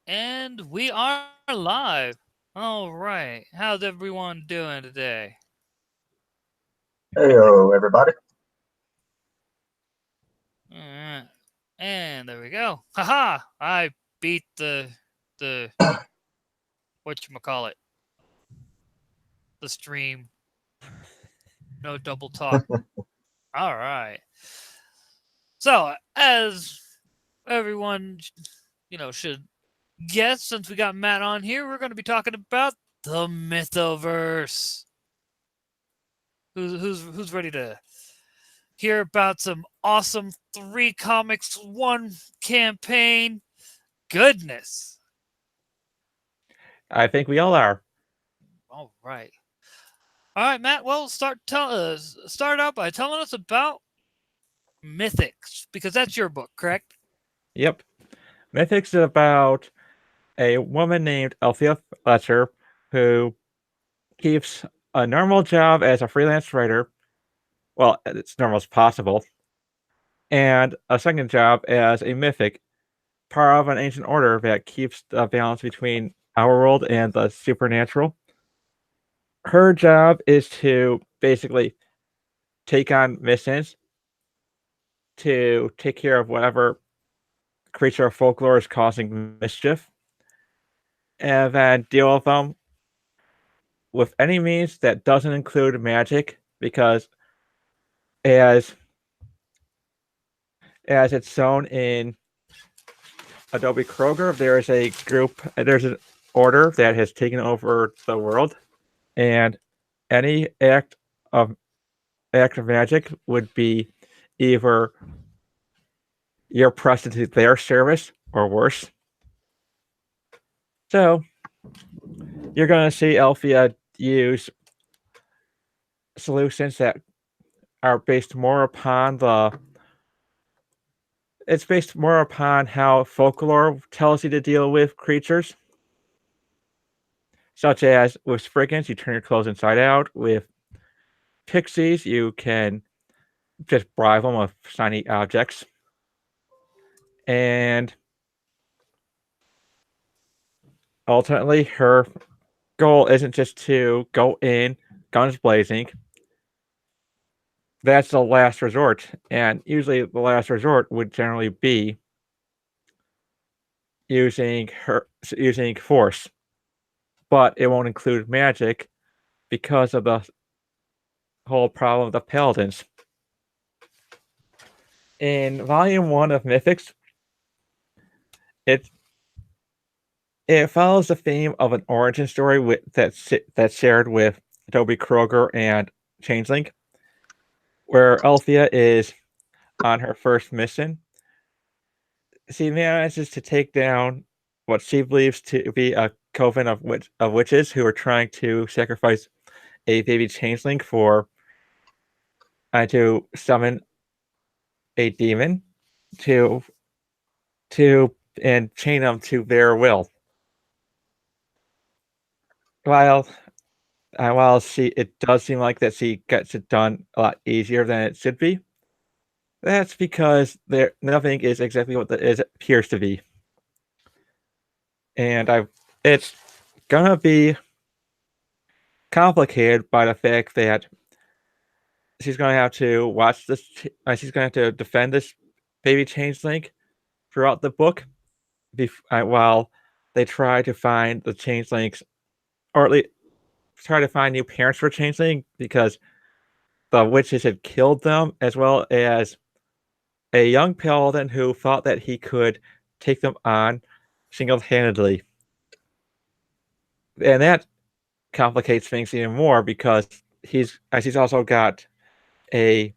And we are live. All right. How's everyone doing today? Heyo, everybody. Uh, and there we go. Haha! I beat the whatchamacallit, the stream. No double talk. All right. So, as everyone, should guess, since we got Matt on here, we're going to be talking about the Mythoverse. Who's ready to hear about some awesome three comics, one campaign goodness? I think we all are. All right. All right, Matt. Well, start out by telling us about Mythics because that's your book, correct? Yep. Mythics is about a woman named Althea Fletcher who keeps a normal job as a freelance writer. Well, it's normal as possible. And a second job as a mythic, part of an ancient order that keeps the balance between our world and the supernatural. Her job is to basically take on missions to take care of whatever creature of folklore is causing mischief and then deal with them with any means that doesn't include magic because as it's shown in Adobe Kroger, there's an order that has taken over the world, and any of act of magic would be either you're pressed into their service or worse. So you're gonna see Althea use solutions that are based more upon the it's based more upon how folklore tells you to deal with creatures, such as with Spriggans, you turn your clothes inside out. With pixies, you can just bribe them with shiny objects. And ultimately, her goal isn't just to go in guns blazing. That's the last resort. And usually, the last resort would generally be using force, but it won't include magic because of the whole problem of the paladins. In volume 1 of Mythics, it it follows the theme of an origin story that's shared with Toby Kroger and Changeling, where Althea is on her first mission. She manages to take down what she believes to be a coven of witches who are trying to sacrifice a baby changeling for to summon a demon to to and chain them to their will. While it does seem like that she gets it done a lot easier than it should be. That's because there nothing is exactly what it appears to be, and I it's gonna be complicated by the fact that she's gonna have to watch this. She's gonna have to defend this baby changeling throughout the book, while they try to find the changelings, or at least try to find new parents for changeling because the witches had killed them, as well as a young paladin who thought that he could take them on single-handedly. And that complicates things even more because he's also got a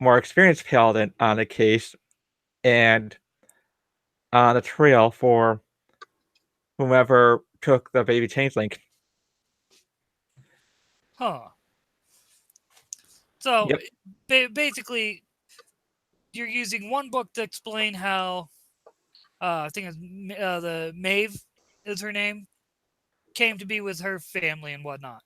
more experienced paladin on the case and on the trail for whomever took the baby changeling. Huh. So Yep. basically, you're using one book to explain how I think it's, the Maeve is her name, came to be with her family and whatnot.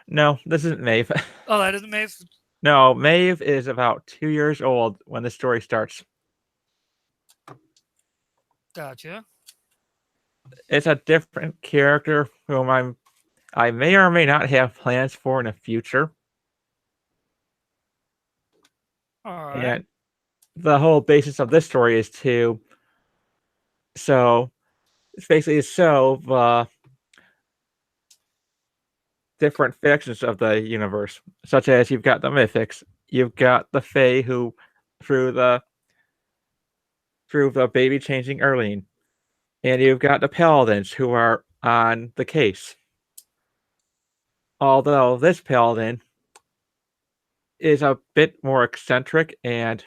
No, this isn't Maeve. Oh, that isn't Maeve. No, Maeve is about 2 years old when the story starts. Gotcha. it's a different character whom I may or may not have plans for in the future. All right. And the whole basis of this story is so it's basically so the different factions of the universe, such as you've got the Mythics, you've got the Fae who through the baby changing Erlene, and you've got the Paladins who are on the case. Although this Paladin is a bit more eccentric and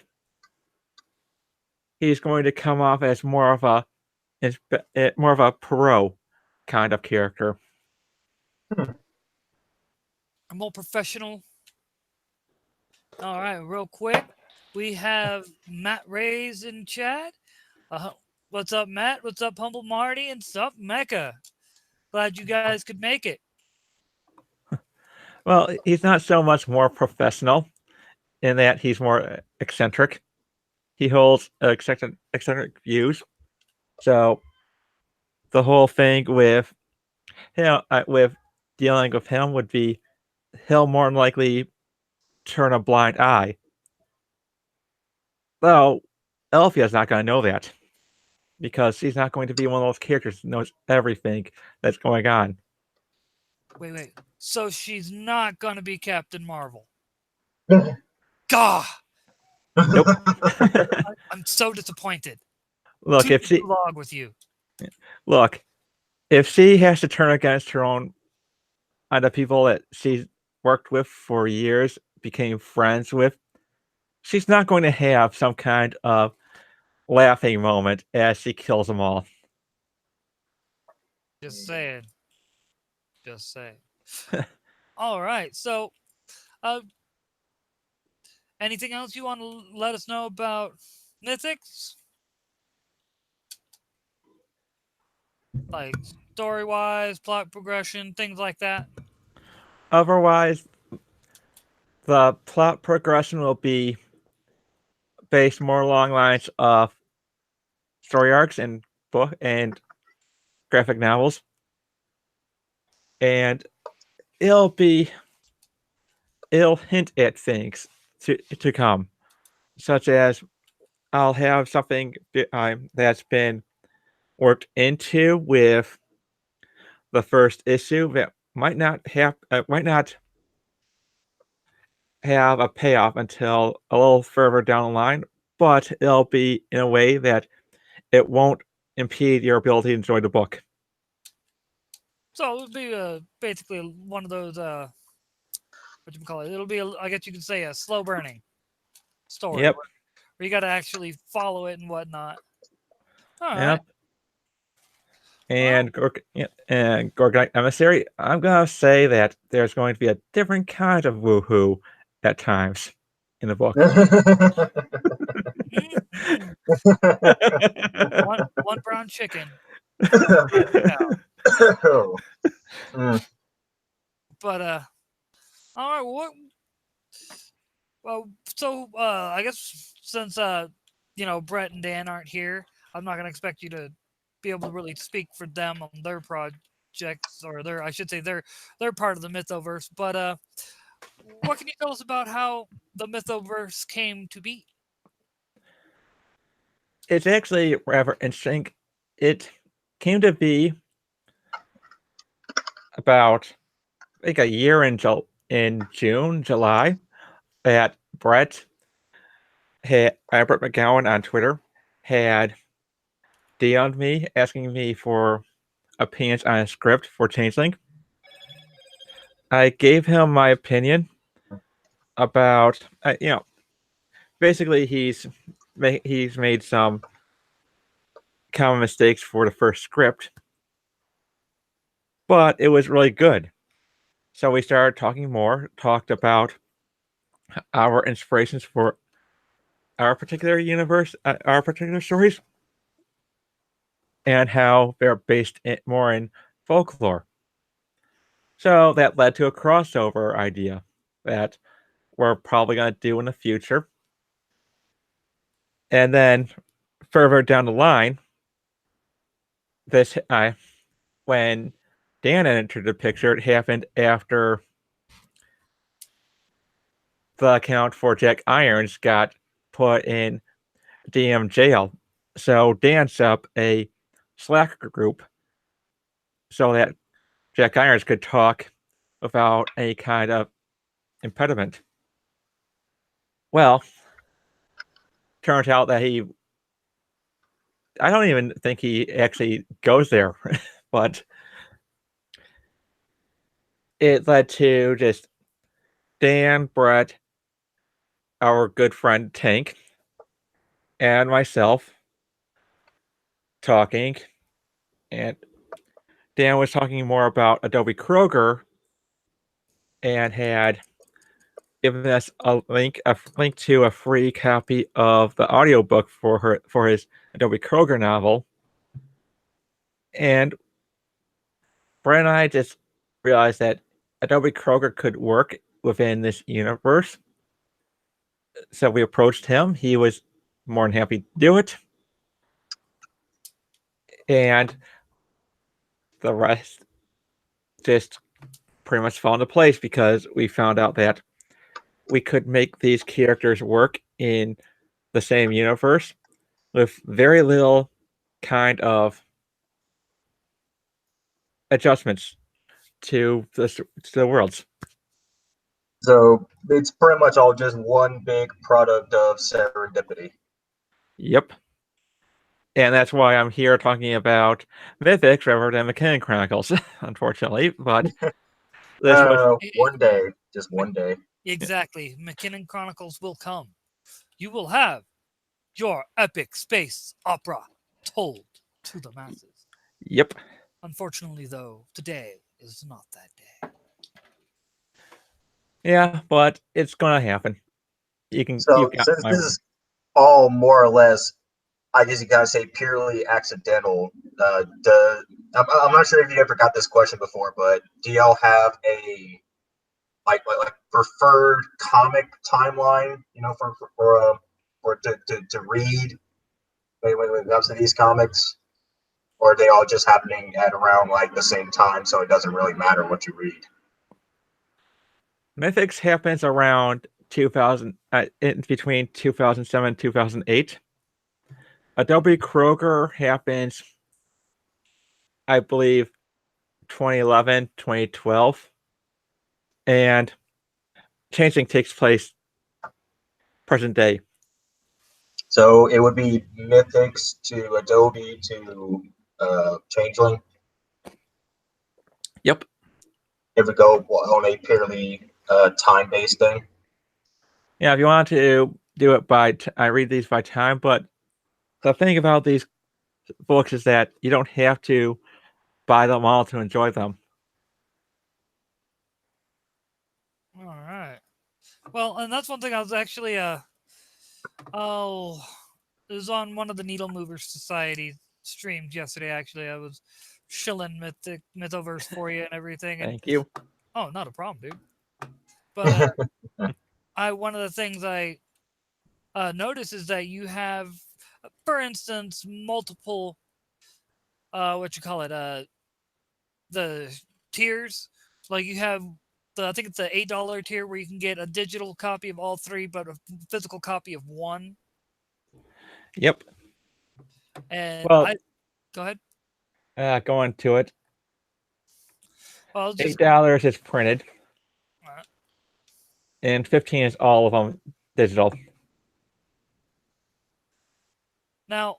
he's going to come off as more of a pro kind of character. A more professional. All right, real quick, we have Matt Rays in chat. What's up, Matt? What's up, Humble Marty? And what's up, Mecca? Glad you guys could make it. Well, he's not so much more professional in that he's more eccentric. He holds eccentric views. So the whole thing with with dealing with him would be he'll more than likely turn a blind eye. Though Elfia's not going to know that because she's not going to be one of those characters that knows everything that's going on. Wait. So she's not going to be Captain Marvel? Nope. Gah! Nope. I'm so disappointed. Look, if she log with you. Look, if she has to turn against her own the people that she's worked with for years, became friends with, she's not going to have some kind of laughing moment as she kills them all. Just saying. All right. So, anything else you want to let us know about Mythics? Like story-wise, plot progression, things like that? Otherwise, the plot progression will be based more along lines of story arcs and book and graphic novels. And it'll hint at things to come, such as I'll have something that's been worked into with the first issue that might not have a payoff until a little further down the line, but it'll be in a way that it won't impede your ability to enjoy the book. So it would be basically one of those what you call it? It'll be, I guess you could say, a slow burning story. Yep. Where you got to actually follow it and whatnot. All right. Yep. And Gorgonite Emissary, I'm gonna say that there's going to be a different kind of woohoo at times in the book. one brown chicken. But all right. So I guess since Brett and Dan aren't here, I'm not gonna expect you to be able to really speak for them on their projects, or I should say they're part of the Mythoverse. But what can you tell us about how the Mythoverse came to be? It's actually rather interesting. It came to be about a year in July, that Brett McGowan on Twitter had DM'd me asking me for opinions on a script for Changeling. I gave him my opinion about basically he's made some common mistakes for the first script, but it was really good. So we started talking more, talked about our inspirations for our particular universe, our particular stories, and how they're based more in folklore. So that led to a crossover idea that we're probably going to do in the future. And then further down the line, this when Dan entered the picture, it happened after the account for Jack Irons got put in DM jail. So Dan set up a Slack group so that Jack Irons could talk without any kind of impediment. Well, turns out that I don't even think he actually goes there, but it led to just Dan, Brett, our good friend Tank, and myself talking. And Dan was talking more about Adobe Kroger and had given us a link to a free copy of the audiobook for his Adobe Kroger novel. And Brett and I just realized that Adobe Kroger could work within this universe. So we approached him. He was more than happy to do it. And the rest just pretty much fell into place because we found out that we could make these characters work in the same universe with very little kind of adjustments to the worlds. So it's pretty much all just one big product of serendipity. Yep. And that's why I'm here talking about Mythics rather than McKinnon Chronicles, unfortunately. But this was one day, just one day. Exactly. McKinnon Chronicles will come. You will have your epic space opera told to the masses. Yep. Unfortunately, though, today is not that day. Yeah, but it's gonna happen. You can. So since this is all more or less, I guess you gotta say purely accidental. I'm not sure if you ever got this question before, but do y'all have a like preferred comic timeline? You know, for to read when it comes to these comics, or are they all just happening at around like the same time, so it doesn't really matter what you read? Mythics happens around 2000, in between 2007 and 2008. Adobe Kroger happens, I believe, 2011, 2012. And Changeling takes place present day. So it would be Mythics to Adobe to Changeling. Yep. If we go on a purely time-based thing. Yeah, if you want to do it by, I read these by time, but the thing about these books is that you don't have to buy them all to enjoy them. All right. Well, and that's one thing I was actually it was on one of the Needle Movers Society streams yesterday. Actually, I was shilling Mythoverse for you and everything. And, Thank you. Oh, not a problem, dude. But one of the things I notice is that you have, for instance, multiple the tiers. Like you have I think it's the $8 tier where you can get a digital copy of all three, but a physical copy of one. Yep. And well, go ahead. Going to it. Well, $8 is printed. Right. And 15 is all of them digital. Now,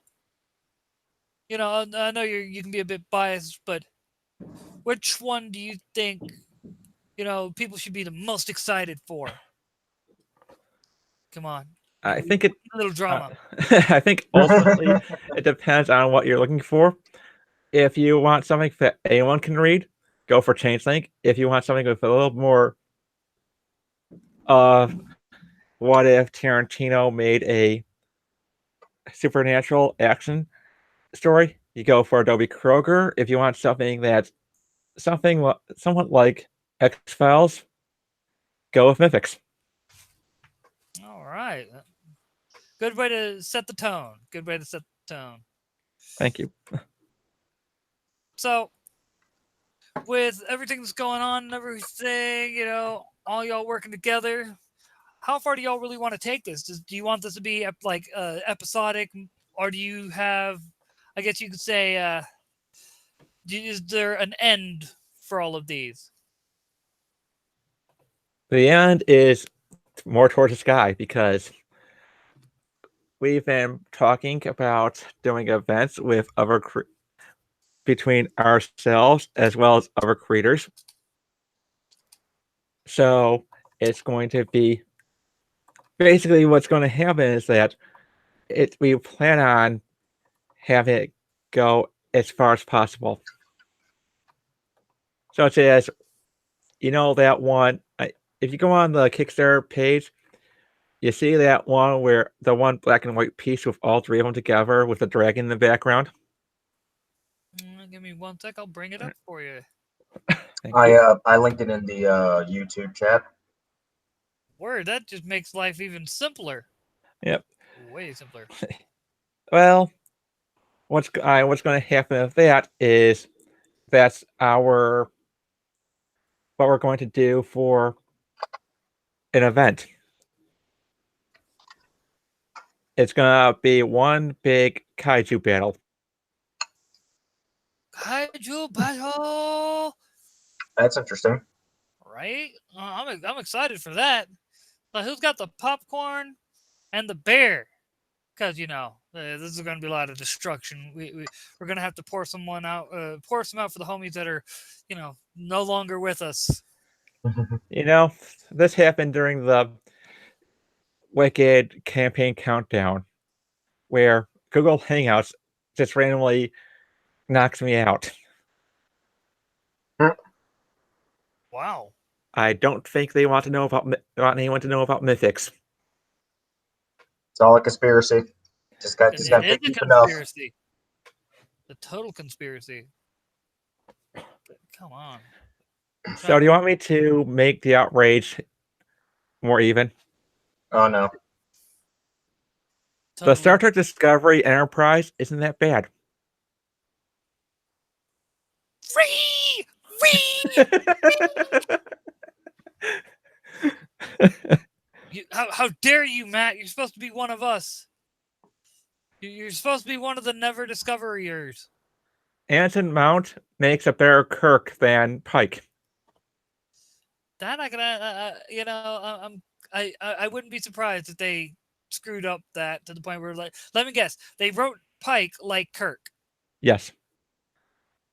you know, I know you can be a bit biased, but which one do you think, you know, people should be the most excited for? Come on. I think a little drama. I think ultimately it depends on what you're looking for. If you want something that anyone can read, go for Changeling. If you want something with a little more what if Tarantino made a supernatural action story, you go for Adobe Kroger. If you want something that's somewhat like X-Files, go with Mythics. All right. Good way to set the tone. Good way to set the tone. Thank you. So, with everything that's going on and everything, all y'all working together, how far do y'all really want to take this? Do you want this to be like episodic, or do you have, I guess you could say, is there an end for all of these? The end is more towards the sky because we've been talking about doing events with other between ourselves as well as other creators. So it's going to be basically what's going to happen is that we plan on having it go as far as possible. Such as, that one, if you go on the Kickstarter page, you see that one where the one black and white piece with all three of them together with the dragon in the background. Give me 1 sec. I'll bring it up for you. Thank you. I linked it in the YouTube chat. Word, that just makes life even simpler. Yep. Way simpler. Well, what's going to happen with that is that's what we're going to do for an event. It's going to be one big kaiju battle. Kaiju battle! That's interesting. Right? I'm excited for that. But who's got the popcorn and the bear? Because, this is going to be a lot of destruction. We're going to have to pour some out for the homies that are, no longer with us. This happened during the Wicked campaign countdown, where Google Hangouts just randomly knocks me out. Wow. I don't think they want anyone to know about Mythics. It's all a conspiracy. Just got It is to a keep enough. conspiracy. The total conspiracy. Come on. So, do you want me to make the outrage more even? Oh no. The Star Trek Discovery Enterprise isn't that bad. Free! How dare you, Matt? You're supposed to be one of us. You're supposed to be one of the Never Discoverers. Anson Mount makes a better Kirk than Pike. That I can, I wouldn't be surprised if they screwed up that to the point where, let me guess, they wrote Pike like Kirk. Yes.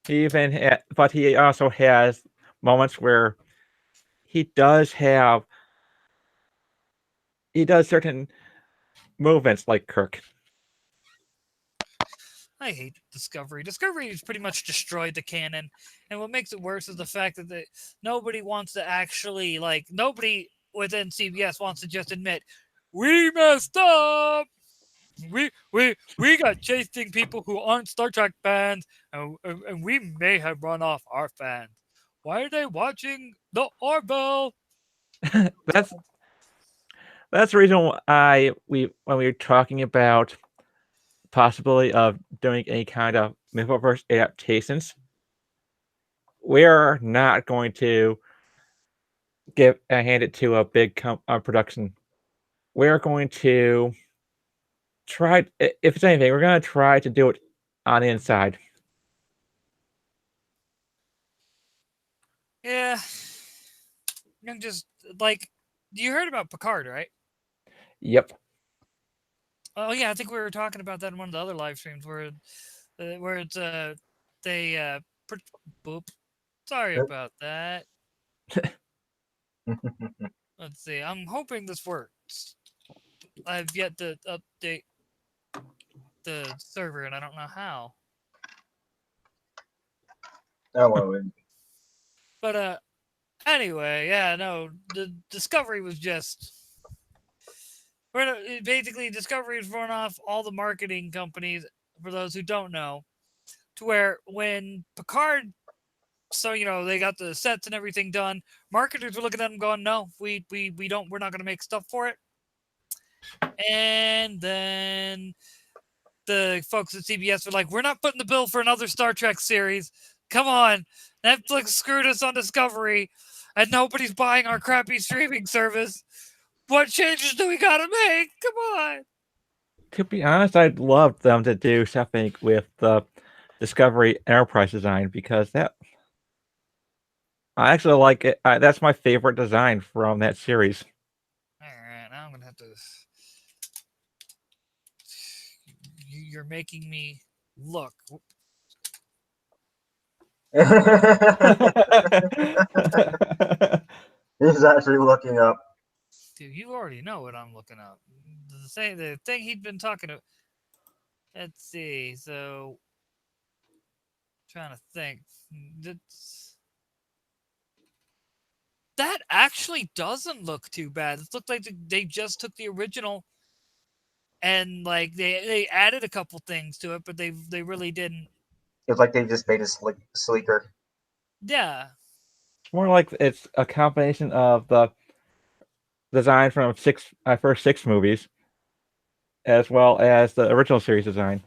But he also has moments where he does certain movements like Kirk. I hate Discovery. Discovery has pretty much destroyed the canon, and what makes it worse is the fact that nobody wants to actually, nobody within CBS wants to just admit, we messed up. We got chasing people who aren't Star Trek fans, and we may have run off our fans. Why are they watching the Orville? That's the reason when we were talking about possibility of doing any kind of Mythoverse adaptations, we're not going to hand it to a big production. We're going to try, if it's anything, we're going to try to do it on the inside. Yeah. I'm just, you heard about Picard, right? Yep. Oh, yeah, I think we were talking about that in one of the other live streams where it's, boop. Sorry about that. Let's see. I'm hoping this works. I've yet to update the server, and I don't know how. Oh well. But anyway, yeah, no, the Discovery was just basically Discovery is run off all the marketing companies. For those who don't know, to where when Picard, so they got the sets and everything done, marketers were looking at them going, no, we're not going to make stuff for it. And then the folks at CBS were like, we're not putting the bill for another Star Trek series come on. Netflix screwed us on Discovery, and nobody's buying our crappy streaming service. What changes do we gotta make? Come on. To be honest, I'd love them to do something with the Discovery Enterprise design because that I actually like it. That's my favorite design from that series. All right, now I'm gonna have to. You're making me look. He's actually looking up. Dude, you already know what I'm looking up. The thing he'd been talking to. Let's see. So, trying to think. That actually doesn't look too bad. It looked like they just took the original and like they added a couple things to it, but they really didn't. It's like they just made it sleeker. Yeah. It's more like it's a combination of the design from first six movies, as well as the original series design.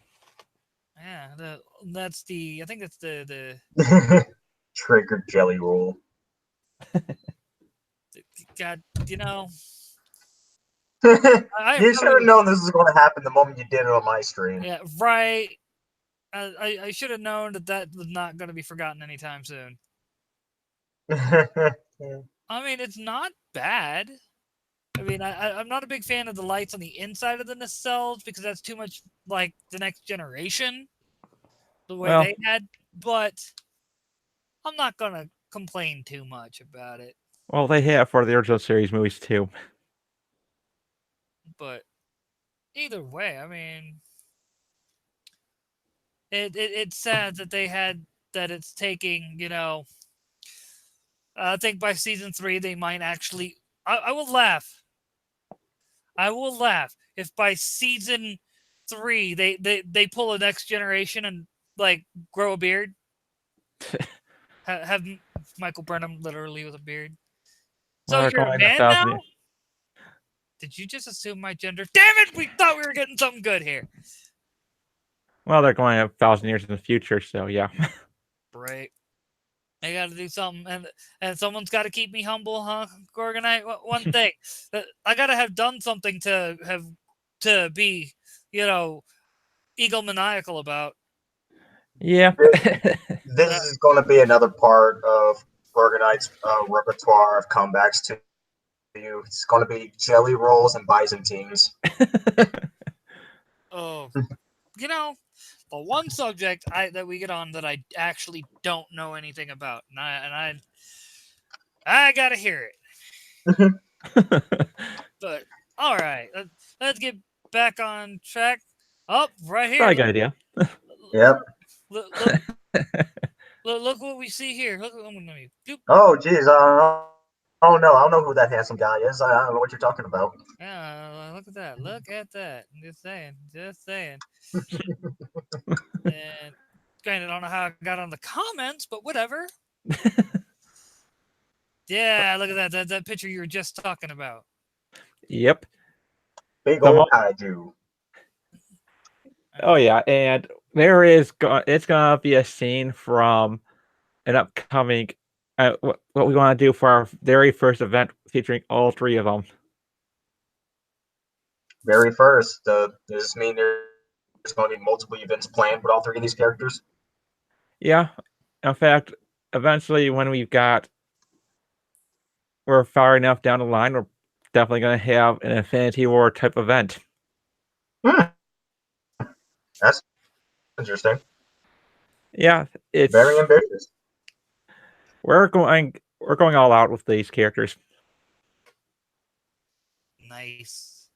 Yeah, that's the. I think that's the Triggered jelly roll. God, you know. You I should have known this was going to happen the moment you did it on my stream. Yeah, right. I should have known that was not going to be forgotten anytime soon. I mean, it's not bad. I mean, I'm not a big fan of the lights on the inside of the nacelles because that's too much like the Next Generation, the way they had. But I'm not going to complain too much about it. Well, they have for the original series movies too. But either way, I mean, it's sad that they had that it's taking, you know. I think by season 3 they might actually. I will laugh. I will laugh if by season 3 they pull a Next Generation and like grow a beard. have Michael Burnham literally with a beard. So Well, you're a man now? Did you just assume my gender? Damn it! We thought we were getting something good here. Well, they're going 1,000 years in the future, so yeah. Right. I got to do something, and someone's got to keep me humble, huh, Gorgonite? One thing, I got to have done something to be, you know, egomaniacal about. Yeah. This is going to be another part of Gorgonite's repertoire of comebacks to you. It's going to be jelly rolls and Byzantines. Oh, you know, the one subject that we get on that I actually don't know anything about, and I gotta hear it. But all right, let's get back on track. Oh, right here. Probably a good idea. Yep. Look what we see here. Look, oh, geez. Oh, no. I don't know who that handsome guy is. I don't know what you're talking about. Yeah, look at that. Look at that. I'm just saying. Just saying. And granted, I don't know how I got on the comments, but whatever. Yeah, look at that picture you were just talking about. Yep. Big old kaiju. Oh yeah, and it's gonna be a scene from an upcoming what we want to do for our very first event featuring all 3 of them. Very first. Does this mean there's going to be multiple events planned with all 3 of these characters? Yeah. In fact, eventually when we're far enough down the line, we're definitely going to have an Infinity War type event. That's interesting. Yeah, it's very ambitious. We're going all out with these characters. Nice.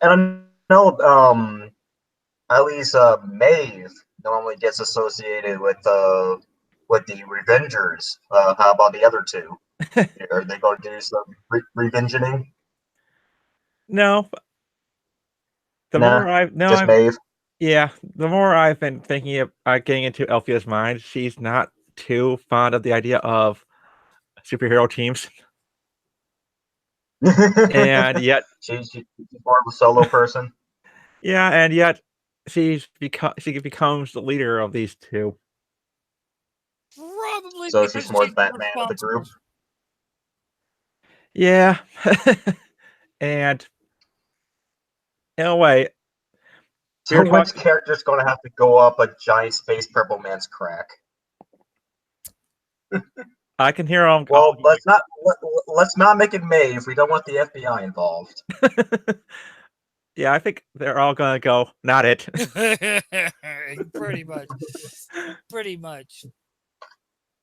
And I know at least Maeve normally gets associated with the Revengers. How about the other 2? Are they going to do some revengeing? No. Maeve. Yeah, the more I've been thinking of getting into Elfia's mind, she's not too fond of the idea of superhero teams. And yet she's more of a solo person. Yeah, and yet she becomes the leader of these 2. Usually So the she's more the educational Batman of the group. responsible. Yeah. And in a way, we were Someone's talking. character's going to have to go up a giant space purple man's crack. I can hear them. Well, let's not make it Maeve. We don't want the FBI involved. Yeah, I think they're all gonna go. Not it. Pretty much. Pretty much.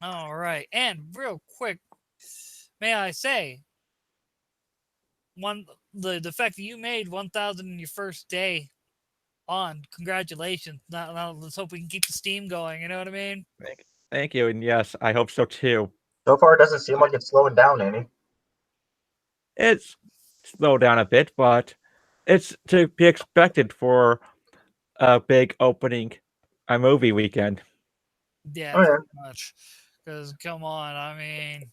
All right. And real quick, may I say, the fact that you made 1,000 in your first day on, congratulations. Now let's hope we can keep the steam going. You know what I mean? Thank you, and yes, I hope so too. So far, it doesn't seem like it's slowing down any. It's slowed down a bit, but it's to be expected for a big opening a movie weekend. Yeah, Oh, yeah. pretty much. Because come on, I mean,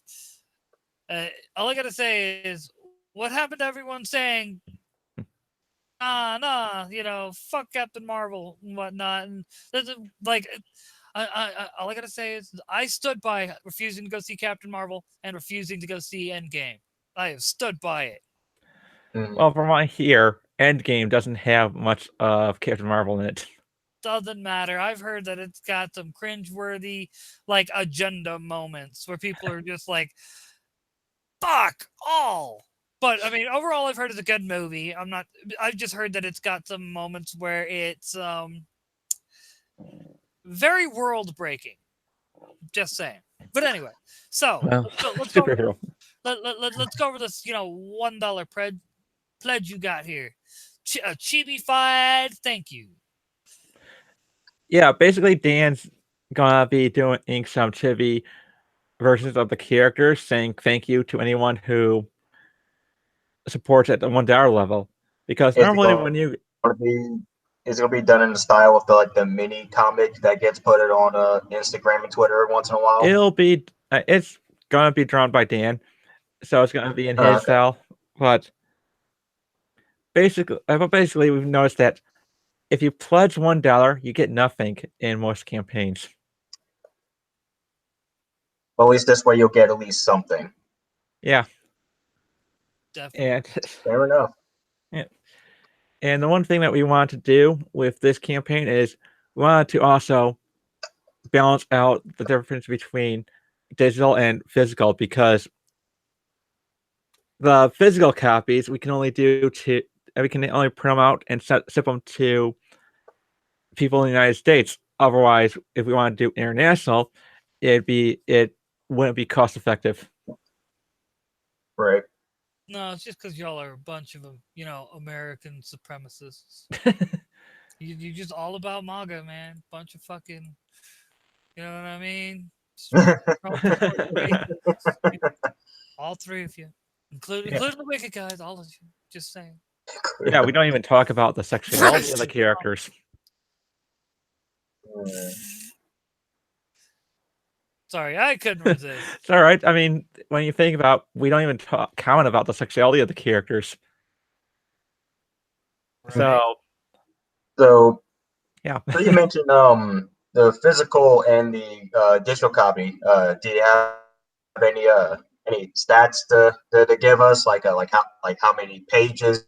all I gotta say is, what happened to everyone saying, nah, fuck Captain Marvel and whatnot, and like, all I gotta say is, I stood by refusing to go see Captain Marvel and refusing to go see Endgame. I have stood by it. Well, from what I hear, Endgame doesn't have much of Captain Marvel in it. Doesn't matter. I've heard that it's got some cringeworthy, like, agenda moments where people are just like, fuck all. But I mean, overall, I've heard it's a good movie. I've just heard that it's got some moments where it's very world breaking. Just saying. But anyway, so Well, let's go over superhero. let's go over this $1 pledge you got here. Chibi-fied, thank you. Yeah, basically, Dan's gonna be doing some chibi versions of the characters, saying thank you to anyone who supports at the $1 level. Because Is it normally, going when you to be? Is it going to be done in the style of the mini comic that gets put it on Instagram and Twitter once in a while? it's gonna be drawn by Dan, so it's gonna be in his Okay. style. But basically, we've noticed that if you pledge $1, you get nothing in most campaigns. Well, at least this way you'll get at least something. Yeah, Definitely. and Fair enough. yeah. And the one thing that we want to do with this campaign is we wanted to also balance out the difference between digital and physical, because the physical copies we can only print them out and ship them to people in the United States. Otherwise, if we want to do international, it wouldn't be cost effective. Right. No, it's just because y'all are a bunch of American supremacists. You're just all about MAGA, man. Bunch of fucking, you know what I mean? All three of you, including the wicked guys, all of you. Just saying. Yeah, we don't even talk about the sexuality of the characters. Sorry, I couldn't resist. It's all right. I mean, when you think about, we don't even comment about the sexuality of the characters. Right? So Yeah. So you mentioned the physical and the digital copy. Do you have any stats to give us, like how many pages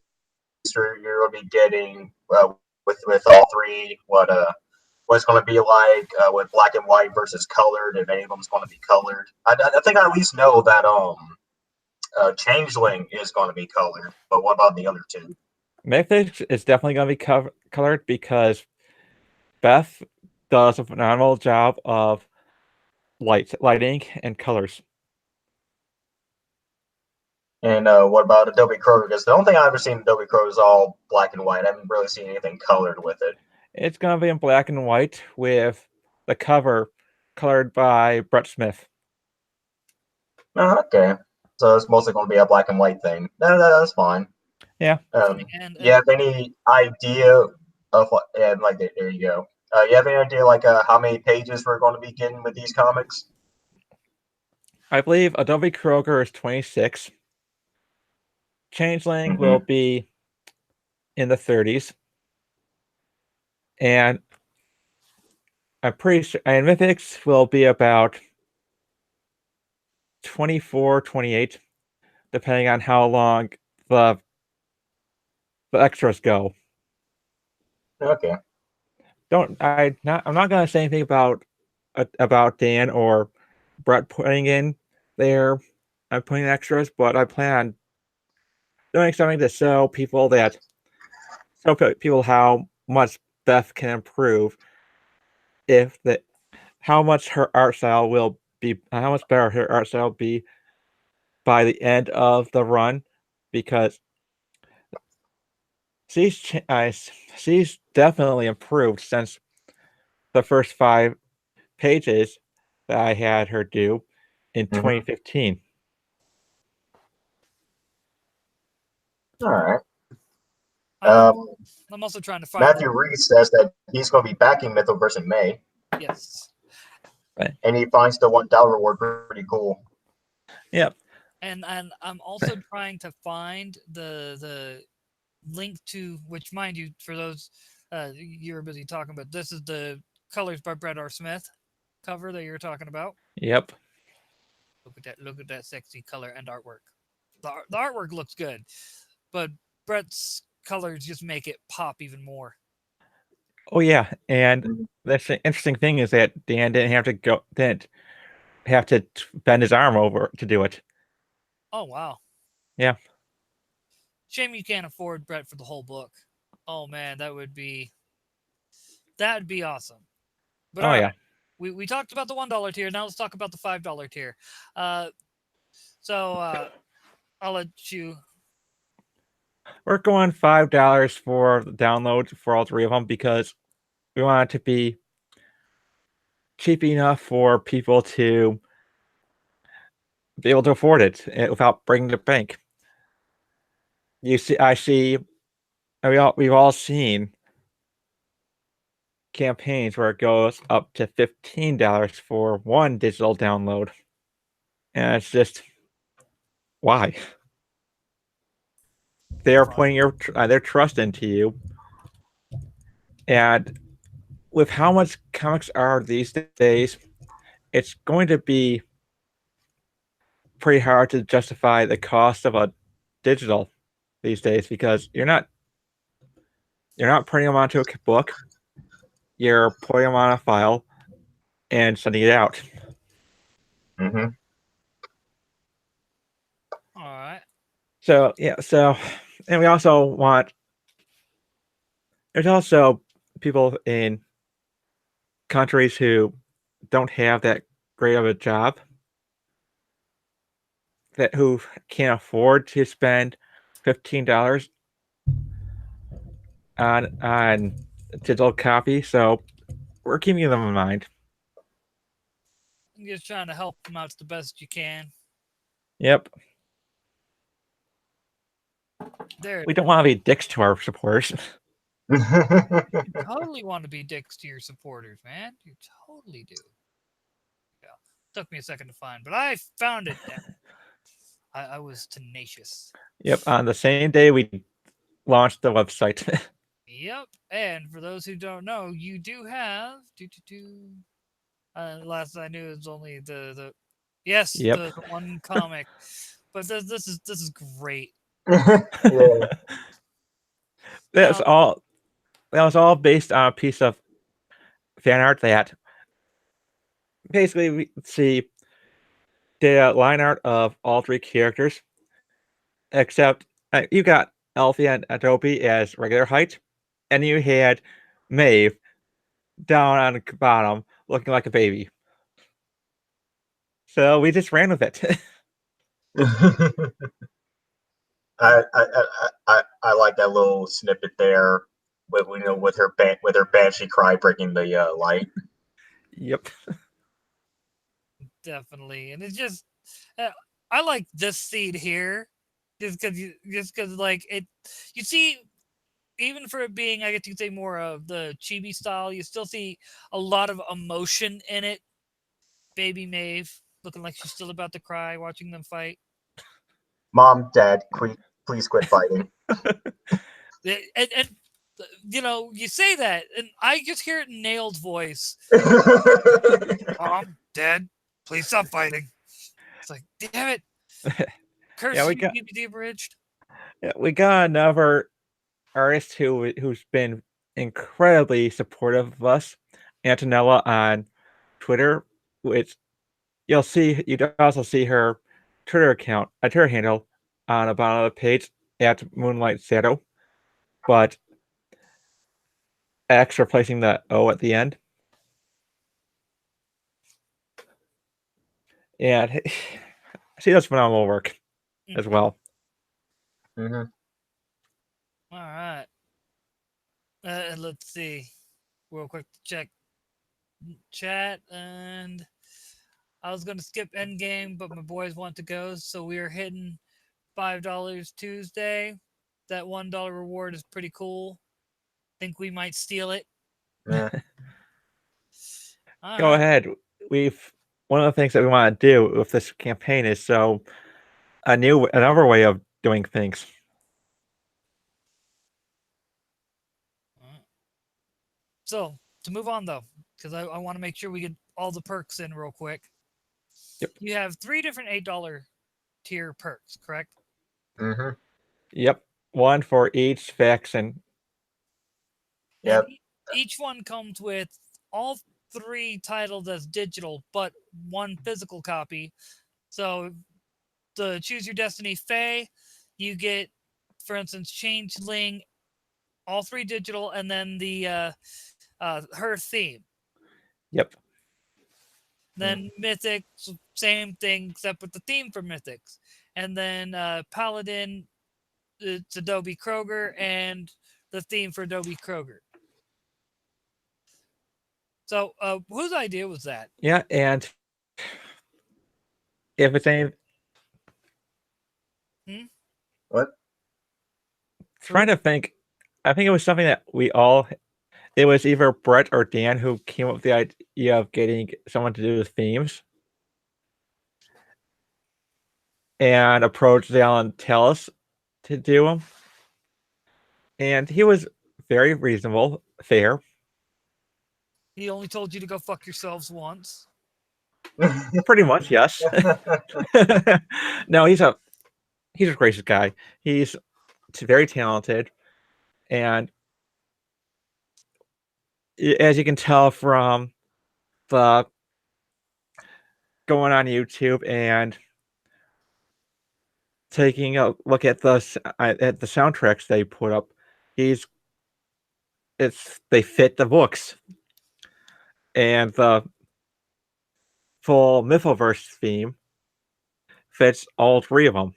you're going to be getting with all three? What's going to be like with black and white versus colored? If any of them's going to be colored, I think I at least know that Changeling is going to be colored. But what about the other two? Mythic is definitely going to be colored because Beth does a phenomenal job of lighting, and colors. And what about Adobe Crow? Because the only thing I've ever seen Adobe Crow is all black and white. I haven't really seen anything colored with it. It's going to be in black and white with the cover colored by Brett Smith. Oh, okay. So it's mostly going to be a black and white thing. No, that's fine. Yeah. You have any idea of what? And like, there you go. You have any idea like how many pages we're going to be getting with these comics? I believe Adobe Kroger is 26. Changeling will be in the 30s. And I'm pretty sure, and Mythics will be about 24, 28, depending on how long the extras go. Okay. I'm not gonna say anything about Dan or Brett putting in their putting extras, but I plan on doing something to show people how much Beth can improve if the how much her art style will be how much better her art style will be by the end of the run, because she's definitely improved since the first 5 pages that I had her do in Mhm. 2015. All right. I'm also trying to find Matthew Reed says that he's going to be backing Mythoverse in May, yes. and he finds the $1 reward pretty cool. Yep. And I'm also trying to find the link to, which, mind you, for those you were busy talking about, this is the Colors by Brett R. Smith cover that you're talking about. Yep. Look at that sexy color and artwork. The artwork looks good, but Brett's colors just make it pop even more. Oh yeah, and Mhm. the interesting thing is that Dan didn't have to bend his arm over to do it. Oh wow. Yeah. Shame you can't afford Brett for the whole book. Oh man, that'd be awesome. But Oh all yeah. right, we talked about the $1 tier. Now let's talk about the $5 tier. So I'll let you. We're going $5 for the download for all 3 of them because we want it to be cheap enough for people to be able to afford it without breaking the bank. We've all seen campaigns where it goes up to $15 for one digital download, and it's just why they're putting their trust into you, and with how much comics are these days, it's going to be pretty hard to justify the cost of a digital these days because you're not printing them onto a book, you're putting them on a file and sending it out. Mm-hmm. All right. So and we also want. There's also people in countries who don't have that great of a job who can't afford to spend $15 on digital copy. So we're keeping them in mind. I'm just trying to help them out the best you can. Yep. There. We don't want to be dicks to our supporters. You totally want to be dicks to your supporters, man. You totally do. Yeah. Took me a second to find, but I found it. I was tenacious. Yep. On the same day we launched the website. Yep. And for those who don't know, you do have last I knew it was only the yes, Yep. the one comic. But this is great. Yeah. That was all based on a piece of fan art that basically we see the line art of all 3 characters, except you got Alfie and Adobe as regular height, and you had Maeve down on the bottom looking like a baby. So we just ran with it. I like that little snippet there with with her banshee cry breaking the light. Yep. Definitely, and it's just I like this scene here, just because like it. You see, even for it being, I guess you could say more of the chibi style, you still see a lot of emotion in it. Baby Maeve looking like she's still about to cry watching them fight. Mom, Dad, please quit fighting. And you say that, and I just hear it in Nailed voice. Mom, Dad, please stop fighting. It's like, damn it! Curse Yeah, we you, got DVD abridged. we got another artist who's been incredibly supportive of us, Antonella on Twitter, which you'd also see her Twitter handle on the bottom of the page at Moonlight Shadow, but X replacing the O at the end. And she does phenomenal work as well. Mm-hmm. All right. Let's see. Real quick to check chat, and I was gonna skip Endgame, but my boys want to go, so we are hitting $5 Tuesday. That $1 reward is pretty cool. Think we might steal it. Yeah. All Go right. ahead. One of the things that we want to do with this campaign is another way of doing things. So to move on though, because I want to make sure we get all the perks in real quick. Yep. You have 3 different $8 tier perks, correct? Mm-hmm. Yep. One for each faction. Yep. And each one comes with all 3 titles as digital, but 1 physical copy. So the Choose Your Destiny Fae, you get, for instance, Changeling, all 3 digital, and then the her theme. Yep. Then Mythics, same thing, except with the theme for Mythics. And then Paladin, it's Adobe Kroger, and the theme for Adobe Kroger. So, whose idea was that? Yeah, and if it's any What? trying to think, I think it was something that it was either Brett or Dan who came up with the idea of getting someone to do the themes and approached Alan Tellis to do them. And he was very reasonable, fair. He only told you to go fuck yourselves once. Pretty much, yes. No, he's a gracious guy. He's very talented, and as you can tell from the going on YouTube and taking a look at the soundtracks they put up, they fit the books, and the full Mythoverse theme fits all 3 of them.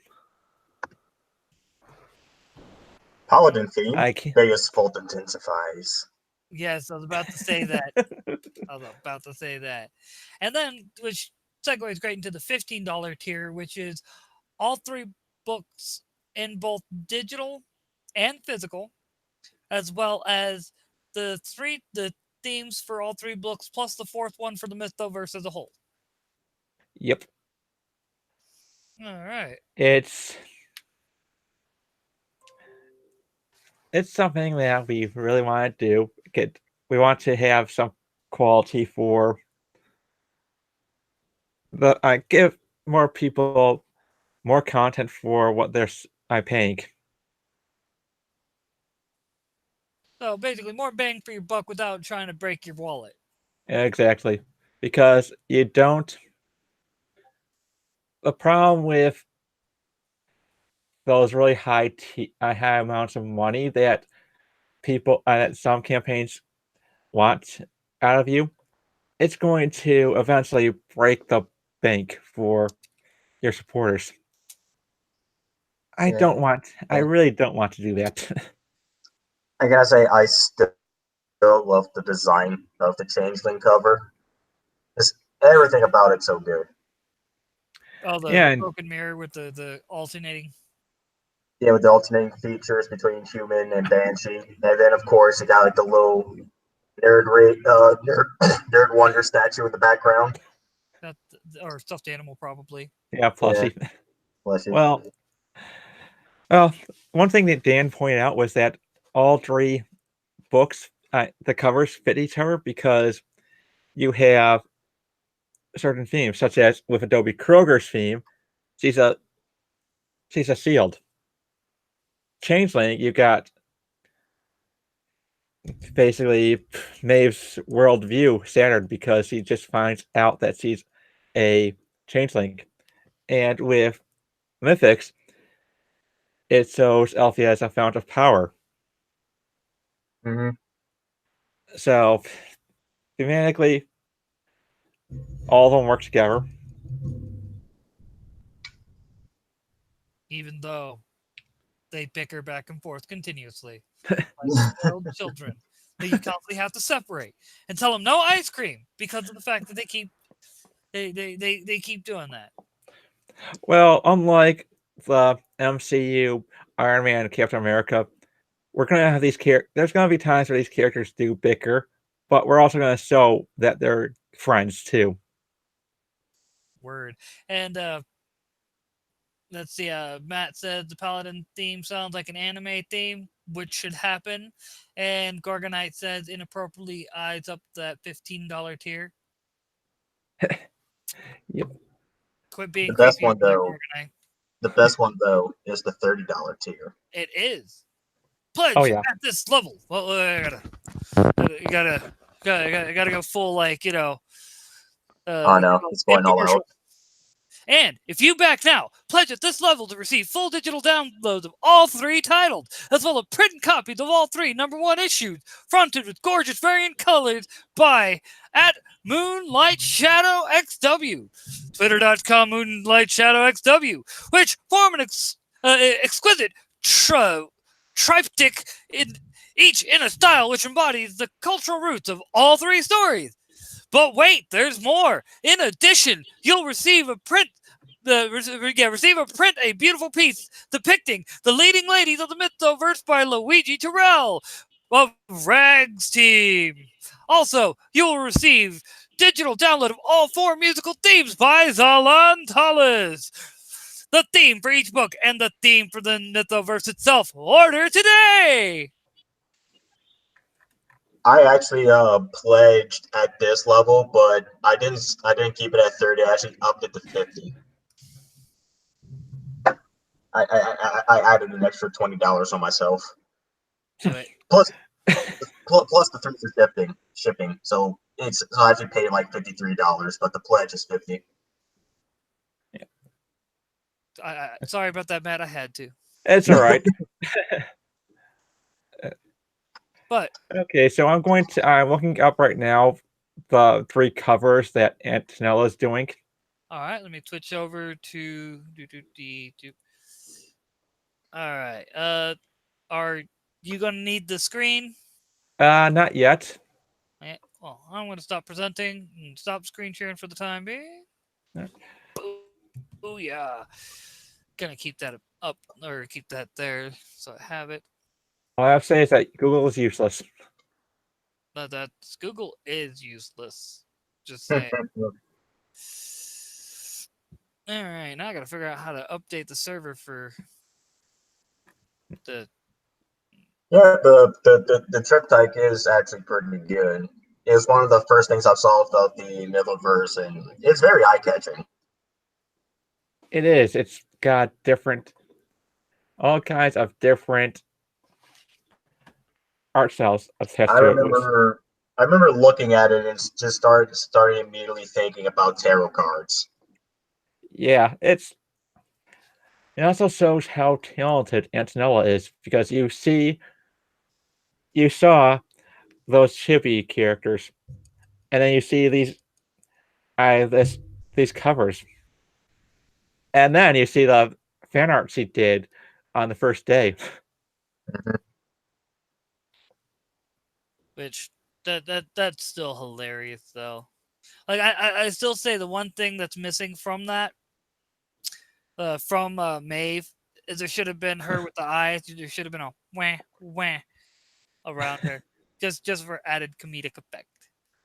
Paladin theme. I can't. Vegas Fault intensifies. Yes, I was about to say that. And then, which segues great into the $15 tier, which is all 3 books in both digital and physical, as well as the themes for all 3 books, plus the 4th one for the Mythoverse as a whole. Yep. All right. It's something that we really want to do. We want to have some quality for give more people more content for what they're paying. So basically, more bang for your buck without trying to break your wallet. Exactly, because you don't. The problem with those really high amounts of money that people that some campaigns want out of you, it's going to eventually break the bank for your supporters. I really don't want to do that. I gotta say, I still love the design of the Changeling cover. Everything about it's so good. Oh, the broken mirror with the alternating. Yeah, with the alternating features between human and banshee, and then of course you got like the little nerd wonder statue in the background. Or stuffed animal, probably. Yeah, plushie. Yeah. Plushie. Well, one thing that Dan pointed out was that all 3 books, the covers fit each other because you have certain themes, such as with Adobe Kroger's theme, she's a shield. Changeling, you got basically Maeve's worldview shattered because she just finds out that she's a changeling. And with Mythics, it shows Althea as a fount of power. Hmm. So, thematically, all of them work together. Even though they bicker back and forth continuously, like spoiled children that you constantly have to separate and tell them no ice cream because of the fact that they keep doing that. Well, unlike the MCU, Iron Man, and Captain America, we're gonna have these there's gonna be times where these characters do bicker, but we're also gonna show that they're friends too. Word. And let's see, Matt said the Paladin theme sounds like an anime theme, which should happen. And Gorgonite says inappropriately eyes up that $15 tier. Yep. Quit being The best creepy one, over there, though. Gorgonite. The best one though is the $30 tier. It is. Pledge Oh, yeah. at this level. Well, I gotta go full, like, Oh no, it's going all infomercial. out. And if you back now, pledge at this level to receive full digital downloads of all 3 titles, as well as printed copies of all 3 #1 issues, fronted with gorgeous variant colors by at Moonlight Shadow XW, Twitter.com Moonlight Shadow XW, which form an exquisite triptych each in a style which embodies the cultural roots of all 3 stories. But wait, there's more. In addition, you'll receive a beautiful piece depicting the leading ladies of the Mythoverse by Luigi Terrell of Rags Team. Also, you will receive digital download of all 4 musical themes by Zalan Tallis. The theme for each book and the theme for the Mythoverse itself. Order today! I actually pledged at this level, but I didn't keep it at 30. I actually upped it to 50. I added an extra $20 on myself. Do it. Plus the 3 for shipping. So I actually paid like $53, but the pledge is 50. Sorry about that, Matt. I had to. It's all right. But Okay, so I'm looking up right now the 3 covers that Antonella is doing. all right, let me switch over to All right. Are you gonna need the screen? Not yet. Well, I'm gonna stop presenting and stop screen sharing for the time being. Yeah. Oh yeah. Gonna keep that up or keep that there so I have it. All I have to say is that Google is useless. That's Google is useless. Just saying. All right, now I gotta figure out how to update the server for the. Yeah, the triptych is actually pretty good. It's one of the first things I've solved of the Mythoverse, and it's very eye-catching. It is. It's got all kinds of different art styles attached I to remember looking at it and just started immediately thinking about tarot cards. Yeah, it also shows how talented Antonella is because you saw those chibi characters, and then you see these covers, and then you see the fan art she did on the first day. Which that's still hilarious though. Like I still say the one thing that's missing from that, from Maeve, is there should have been her with the eyes. There should have been a wah wah around her, just for added comedic effect.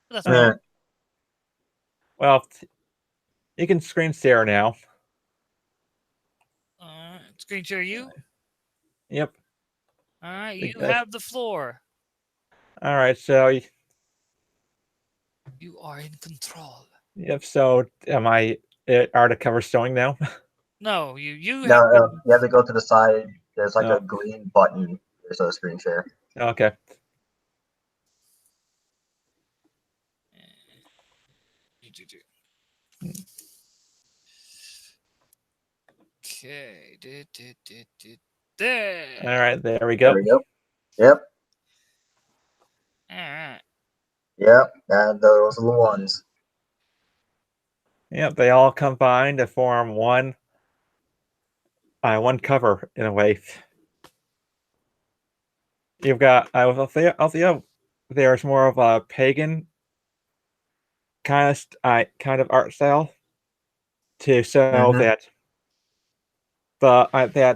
But that's Yeah. Well, you can screen share now. Screen share you. Yep. All right, you have the floor. All right, so You are in control. Yep. So am I are the covers showing now? No, you No, have to. you have to go to the side. There's like Oh. a green button. There's a screen share. Okay. Okay. All There. right. There we There go. we go. Yep, All right. yep. And those are the ones. Yep. They all combine to form one cover in a way. You've got Althea. There's more of a pagan kind of art style to show Mhm. that the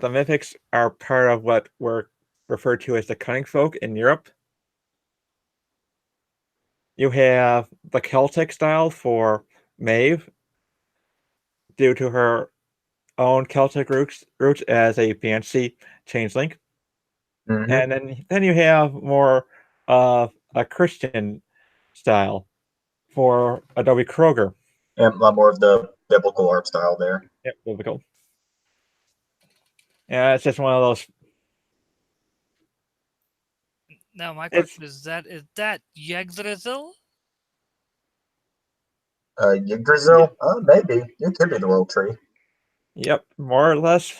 mythics are part of what were referred to as the cunning folk in Europe. You have the Celtic style for Maeve, due to her own Celtic roots as a fancy changeling, Mhm. and then you have more of a Christian style for Adobe Kroger. And a lot more of the biblical art style there. Yep, biblical. Yeah, it's just one of those. Now my It's question is that Yggdrasil? Yggdrasil? Maybe. It could be the world tree. yep, more or less.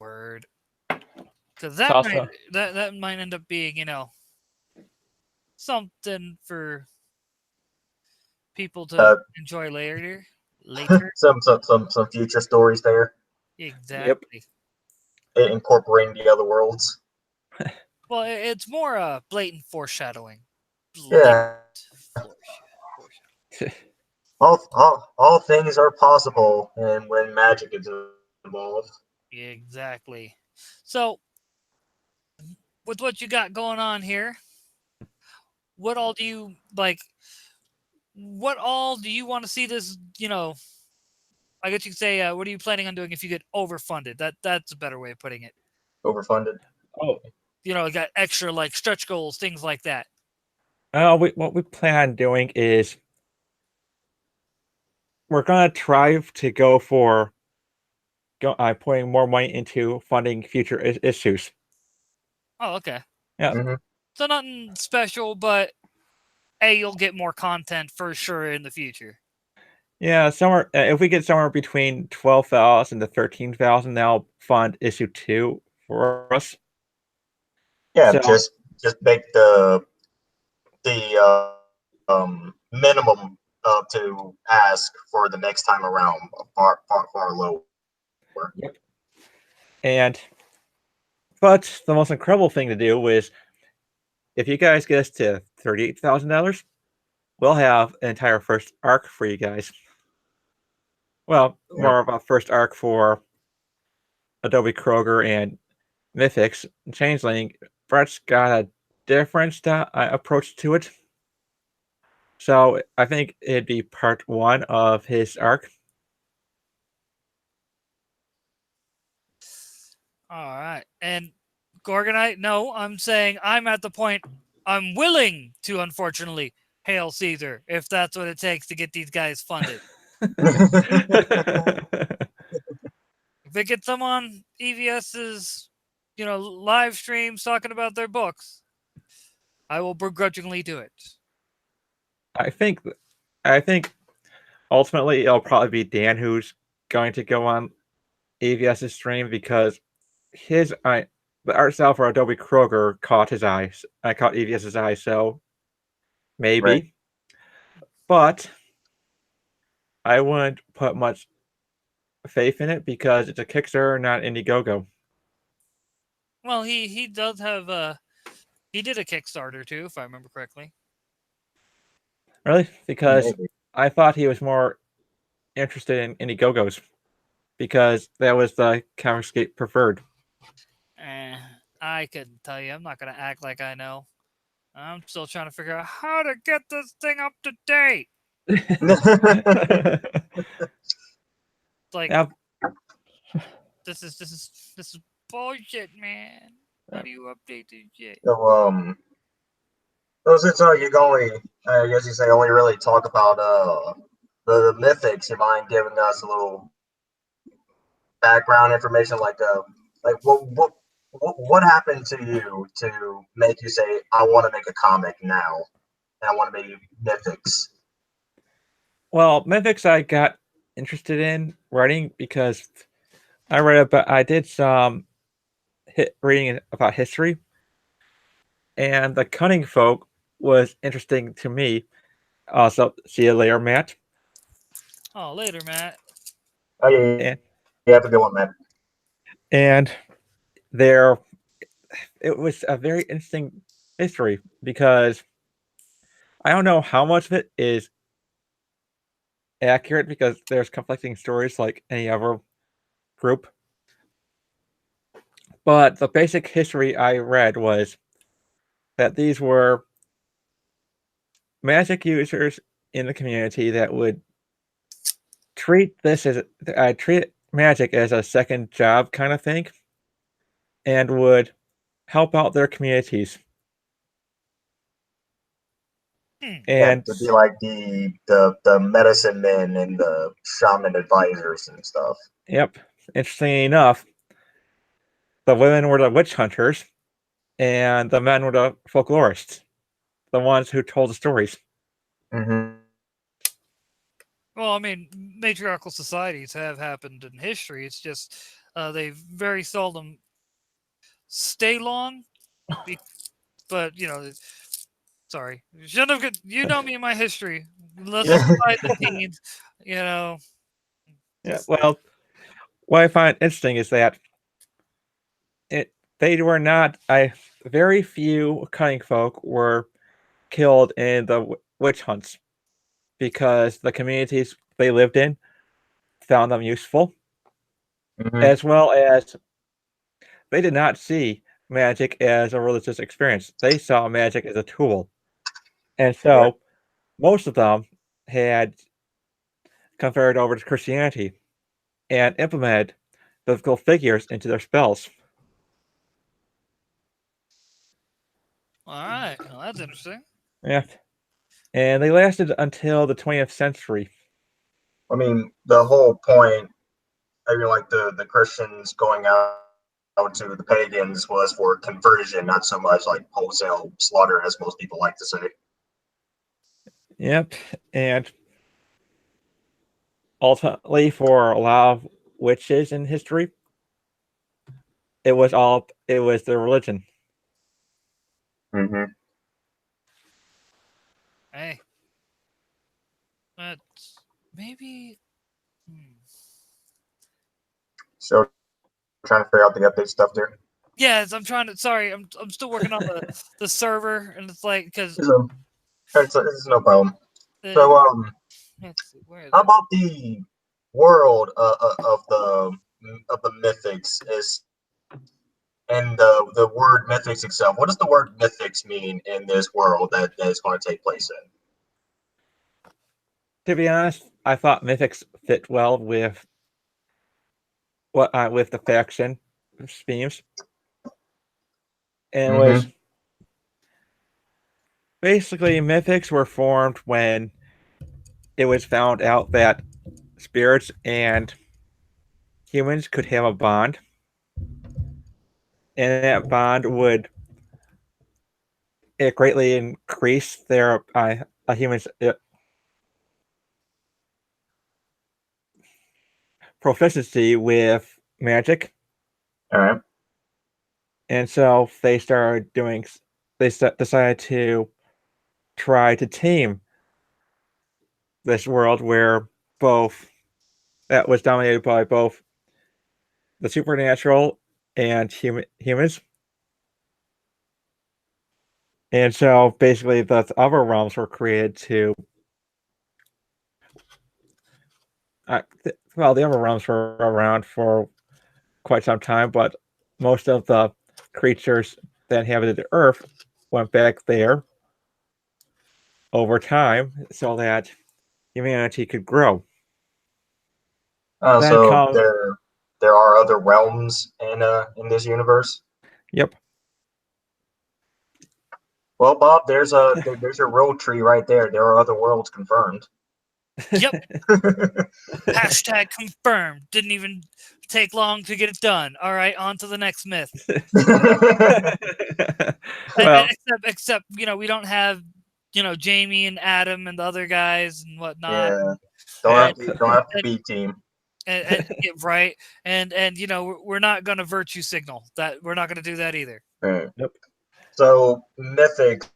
Word. Because It's that might also that might end up being something for people to Uh, enjoy later. Later. some future stories there, yep. Exactly. incorporating the other worlds. Well, it's more blatant foreshadowing. Blatant Yeah, foreshadowing. all things are possible, and when magic is involved. Exactly. So, with what you got going on here, what all do you like? What all do you want to see this? I guess you could say, what are you planning on doing if you get overfunded? That's a better way of putting it. Overfunded. Oh, Got extra like stretch goals, things like that. what we plan on doing is we're gonna try to go for putting more money into funding future issues. Oh, okay. Yeah, Hmm. So nothing special, but you'll get more content for sure in the future. yeah. Somewhere if we get somewhere between 12,000 to 13,000, that'll fund issue 2 for us. Yeah, So just make the minimum to ask for the next time around far lower. yep. And but the most incredible thing to do is if you guys get us to $38,000, we'll have an entire first arc for you guys. Well, Yeah. more of a first arc for Adobe Kroger and Mythics. Changeling, Brett's got a different approach to it. So I think it'd be part 1 of his arc. All right. And Gorgonite, no, I'm saying I'm at the point I'm willing to, unfortunately, hail Caesar if that's what it takes to get these guys funded. If it gets them on EVS's, live streams talking about their books, I will begrudgingly do it. I think I think ultimately it'll probably be Dan who's going to go on AVS's stream because the art style for Adobe Kroger caught his eyes. I caught EVS's eye, so Right. maybe. But I wouldn't put much faith in it because it's a Kickstarter, not Indiegogo. Well, he does have he did a Kickstarter too, if I remember correctly. Really? Because Maybe. I thought he was more interested in Indiegogos because that was the Counterscape preferred. I couldn't tell you. I'm not gonna act like I know. I'm still trying to figure out how to get this thing up to date. It's like Yeah, this is bullshit, man. How do you update this shit? So since you're going I guess you say only really talk about the mythics. You mind giving us a little background information, like what happened to you to make you say, I want to make a comic now, and I want to make mythics? Well, mythics I got interested in writing because I did some reading about history, and the cunning folk was interesting to me. Also, see you later, Matt. Oh, later, Matt. Oh yeah, And you have a good one, man. and there, it was a very interesting history because I don't know how much of it is accurate because there's conflicting stories like any other group. But the basic history I read was that these were magic users in the community that would treat magic as a second job kind of thing, and would help out their communities. Hmm. Yeah, And to be like the medicine men and the shaman advisors and stuff. yep, interestingly enough, the women were the witch hunters, and the men were the folklorists, the ones who told the stories. Mm-hmm. Well, I mean, matriarchal societies have happened in history. It's just they very seldom stay long. But sorry, shouldn't have. You know me and my history. Let's Yeah. divide the teens. You know, Yeah, well, what I find interesting is that it they were not. I very few cunning folk were killed in the witch hunts because the communities they lived in found them useful, Mm-hmm. as well as they did not see magic as a religious experience. They saw magic as a tool. And Yeah. so most of them had converted over to Christianity and implemented biblical figures into their spells. all right. Well, that's interesting. Yeah. And they lasted until the 20th century. I mean, the whole point, I mean, like the Christians going out to the pagans was for conversion, not so much like wholesale slaughter, as most people like to say. Yep. And ultimately, for a lot of witches in history, it was their religion. Mm-hmm. Hey, but maybe. Hmm. So trying to figure out the update stuff there. Yes, I'm trying to. Sorry, I'm still working on the server, and it's like because So it's no problem. the So let's see, where is how it? about the world of the mythics is and the word mythics itself? What does the word mythics mean in this world that is going to take place in? To be honest, I thought mythics fit well with the faction themes, and it was Mm-hmm. basically mythics were formed when it was found out that spirits and humans could have a bond, and that bond would it greatly increase their a human's proficiency with magic, All right. and so they started doing. Decided to try to tame this world where both that was dominated by both the supernatural and humans. And so basically the other realms were created to well, the other realms were around for quite some time, but most of the creatures that inhabited the earth went back there over time so that humanity could grow. Then So come there are other realms in this universe. yep. Well, Bob, there's a road tree right there. There are other worlds confirmed. Yep. Hashtag confirmed. Didn't even take long to get it done. All right, on to the next myth. Well, Except we don't have Jamie and Adam and the other guys and whatnot. Yeah, And, don't have to be team. yeah, right. And we're not going to virtue signal that. We're not going to do that either. Right. Nope. So mythics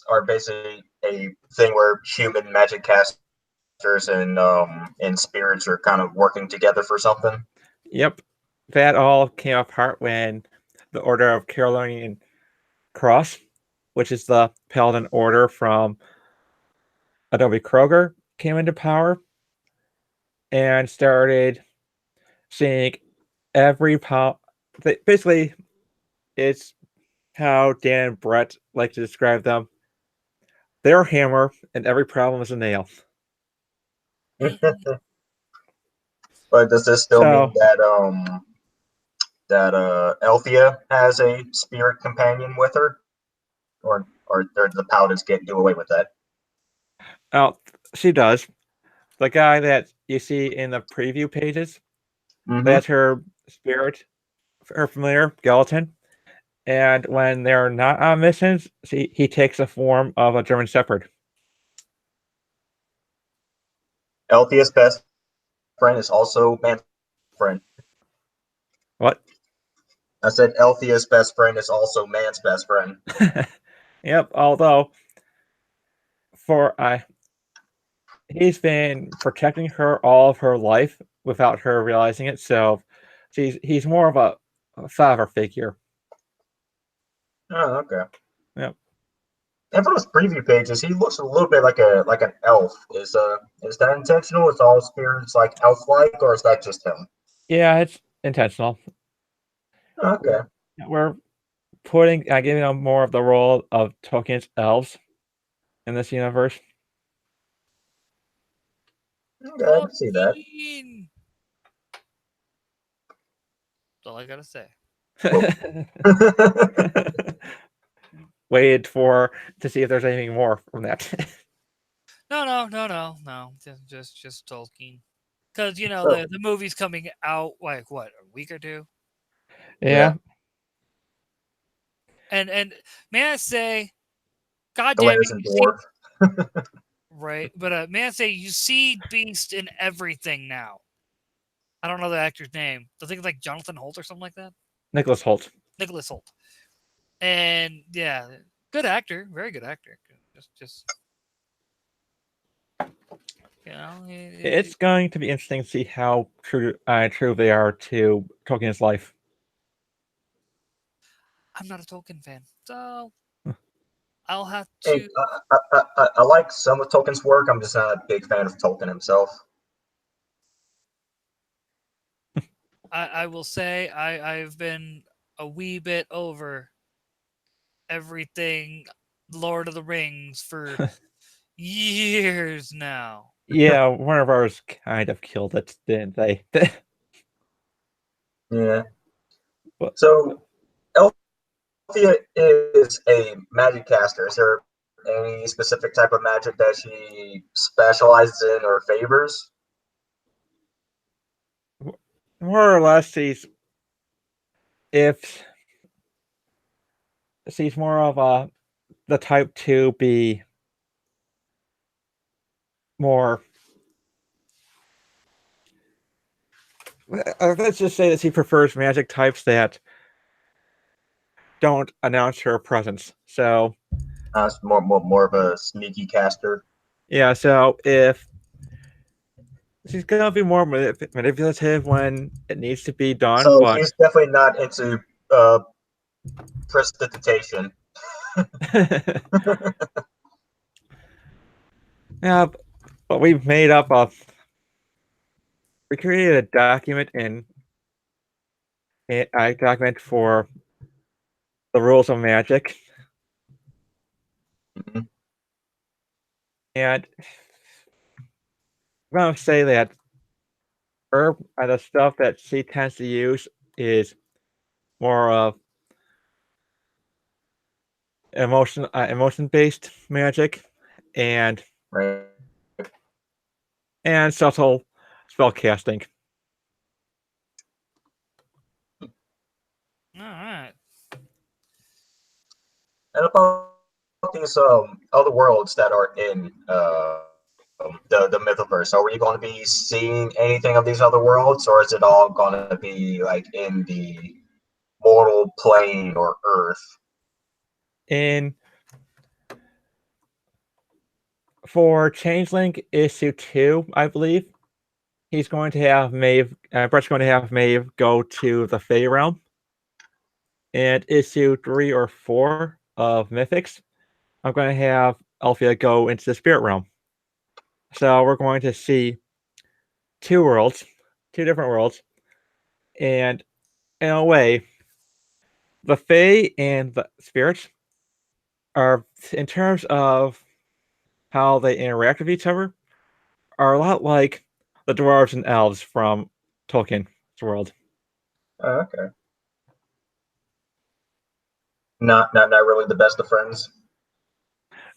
are basically a thing where human magic casters and spirits are kind of working together for something. Yep. That all came apart when the Order of Carolingian Cross, which is the Paladin order from Adobe Kroger, came into power and started seeing every basically, it's how Dan and Brett like to describe them. They're a hammer, and every problem is a nail. But does this still mean So, that Althea has a spirit companion with her, or the paladins can't do away with that? she does. The guy that you see in the preview pages, Mm-hmm. that's her spirit, her familiar, Gallatin. And when they're not on missions, he takes the form of a German Shepherd. Althea's best friend is also man's friend. What? I said Althea's best friend is also man's best friend. Yep. Although, he's been protecting her all of her life without her realizing it. So, he's more of a father figure. Oh, okay. Yep. And from his preview pages, he looks a little bit like an elf. Is that intentional? Is all spirits like elf-like, or is that just him? Yeah, it's intentional. Okay. We're giving them more of the role of Tolkien's elves in this universe. Okay, I can see that. That's all I gotta say. Waited to see if there's anything more from that. No. Just Tolkien. Because Oh. the movie's coming out like what, a week or two. Yeah. And may I say, God The damn layers it, and you see, dwarf. right? But may I say, you see Beast in everything now. I don't know the actor's name. I think it's like Jonathan Holt or something like that. Nicholas Holt. Nicholas Holt. And yeah, good actor, very good actor. Just It's going to be interesting to see how true they are to Tolkien's life. I'm not a Tolkien fan, so I'll have Hey, to. I like some of Tolkien's work. I'm just not a big fan of Tolkien himself. I will say I've been a wee bit over everything Lord of the Rings for years now. Yeah, one of ours kind of killed it, didn't they? Yeah. But- So Althea is a magic caster. Is there any specific type of magic that she specializes in or favors? More or less, she's more of the type to be more. Let's just say that she prefers magic types that don't announce her presence. So It's more of a sneaky caster. yeah, so if she's gonna be more manipulative when it needs to be done, So but she's definitely not into prestidigitation. yeah, but we created a document a document for the rules of magic. Mhm. And I'm gonna say that the stuff that she tends to use is more of emotion-based magic, and Right. subtle spell casting. All right. And about these other worlds that are in the Mythoverse, are we going to be seeing anything of these other worlds, or is it all going to be like in the mortal plane or Earth? In for Changeling issue 2, I believe, he's going to have Maeve. Brett's going to have Maeve go to the Fey realm. And issue 3 or 4 of Mythics, I'm going to have Althea go into the Spirit realm. So we're going to see two different worlds, and in a way, the Fae and the spirits are, in terms of how they interact with each other, are a lot like the dwarves and elves from Tolkien's world. Oh, okay. Not really the best of friends.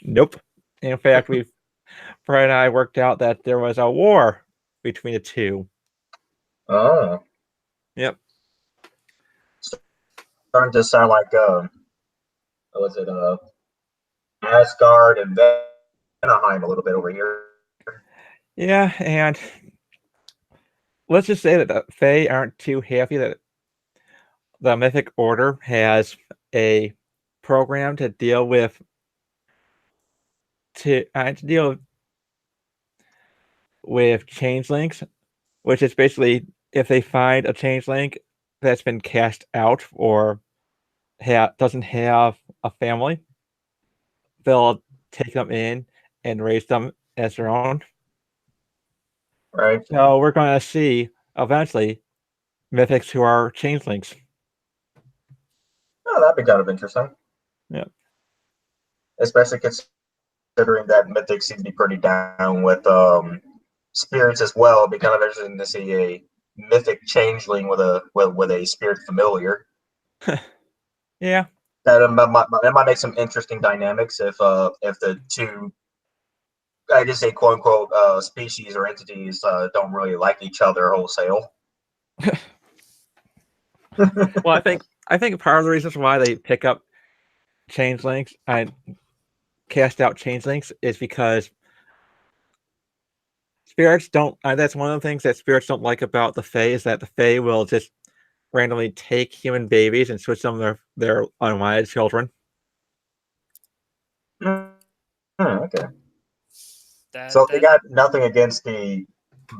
Nope. In fact, Brett and I worked out that there was a war between the two. Oh, Yep. starting to sound like what was it Asgard and Vanaheim a little bit over here. Yeah, and let's just say that the Fae aren't too happy that the Mythic Order has a program to deal with changelings, which is basically if they find a changeling that's been cast out or doesn't have a family, they'll take them in and raise them as their own. Right. So we're going to see eventually mythics who are changelings. Oh, that'd be kind of interesting. Yeah. Especially considering that Mythic seems to be pretty down with spirits as well. It'd be kind of interesting to see a Mythic changeling with a spirit familiar. Yeah. That might make some interesting dynamics if the two, I guess, say quote unquote species or entities don't really like each other wholesale. Well, I think part of the reasons why they pick up changelings and cast out changelings is because spirits don't. That's one of the things that spirits don't like about the Fae is that the Fae will just randomly take human babies and switch them their unwanted children. Okay. So they got nothing against the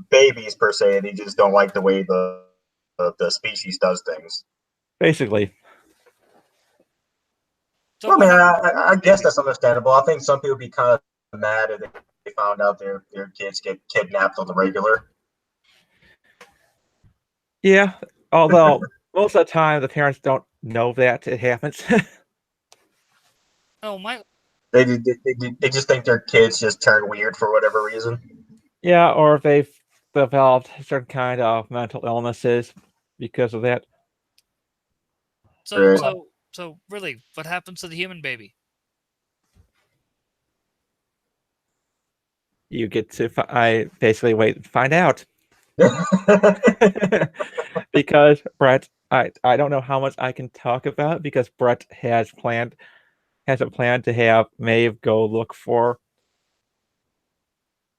babies per se. They just don't like the way the species does things. Basically. So well, I mean, I guess that's understandable. I think some people would be kind of mad if they found out their kids get kidnapped on the regular. Yeah, although most of the time the parents don't know that it happens. Oh my! They just think their kids just turn weird for whatever reason. Yeah, or if they've developed certain kind of mental illnesses because of that. So really, what happens to the human baby? You get to I basically wait and find out. Because Brett, I don't know how much I can talk about because Brett has a plan to have Maeve go look for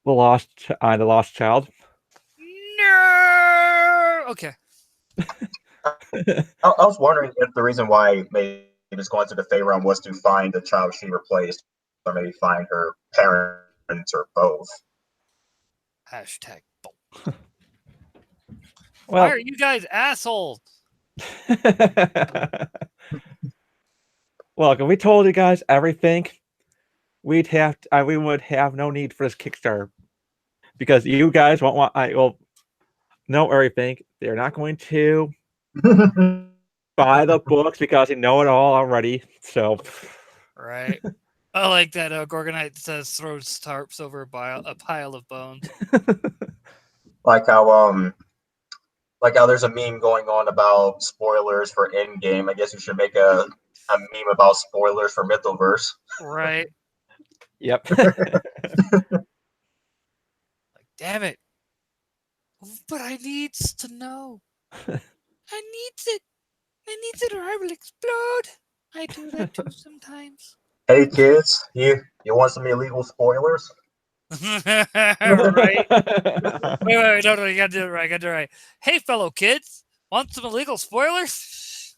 the lost child. No. Okay. I was wondering if the reason why Maeve is going to the Fey realm was to find the child she replaced, or maybe find her parents or both. Hashtag both. Well, why are you guys assholes? Look, if we told you guys everything, we would have no need for this Kickstarter because you guys won't want. I will know everything. They're not going to buy the books because you know it all already. So, right. I like that Gorgonite says throws tarps over a pile of bones. like how there's a meme going on about spoilers for Endgame. I guess we should make a a meme about spoilers for Mythoverse. Right. Yep. Like, damn it. But I needs to know. I needs it. I needs it or I will explode. I do that too sometimes. Hey kids, you want some illegal spoilers? Right? Wait, no, you gotta do it right, Hey, fellow kids, want some illegal spoilers?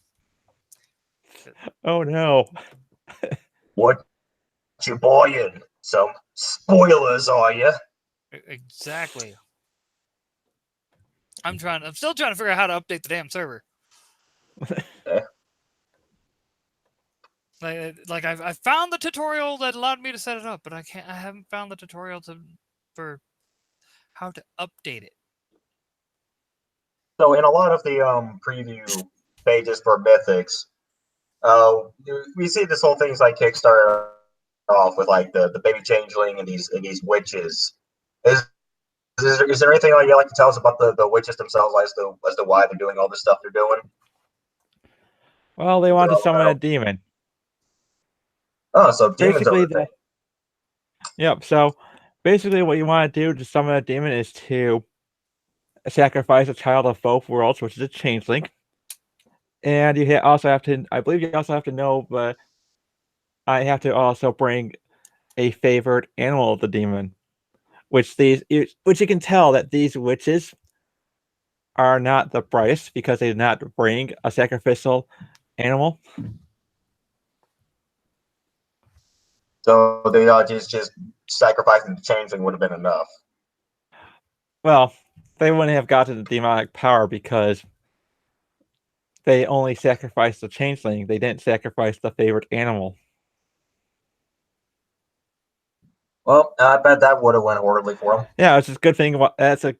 Oh no. What you buying? Some spoilers, are you? Exactly. I'm still trying to figure out how to update the damn server. Like I found the tutorial that allowed me to set it up, but I haven't found the tutorial for how to update it. So in a lot of the preview pages for Mythics, we see this whole thing's like Kickstarter off with like the baby changeling and these witches. Is there anything you'd like to tell us about the witches themselves as to why they're doing all the stuff they're doing? Well, they want to all summon a about? demon. Oh, so demons are Basically, the thing. Yep. So basically, what you want to do to summon a demon is to sacrifice a child of both worlds, which is a changeling. And you also have to, I believe you also have to know, but I have to also bring a favored animal of the demon, which you can tell that these witches are not the brightest because they did not bring a sacrificial animal. So they just sacrificing the changeling would have been enough. Well, they wouldn't have gotten the demonic power because they only sacrificed the changeling. They didn't sacrifice the favorite animal. Well, I bet that would have went orderly for them. Yeah, it's just a good thing. That's a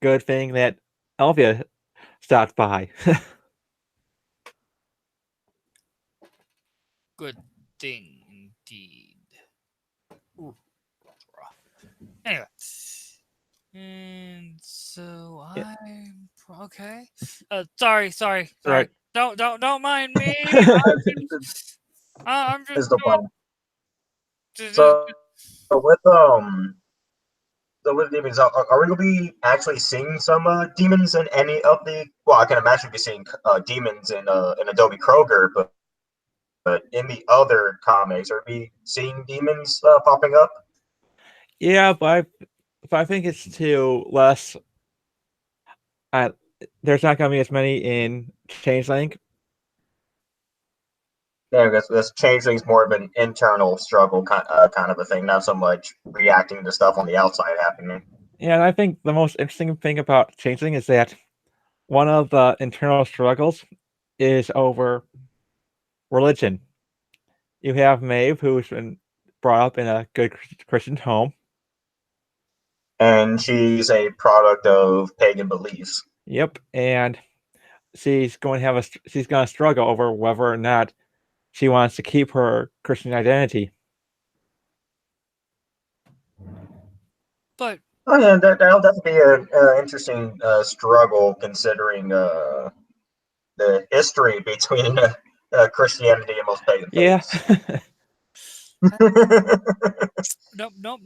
good thing that Elvia stopped by. Good thing indeed. Ooh. Anyway. And so Yeah. I'm okay. Sorry. Right. Don't mind me. I'm just There's no problem. doing- So with demons, are we gonna be actually seeing some demons in any of the? Well, I can imagine we seeing demons in Adobe Kroger, but in the other comics, are we seeing demons popping up? Yeah, but I think it's too less. There's not going to be as many in Changeling. Yeah, I guess this changeling's more of an internal struggle kind of a thing, not so much reacting to stuff on the outside happening. Yeah, and I think the most interesting thing about Changeling is that one of the internal struggles is over religion. You have Maeve, who's been brought up in a good Christian home. And she's a product of pagan beliefs. Yep, and she's going to struggle over whether or not she wants to keep her Christian identity. But oh yeah, that'll definitely be an interesting struggle considering the history between Christianity and most pagan faiths. Yeah.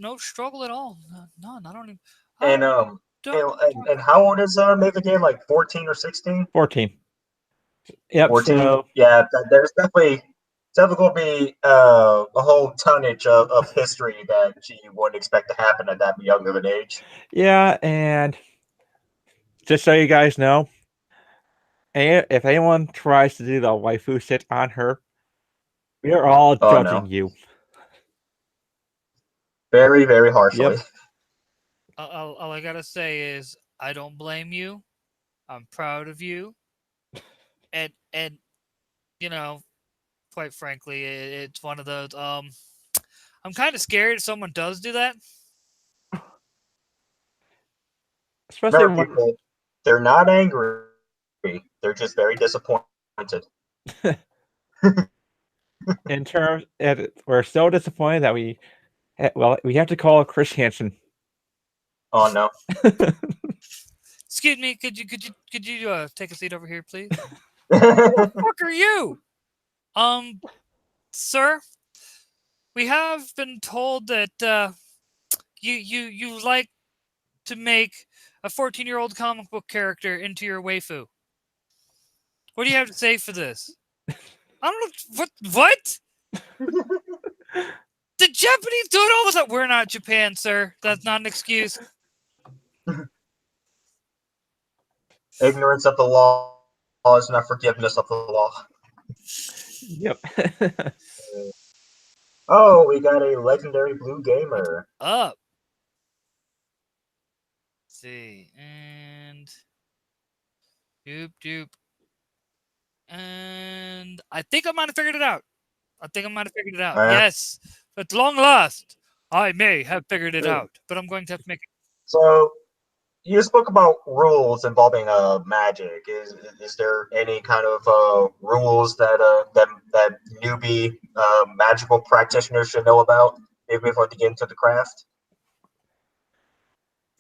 no struggle at all. None. I don't even. And how old is Maeve again? Like 14 or 16? 14. Yep. 14. So, yeah, there's definitely going to be a whole tonnage of history that you wouldn't expect to happen at that young of an age. yeah, and just so you guys know, if anyone tries to do the waifu sit on her, we are all judging you. Very, very harshly. Yep. All I gotta say is I don't blame you. I'm proud of you. And you know, quite frankly, it's one of those. I'm kind of scared if someone does do that. Especially when people, they're not angry. They're just very disappointed. In terms, we're so disappointed that we have to call Chris Hansen. Oh no. Excuse me, could you take a seat over here, please? Who the fuck are you? Sir, we have been told that you like to make a 14-year-old comic book character into your waifu. What do you have to say for this? I don't know what? The Japanese do it all the time. We're not Japan, sir. That's not an excuse. Ignorance of the law is not forgiveness of the law. Yep. Oh, we got a legendary blue gamer. Up. Let's see, and doop. And I think I might have figured it out. Yeah. Yes. At long last, I may have figured it Yeah. out, but I'm going to have to make it. So, you spoke about rules involving magic. Is there any kind of rules that newbie magical practitioners should know about maybe before they get into the craft?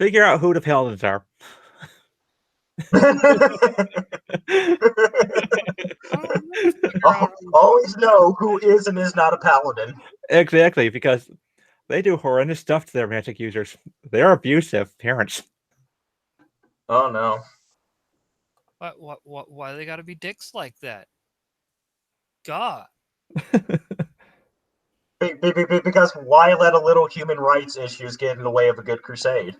Figure out who the paladins are. Always know who is and is not a paladin. Exactly, because they do horrendous stuff to their magic users. They're abusive parents. Oh no. Why they gotta be dicks like that? God. Because why let a little human rights issues get in the way of a good crusade?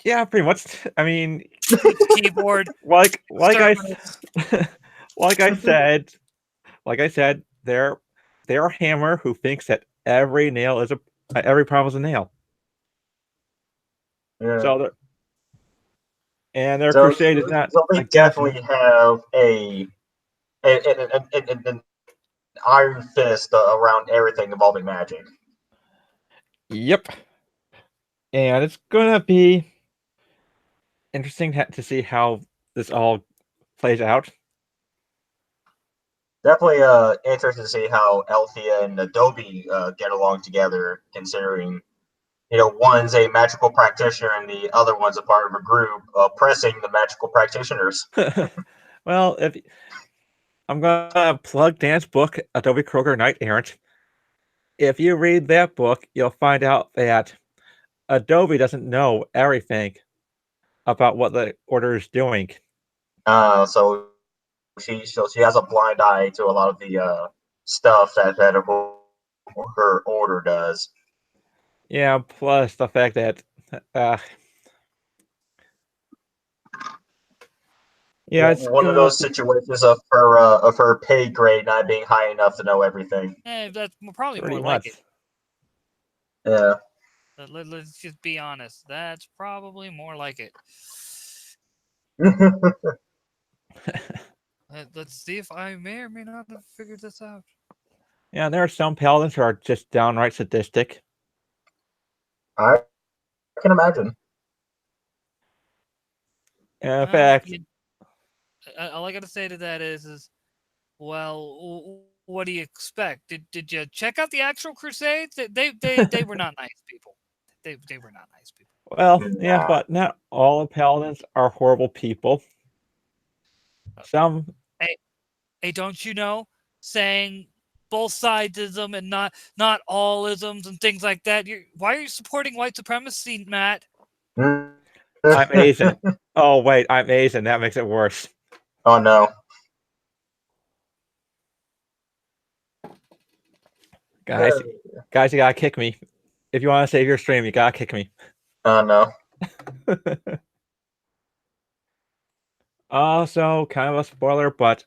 Yeah, pretty much. I mean, Keyboard. like I Exterminates. like I said, they're a hammer who thinks that every problem is a nail. Yeah. So their crusade is not. So they definitely have an iron fist around everything involving magic. Yep. And it's gonna be interesting to see how this all plays out. Definitely interested to see how Althea and Adobe get along together, considering one's a magical practitioner and the other one's a part of a group oppressing the magical practitioners. Well, if I'm gonna plug Dan's book, Adobe Kroger Knight Errant. If you read that book, you'll find out that Adobe doesn't know everything about what the order is doing. So she has a blind eye to a lot of the stuff that her order does. Yeah, plus the fact that it's one of those situations of her pay grade not being high enough to know everything. That's probably pretty more much. like it. Yeah. Let's just be honest. That's probably more like it. Let's see if I may or may not have figured this out. Yeah, there are some paladins who are just downright sadistic. I can imagine. In fact, all I gotta say to that is, well, what do you expect? Did you check out the actual Crusades? They were not nice people. They were not nice people. Well, yeah, but not all the paladins are horrible people. Some. Hey, don't you know? Saying both sidesism and not all isms and things like that. Why are you supporting white supremacy, Matt? I'm Asian. Oh wait, I'm Asian. That makes it worse. Oh no. Guys, you gotta kick me. If you want to save your stream, you gotta kick me. Oh no. Also, kind of a spoiler, but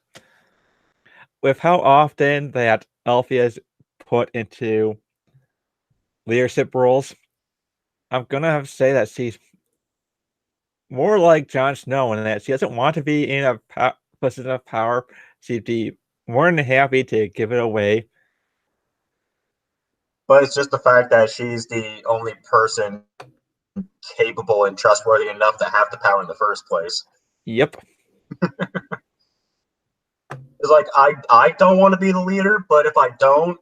with how often that Althea is put into leadership roles, I'm gonna have to say that she's more like Jon Snow in that she doesn't want to be in a position of power. She'd be more than happy to give it away. But it's just the fact that she's the only person capable and trustworthy enough to have the power in the first place. Yep. It's like I don't want to be the leader, but if I don't,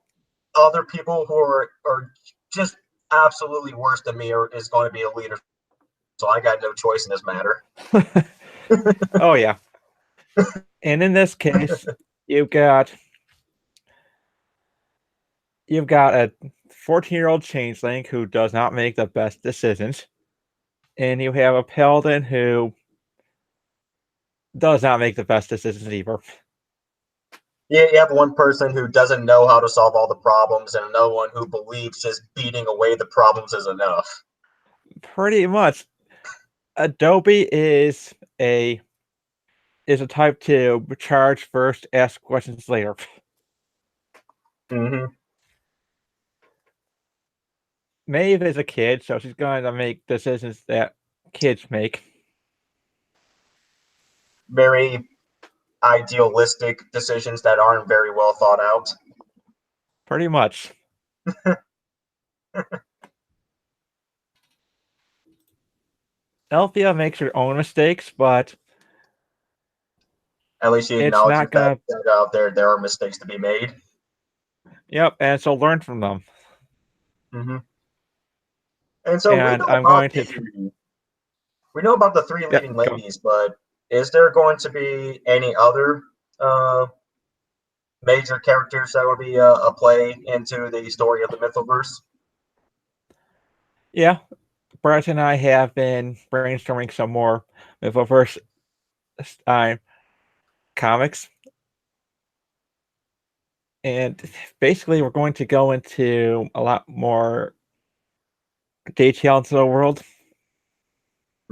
other people who are just absolutely worse than me is going to be a leader. So I got no choice in this matter. Oh yeah. And in this case, you've got a 14-year-old changeling who does not make the best decisions, and you have a paladin who does not make the best decisions either. You have one person who doesn't know how to solve all the problems, and another one who believes just beating away the problems is enough. Pretty much. Adobe is a type to charge first, ask questions later. Mm-hmm. Maeve is a kid, so she's going to make decisions that kids make. Very idealistic decisions that aren't very well thought out. Pretty much. Althea makes her own mistakes, but At least she it's acknowledges not gonna. that there are mistakes to be made. Yep, and she'll learn from them. Mm-hmm. And so And I'm going to. We know about the three leading ladies, but is there going to be any other major characters that will be a play into the story of the Mythoverse? Yeah, Brett and I have been brainstorming some more Mythoverse comics. And basically, we're going to go into a lot more detail into the world.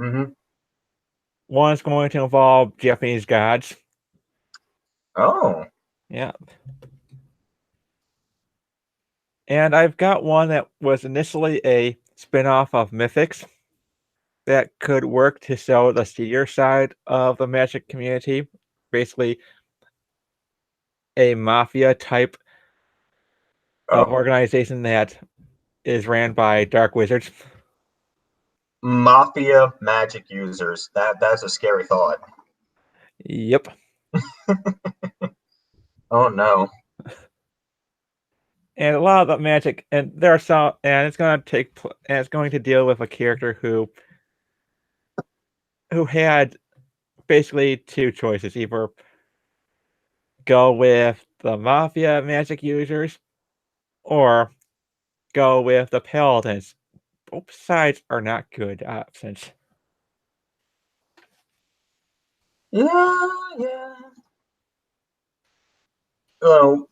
Mm-hmm. One is going to involve Japanese gods. Oh. Yeah. And I've got one that was initially a spin-off of Mythics that could work to show the seedier side of the Magic community. Basically, a mafia type of organization that is ran by dark wizards. Mafia magic users. That's a scary thought. Yep. Oh no. And a lot of the magic, and there are some, and it's going to deal with a character who had basically two choices: either go with the mafia magic users, or go with the paladins. Both sides are not good options. Yeah. So,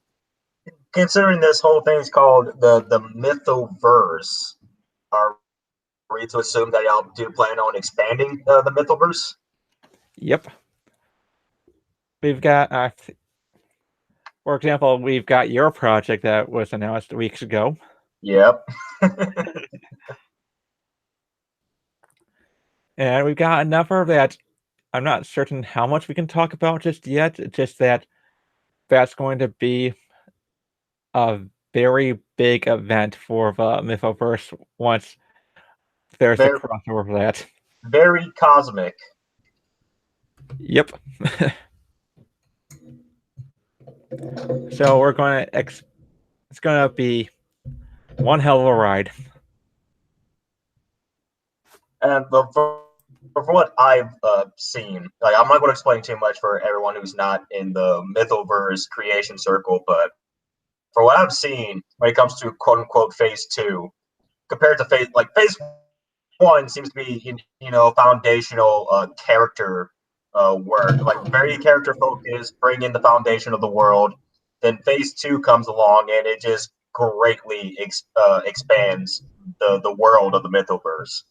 considering this whole thing is called the Mythoverse, are we to assume that y'all do plan on expanding the Mythoverse? Yep. We've got, for example, we've got your project that was announced weeks ago. Yep. And we've got a number that I'm not certain how much we can talk about just yet. Just that's going to be a very big event for the Mythoverse once there's a crossover for that. Very cosmic. Yep. So we're going to it's going to be one hell of a ride. And for what I've seen, like I'm not going to explain too much for everyone who's not in the Mythoverse creation circle, but for what I've seen when it comes to quote unquote phase 2, compared to phase 1 seems to be foundational character work, like very character focused, bring in the foundation of the world. Then phase 2 comes along and it just greatly expands the world of the Mythoverse.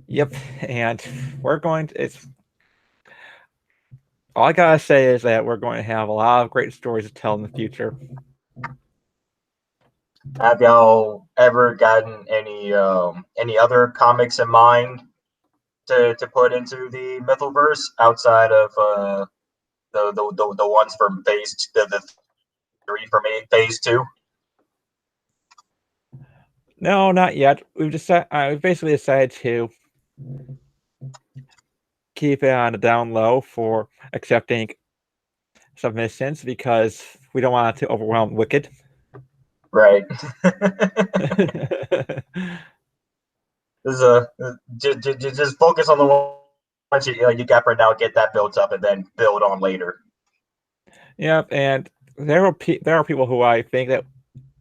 Yep, and we're going to. All I gotta say is that we're going to have a lot of great stories to tell in the future. Have y'all ever gotten any other comics in mind to put into the Mythoverse outside of the ones from the 3 from phase 2? No, not yet. We've basically decided to keep it on the down low for accepting submissions because we don't want it to overwhelm Wicked. Right. This is just focus on the ones you got right now, get that built up, and then build on later. Yep, and there are people who I think that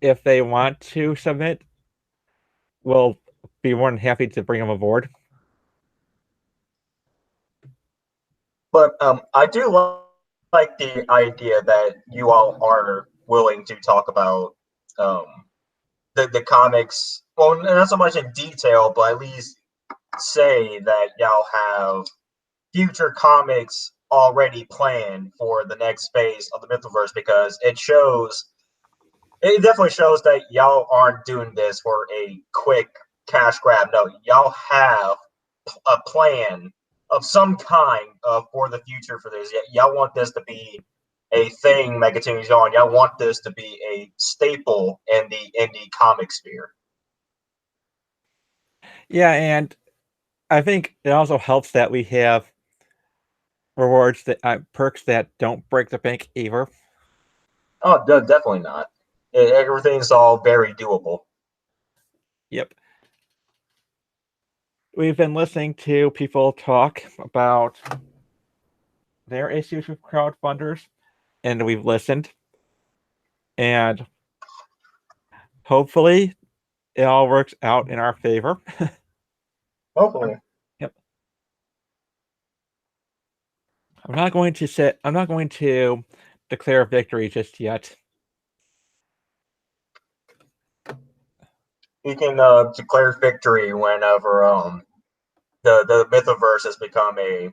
if they want to submit, will be more than happy to bring them aboard. But I do like the idea that you all are willing to talk about um, the comics. Well, not so much in detail, but at least say that y'all have future comics already planned for the next phase of the Mythoverse, because it definitely shows that y'all aren't doing this for a quick cash grab. No, y'all have a plan of some kind for the future for this. Y'all want this to be a thing that continues on. Y'all want this to be a staple in the indie comic sphere. Yeah, and I think it also helps that we have rewards that perks that don't break the bank either. Oh, definitely not. Everything's all very doable. Yep. We've been listening to people talk about their issues with crowdfunders, and we've listened. And hopefully it all works out in our favor. Hopefully. Yep. I'm not going to declare victory just yet. You can declare victory whenever the Mythoverse has become a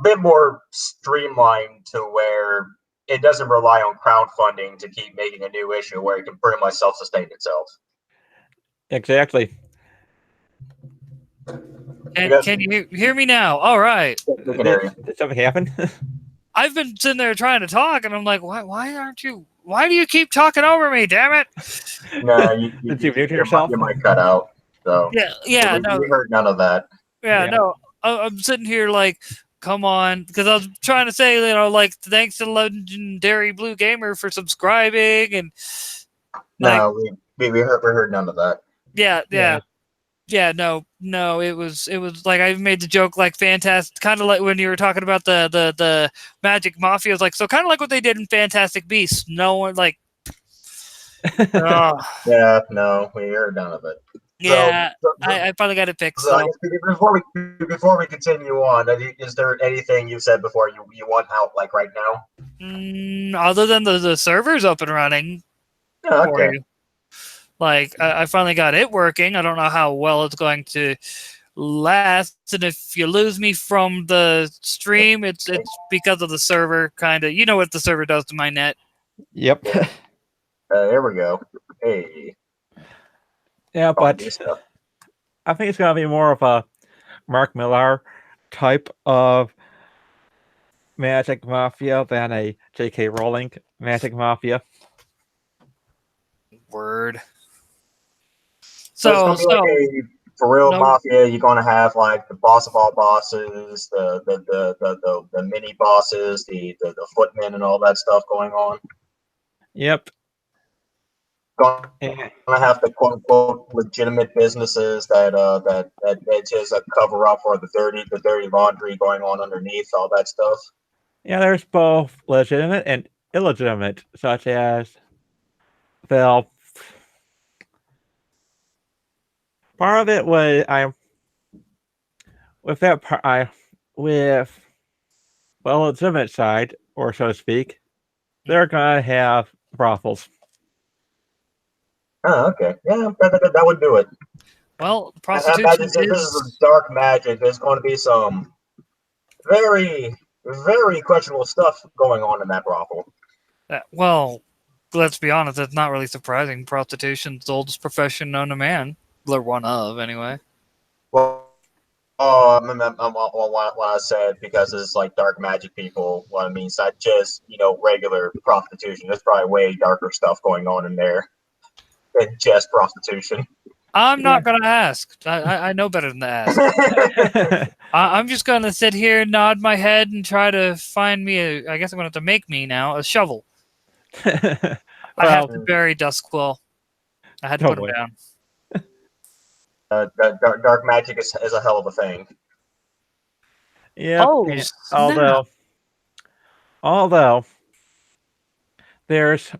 bit more streamlined to where it doesn't rely on crowdfunding to keep making a new issue, where it can pretty much self-sustain itself. Exactly. And can you hear me now? All right. Did something happen? I've been sitting there trying to talk, and I'm like, why do you keep talking over me? Damn it! No, you Did you mute yourself? You might cut out. So Yeah, we no, heard none of that. yeah, Yeah. no. I'm sitting here like, come on, because I was trying to say, like, thanks to Legendary Blue Gamer for subscribing, and like, No, we heard none of that. yeah, no, it was like I made the joke like fantastic, kind of like when you were talking about the Magic Mafia. It's like, so kind of like what they did in Fantastic Beasts. No one like, Yeah, no, we heard none of it. yeah, So, I finally got it fixed. I guess before we continue on, is there anything you said before you want out like right now? Other than the servers up and running Oh, for okay. you. Like, I finally got it working. I don't know how well it's going to last, and if you lose me from the stream, it's because of the server, kind of. You know what the server does to my net. Yep. There we go. Hey. Yeah, but I think it's going to be more of a Mark Millar type of Magic Mafia than a J.K. Rowling Magic Mafia. Word. So it's gonna be like a for real mafia. You're gonna have like the boss of all bosses, the mini bosses, the footmen, and all that stuff going on. Yep. Gonna have the quote unquote legitimate businesses that just cover up for the dirty laundry going on underneath, all that stuff. Yeah, there's both legitimate and illegitimate, such as part of it was legitimate side, or so to speak, they're gonna have brothels. Oh, okay. Yeah, that would do it. Well, prostitution this is dark magic. There's going to be some very, very questionable stuff going on in that brothel. Well, let's be honest, it's not really surprising. Prostitution's the oldest profession known to man. Or one of, anyway. Well, when I said because it's like dark magic people, what I mean is not just, regular prostitution. There's probably way darker stuff going on in there than just prostitution. I'm not going to ask. I know better than to ask. I'm just going to sit here, nod my head, and try to find me I guess I'm going to have to make me now a shovel. I have to bury Duskquill. I had to put him down. Dark magic is a hell of a thing. Yeah. Oh, although Although there's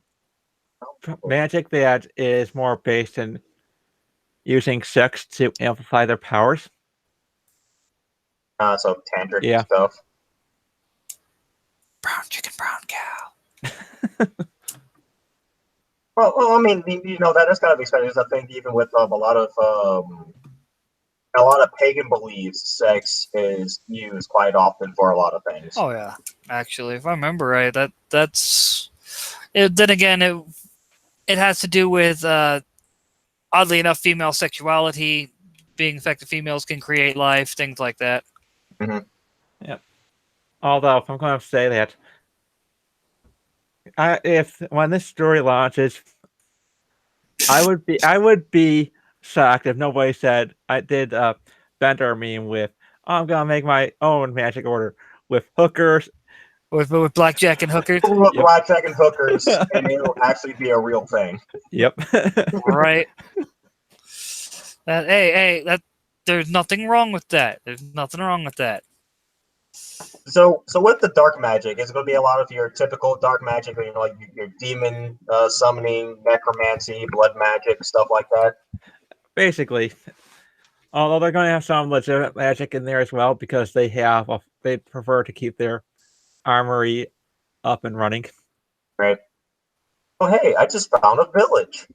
magic that is more based in using sex to amplify their powers. So tantric Yeah. stuff. Brown chicken, brown cow. Well, I mean, that is kind of expected. I think even with a lot of pagan beliefs, sex is used quite often for a lot of things. Oh yeah, actually, if I remember right, that's. Then again, it has to do with oddly enough, female sexuality, being the fact that females can create life, things like that. Mm-hmm. Yep. Although, if I'm going to say that, if when this story launches, I would be shocked if nobody said I did a Bender meme with I'm gonna make my own magic order with hookers. With blackjack and hookers. Yep. Yep. Blackjack and hookers, and it'll actually be a real thing. Yep. Right. That there's nothing wrong with that. There's nothing wrong with that. So with the dark magic, is it going to be a lot of your typical dark magic, like your demon summoning, necromancy, blood magic, stuff like that? Basically, although they're going to have some legitimate magic in there as well because they prefer to keep their armory up and running. Right. Oh, hey, I just found a village.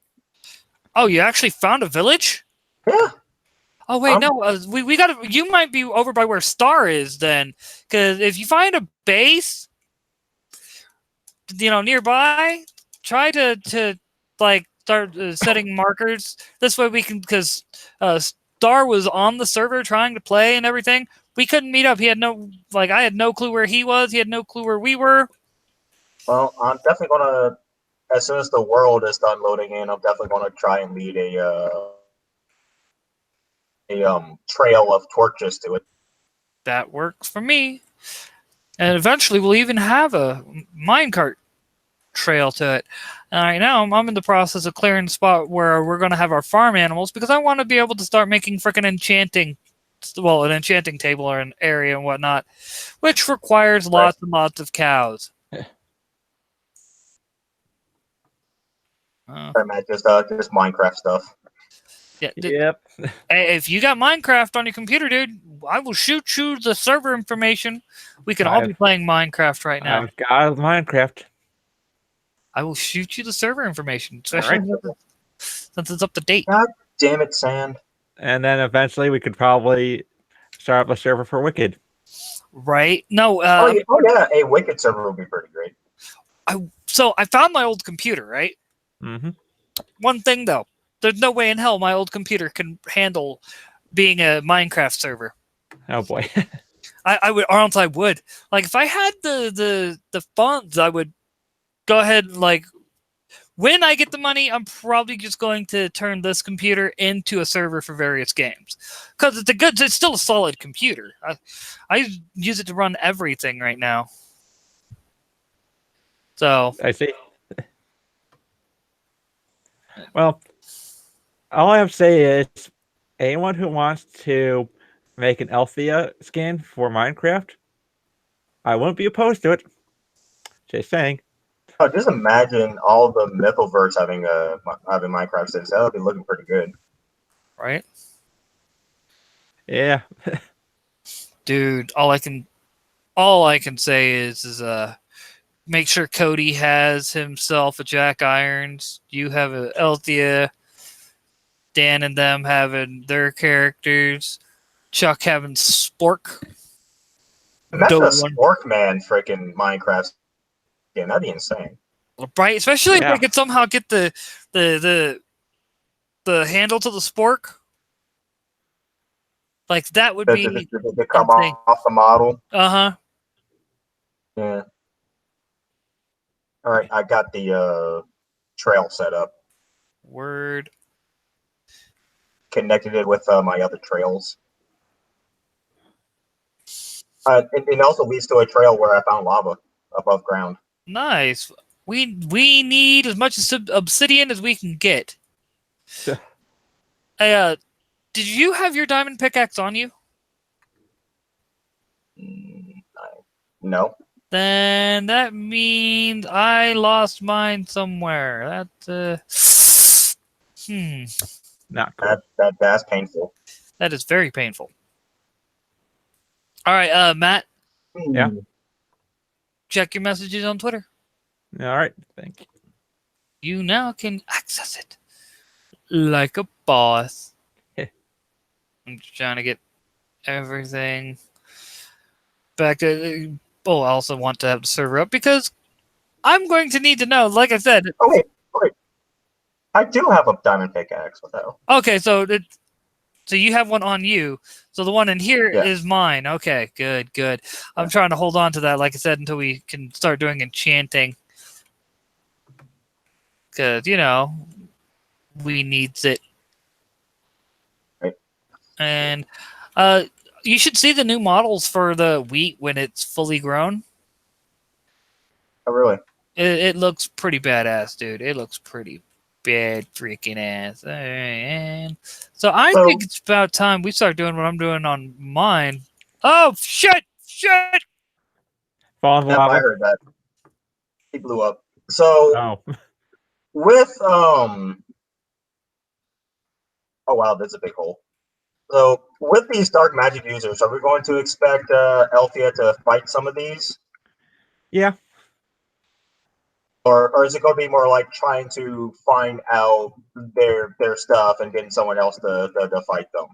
Oh, you actually found a village? Yeah. Oh wait, no. We got to. You might be over by where Star is then, because if you find a base, nearby, try to like start setting markers. This way we can, because Star was on the server trying to play and everything. We couldn't meet up. He had I had no clue where he was. He had no clue where we were. Well, I'm definitely gonna, as soon as the world is done loading in, I'm definitely gonna try and lead a trail of torches to it. That works for me. And eventually we'll even have a minecart trail to it. And right now I'm in the process of clearing the spot where we're going to have our farm animals because I want to be able to start making freaking an enchanting table or an area and whatnot, which requires lots and lots of cows. Just Minecraft stuff. Yeah. Yep. Hey, if you got Minecraft on your computer, dude, I will shoot you the server information. We can all be playing Minecraft right now. I've got Minecraft. I will shoot you the server information, especially since it's up to date. God damn it, Sand. And then eventually we could probably start up a server for Wicked. Right? No. Oh yeah, a Wicked server would be pretty great. So I found my old computer, right? Mm-hmm. One thing though, there's no way in hell my old computer can handle being a Minecraft server. Oh boy. I would, or else I would. Like if I had the funds, I would go ahead and when I get the money, I'm probably just going to turn this computer into a server for various games because it's still a solid computer. I use it to run everything right now. So I see. Well, all I have to say is anyone who wants to make an Althea skin for Minecraft, I wouldn't be opposed to it. Just saying. Oh, just imagine all the Mythoverse having Minecraft skins. That would be looking pretty good. right, Yeah. dude. All I can say is make sure Cody has himself a Jack Irons. You have a Althea. Dan and them having their characters. Chuck having Spork. Imagine a Spork Man freaking Minecraft skin. That'd be insane. Right? Especially if they could somehow get the handle to the Spork. Like that would be to come off the model. Uh-huh. Yeah. All right, I got the trail set up. Word. Connected it with my other trails. It also leads to a trail where I found lava above ground. Nice. We need as much obsidian as we can get. Hey, did you have your diamond pickaxe on you? No. then that means I lost mine somewhere. Not cool. That's painful. That is very painful. All right, Matt, Yeah. check your messages on Twitter. All right. Thank you. You now can access it like a boss. I'm just trying to get everything back to. Oh, I also want to have the server up because I'm going to need to know. Like I said. Oh wait. I do have a diamond pickaxe with that. Okay, so you have one on you. So the one in here is Yeah. mine. Okay, good. I'm trying to hold on to that, like I said, until we can start doing enchanting. Because, we needs it. Right. And you should see the new models for the wheat when it's fully grown. Oh really? It looks pretty badass, dude. It looks pretty bad freaking ass. And so I think it's about time we start doing what I'm doing on mine. Oh, shit! Fall in Yep, lava. I heard that. He blew up. So Oh. with oh wow, that's a big hole. So with these dark magic users, are we going to expect Elfia to fight some of these? Yeah. Or is it going to be more like trying to find out their stuff and getting someone else to fight them?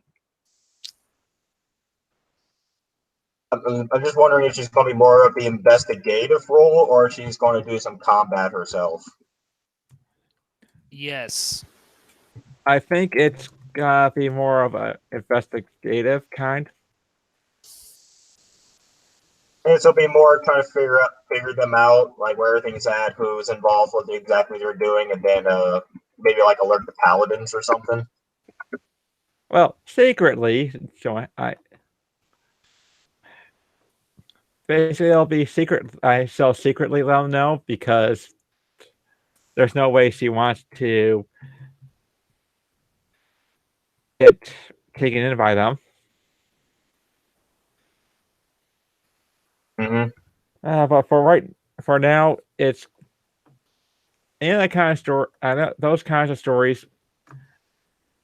I'm just wondering if she's going to be more of the investigative role or if she's going to do some combat herself. Yes. I think it's gonna be more of an investigative kind. And so be more trying to figure them out, like where everything's at, who's involved, what exactly they're doing, and then maybe like alert the paladins or something. Well, secretly, so basically it'll be secret. I shall secretly let them know because there's no way she wants to get taken in by them. Mm-hmm. But for now, it's in that kind of story. Those kinds of stories,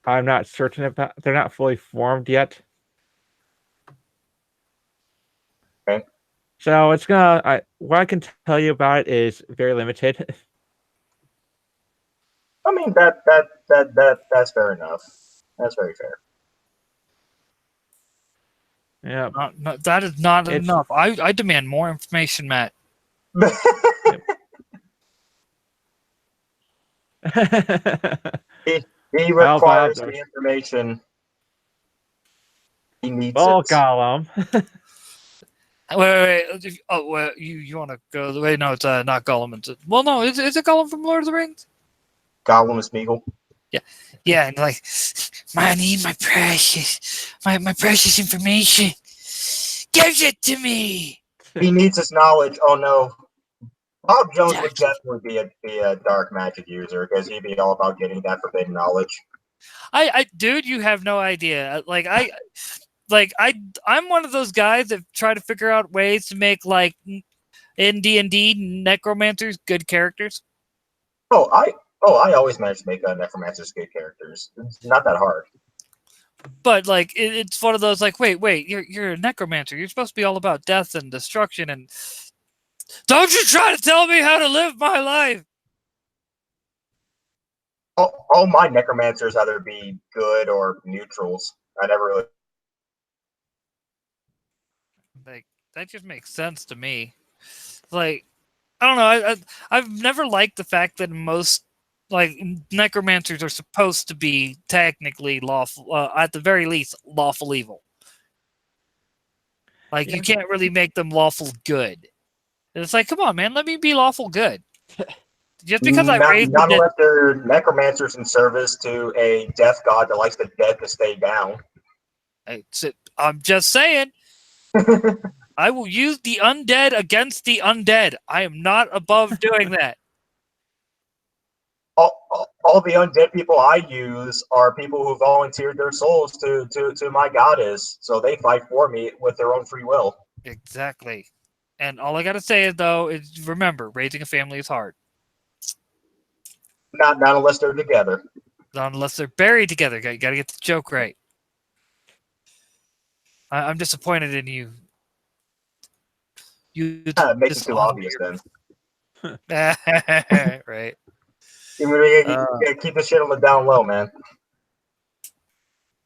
I'm not certain about. They're not fully formed yet. Okay. So it's gonna. What I can tell you about it is very limited. I mean that's fair enough. That's very fair. Yeah. That is not enough. I demand more information, Matt. he requires the information. He needs Ball it. Golem. Wait. Oh, well, you want to go the way? No, it's not Gollum. Well, no, is it Gollum from Lord of the Rings? Gollum is Smeagol. Yeah, and like, I need my precious information. Give it to me. He needs his knowledge. Oh no, Bob Jones would definitely be a dark magic user because he'd be all about getting that forbidden knowledge. Dude, you have no idea. I'm one of those guys that try to figure out ways to make like in D&D necromancers good characters. I always manage to make necromancers good characters. It's not that hard. But like it's one of those like wait you're a necromancer. You're supposed to be all about death and destruction and don't you try to tell me how to live my life. All my necromancers either be good or neutrals. I never really like that just makes sense to me. Like I don't know. I've never liked the fact that most like necromancers are supposed to be technically lawful, at the very least, lawful evil. Like you can't really make them lawful good. And it's like, come on, man, let me be lawful good. Just because not unless they're necromancers in service to a death god that likes the dead to stay down. I'm just saying. I will use the undead against the undead. I am not above doing that. All the undead people I use are people who volunteered their souls to my goddess, so they fight for me with their own free will. Exactly. And all I gotta say though is remember, raising a family is hard. Not unless they're together. Not unless they're buried together. You gotta get the joke right. I'm disappointed in you. You Make it too obvious then. right. You gotta keep the shit on the down low, man.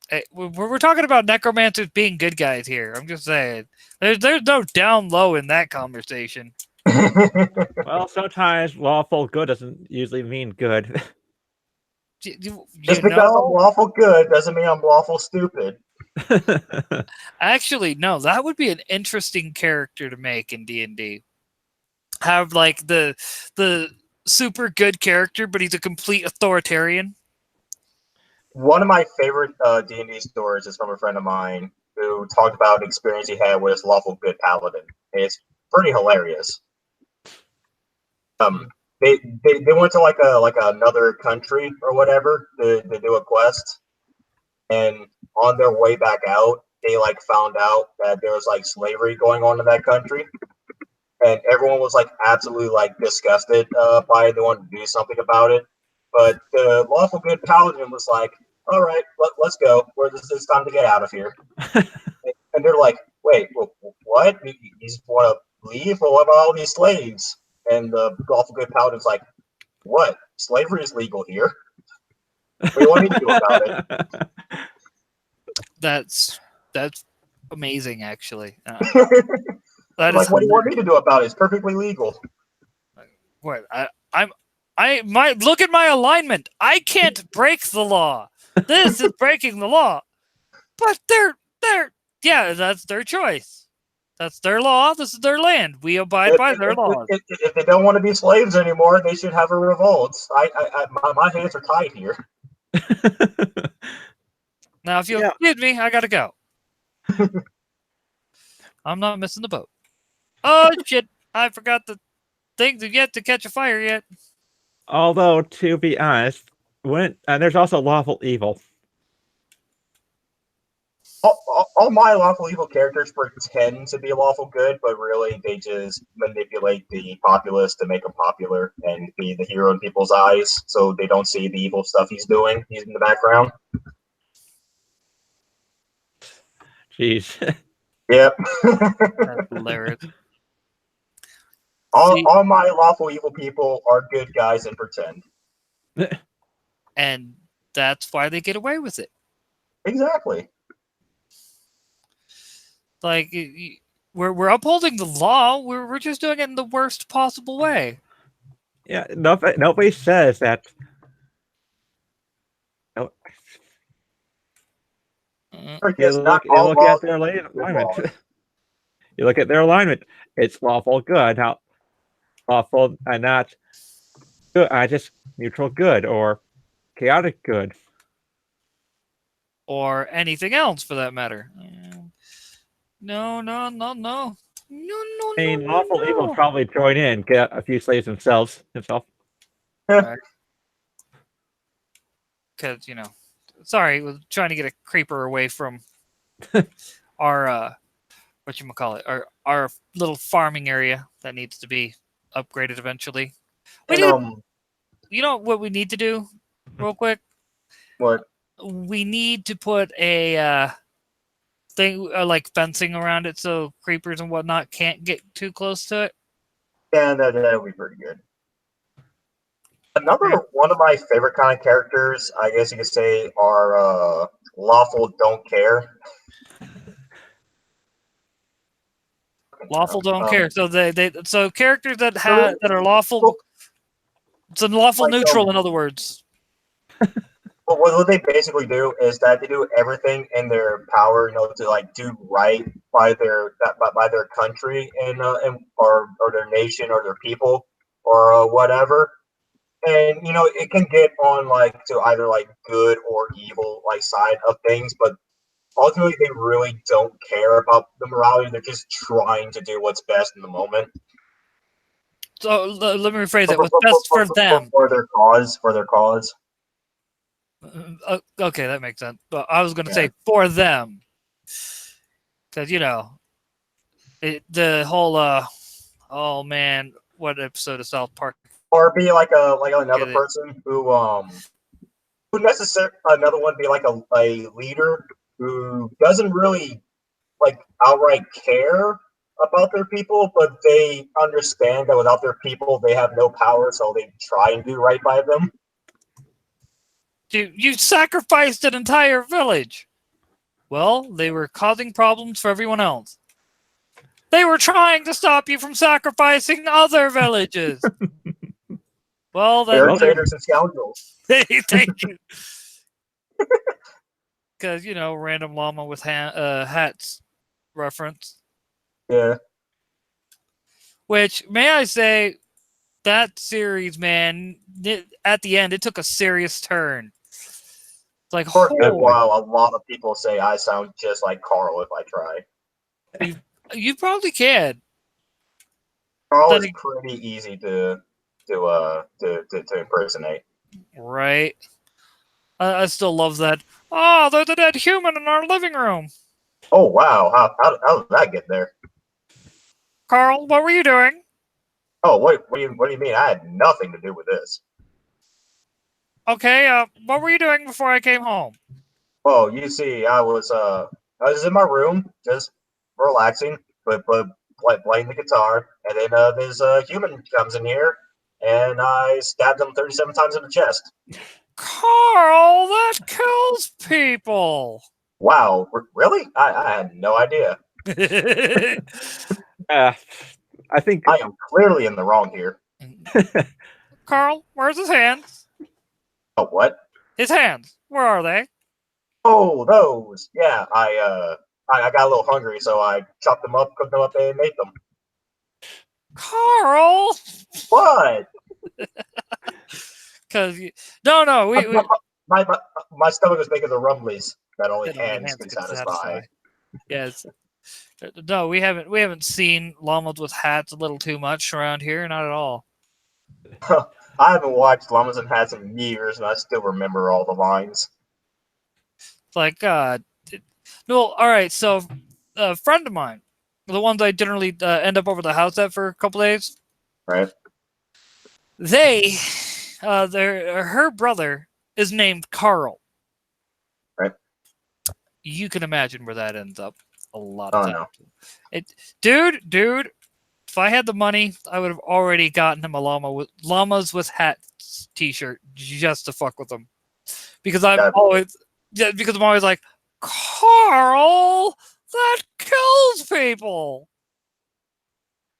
Hey, we're talking about necromancers being good guys here. I'm just saying. There's no down low in that conversation. Well, sometimes lawful good doesn't usually mean good. Just because I'm lawful good doesn't mean I'm lawful stupid. Actually, no, that would be an interesting character to make in D&D. Have like the super good character, but he's a complete authoritarian. One of my favorite D&D stories is from a friend of mine who talked about an experience he had with his lawful good paladin. It's pretty hilarious. They went to like another country or whatever to do a quest, and on their way back out, they like found out that there was like slavery going on in that country, and everyone was like absolutely like disgusted by it. They wanted to do something about it, but the lawful good paladin was like, "All right, let's go. It's time to get out of here." And they're like, "Wait, what? You just want to leave? Well, what about all these slaves?" And the lawful good paladin's like, "What? Slavery is legal here. What do you want me to do about it?" That's amazing, actually. Like, what do you want me to do about it? It's perfectly legal. What? Look at my alignment. I can't break the law. This is breaking the law. But yeah, that's their choice. That's their law. This is their land. We abide by their laws. If they don't want to be slaves anymore, they should have a revolt. My hands are tied here. Now, if you'll excuse me, I gotta go. I'm not missing the boat. Oh shit! I forgot the things have yet to catch a fire yet. Although, to be honest, there's also lawful evil. All my lawful evil characters pretend to be lawful good, but really they just manipulate the populace to make him popular and be the hero in people's eyes, so they don't see the evil stuff he's doing. He's in the background. Jeez. Yep. That's hilarious. All my lawful evil people are good guys and pretend. And that's why they get away with it. Exactly. Like, we're upholding the law. We're just doing it in the worst possible way. Yeah, nobody says that. No. You look at their alignment. You look at their alignment. It's lawful good, not lawful and not good. Just neutral good or chaotic good, or anything else for that matter. No. I mean, lawful evil would probably join in, get a few slaves himself. Because, sorry, was trying to get a creeper away from our our little farming area that needs to be upgraded eventually. You know what we need to do, real quick? What? We need to put a thing like fencing around it so creepers and whatnot can't get too close to it. Yeah, that would be pretty good. Another one of my favorite kind of characters, I guess you could say, are lawful don't care. Lawful don't care. So so characters that are lawful. It's a lawful neutral, in other words. But what they basically do is that they do everything in their power, to like do right by their country and or their nation or their people or whatever. And it can get on like to either like good or evil like side of things, but ultimately they really don't care about the morality. They're just trying to do what's best in the moment. So let me rephrase it. What's best for them? For their cause. Okay, that makes sense. But I was going to say for them, because the whole Oh man, what episode of South Park? Or be like another Get it. person who necessarily another one be like a leader who doesn't really like outright care about their people, but they understand that without their people they have no power, so they try and do right by them. Dude, you sacrificed an entire village. Well, they were causing problems for everyone else. They were trying to stop you from sacrificing other villages. Well, They're then traitors and scoundrels. thank you. Because, random llama with hats reference. Yeah. Which, may I say, that series, man, at the end, it took a serious turn. It's like, For a good holy, while, a lot of people say I sound just like Carl if I try. you probably can. Carl Then is it- pretty easy to impersonate. Right. I still love that. Oh, there's a dead human in our living room. Oh wow, how did that get there? Carl, what were you doing? Oh what do you mean? I had nothing to do with this. Okay, what were you doing before I came home? Oh, you see, I was in my room just relaxing, but playing the guitar, and then this human comes in here, and I stabbed him 37 times in the chest. Carl, that kills people. Wow, really? I had no idea. I think I am clearly in the wrong here. Carl, where's his hands? Oh, what? His hands. Where are they? Oh, those. Yeah, I got a little hungry, so I chopped them up, cooked them up, and ate them. Carl. What? Because no, we My stomach was making the rumblies that only that only hands can satisfy. Yes. No, we haven't seen llamas with hats a little too much around here. Not at all. I haven't watched Llamas and Hats in years, and I still remember all the lines. It's like, no, all right. So, a friend of mine, the ones I generally end up over the house at for a couple days, Right? they, her brother is named Carl. Right. You can imagine where that ends up a lot Oh of no. times. Dude, if I had the money, I would have already gotten him a llamas with hats T-shirt just to fuck with them, because I'm That- always like, Carl, that kills people.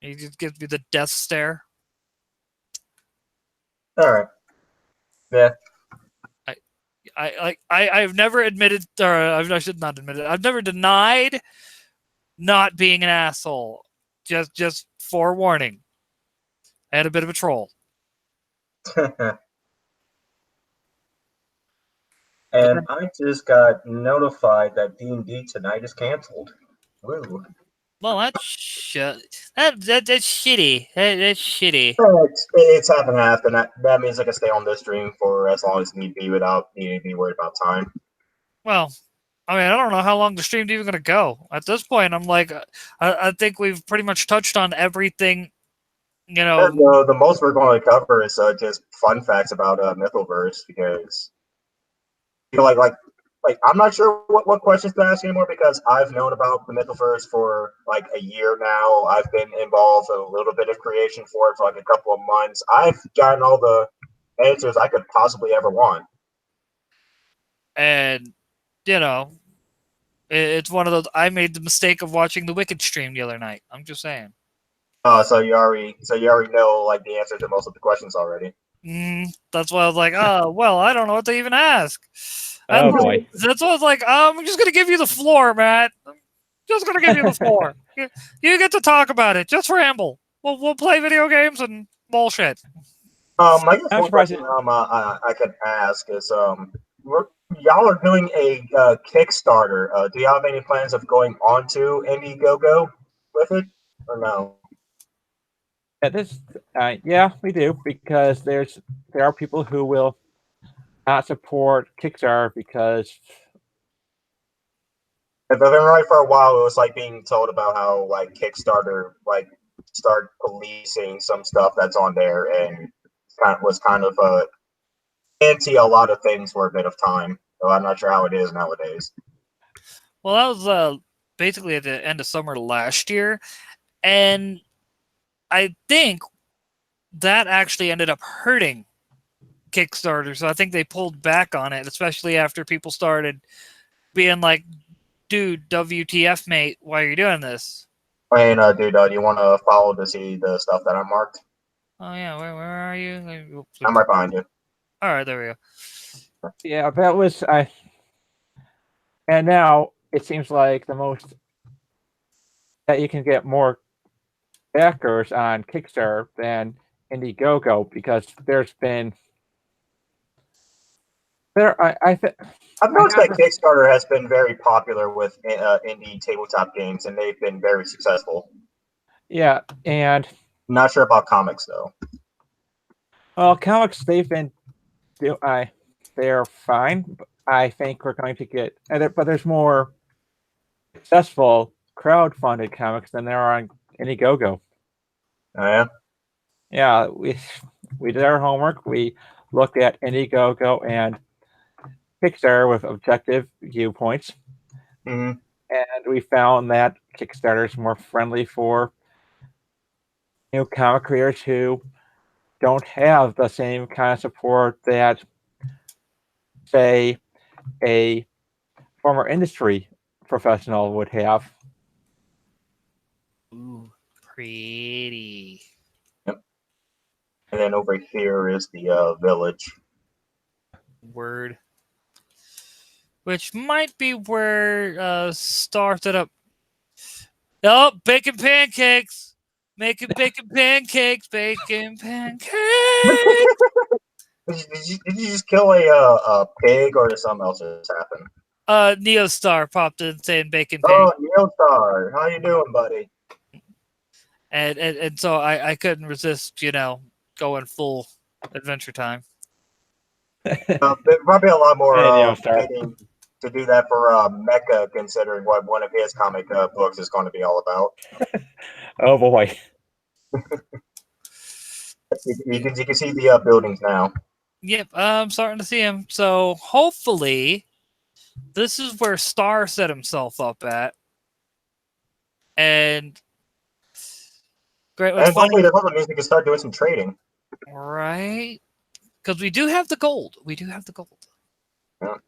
He just gives me the death stare. All right. Yeah. I've never admitted, or I should not admit it. I've never denied not being an asshole. Just forewarning. I had a bit of a troll. And I just got notified that D&D tonight is canceled. Woo. Well, that's that's shitty. That's shitty. It's half and half, and that means I can stay on this stream for as long as need be without needing to be worried about time. Well, I mean, I don't know how long the stream's even going to go. At this point, I'm like, I think we've pretty much touched on everything. The most we're going to cover is just fun facts about Mythoverse, because like I'm not sure what questions to ask anymore, because I've known about the Mythoverse for like a year now. I've been involved in a little bit of creation for it for like a couple of months. I've gotten all the answers I could possibly ever want. And it's one of those. I made the mistake of watching the Wicked stream the other night. I'm just saying. So you already know like the answer to most of the questions already. That's why I was like, oh well, I don't know what to even ask. Oh boy. That's why I was like, I'm just gonna give you the floor, Matt. I'm just gonna give you the floor. You get to talk about it. Just ramble. We'll play video games and bullshit. I guess I'm one surprised question I could ask is y'all are doing a Kickstarter. Do y'all have any plans of going on to Indiegogo with it, or no? Yeah, we do, because there are people who will not support Kickstarter because If I've been right for a while, it was like being told about how like Kickstarter like start policing some stuff that's on there, and was kind of anti a lot of things for a bit of time. So I'm not sure how it is nowadays. Well, that was basically at the end of summer last year, and I think that actually ended up hurting Kickstarter. So I think they pulled back on it, especially after people started being like, "Dude, WTF, mate? Why are you doing this?" I mean, dude, do you want to follow to see the stuff that I marked? Oh yeah, where are you? I'm right behind you. All right, there we go. Yeah, that was and now it seems like the most that you can get more backers on Kickstarter than Indiegogo because there's been I think I've noticed that Kickstarter has been very popular with indie tabletop games, and they've been very successful. yeah, and Not sure about comics though. well, comics they've been they're fine. But I think we're going to get but there's more successful crowd-funded comics than there are on Indiegogo. Oh, yeah. Yeah, we did our homework. We looked at Indiegogo and Kickstarter with objective viewpoints, Mm-hmm. and we found that Kickstarter is more friendly for new comic creators who don't have the same kind of support that, say, a former industry professional would have. Ooh, pretty. Yep. And then over here is the village. Word. Which might be where started up. Oh, bacon pancakes. Making bacon pancakes, bacon pancakes. Did you just kill a pig, or did something else just happen? Neostar popped in saying bacon pancakes. Oh, Neostar, how you doing, buddy? And so I couldn't resist, going full Adventure Time. Probably a lot more Hey, Neostar. fitting to do that for Mecha, considering what one of his comic books is going to be all about. Oh boy. You can see the buildings now. Yep, I'm starting to see him. So hopefully, this is where Star set himself up at. And great, And hopefully, that also means we can start doing some trading. Right? Because we do have the gold. We do have the gold. Yeah.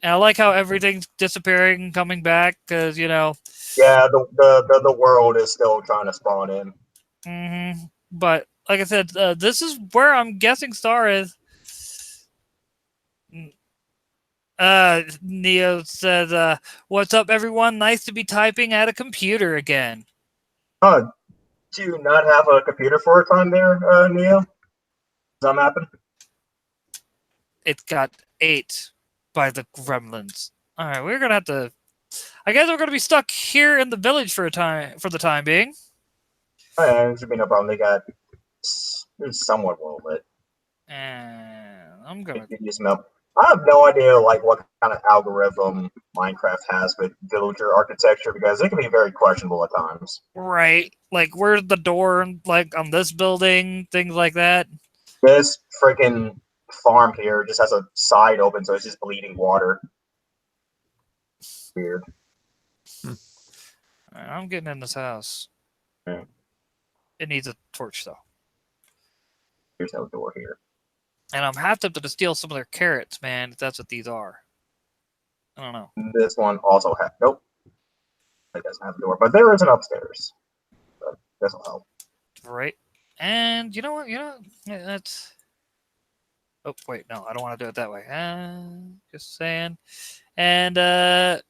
And I like how everything's disappearing and coming back because, Yeah, the world is still trying to spawn in. Mm-hmm. But like I said, this is where I'm guessing Star is. Neo says, "What's up, everyone? Nice to be typing at a computer again." Oh, do you not have a computer for a time there, Neo? Does that happen? It got ate by the gremlins. All right, we're gonna have to. I guess we're gonna be stuck here in the village for the time being. Oh, yeah, there should be no problem. They got somewhat well lit. And I'm gonna. You smell. I have no idea what kind of algorithm Minecraft has with villager architecture, because it can be very questionable at times. Right, like where's the door? Like on this building, things like that. This freaking farm here just has a side open, so it's just bleeding water. Weird. All right, I'm getting in this house. Yeah. It needs a torch though. There's no door here. And I'm half tempted to steal some of their carrots, man, if that's what these are. I don't know. This one also has. Nope. It doesn't have a door, but there is an upstairs. But this will help. Right. And you know what? That's. Oh, wait. No, I don't want to do it that way. Just saying. And,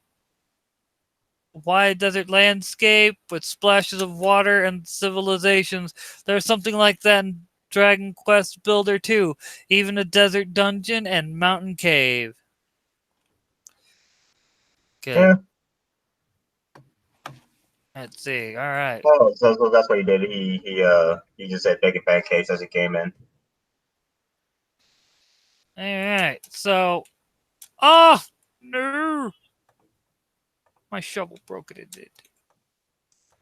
wide desert landscape with splashes of water and civilizations. There's something like that in Dragon Quest Builder 2. Even a desert dungeon and mountain cave. Good. Yeah. Let's see. All right. Oh, so that's what he did. He just said bacon pancakes as he came in. All right. So, oh no, my shovel broke it. It did.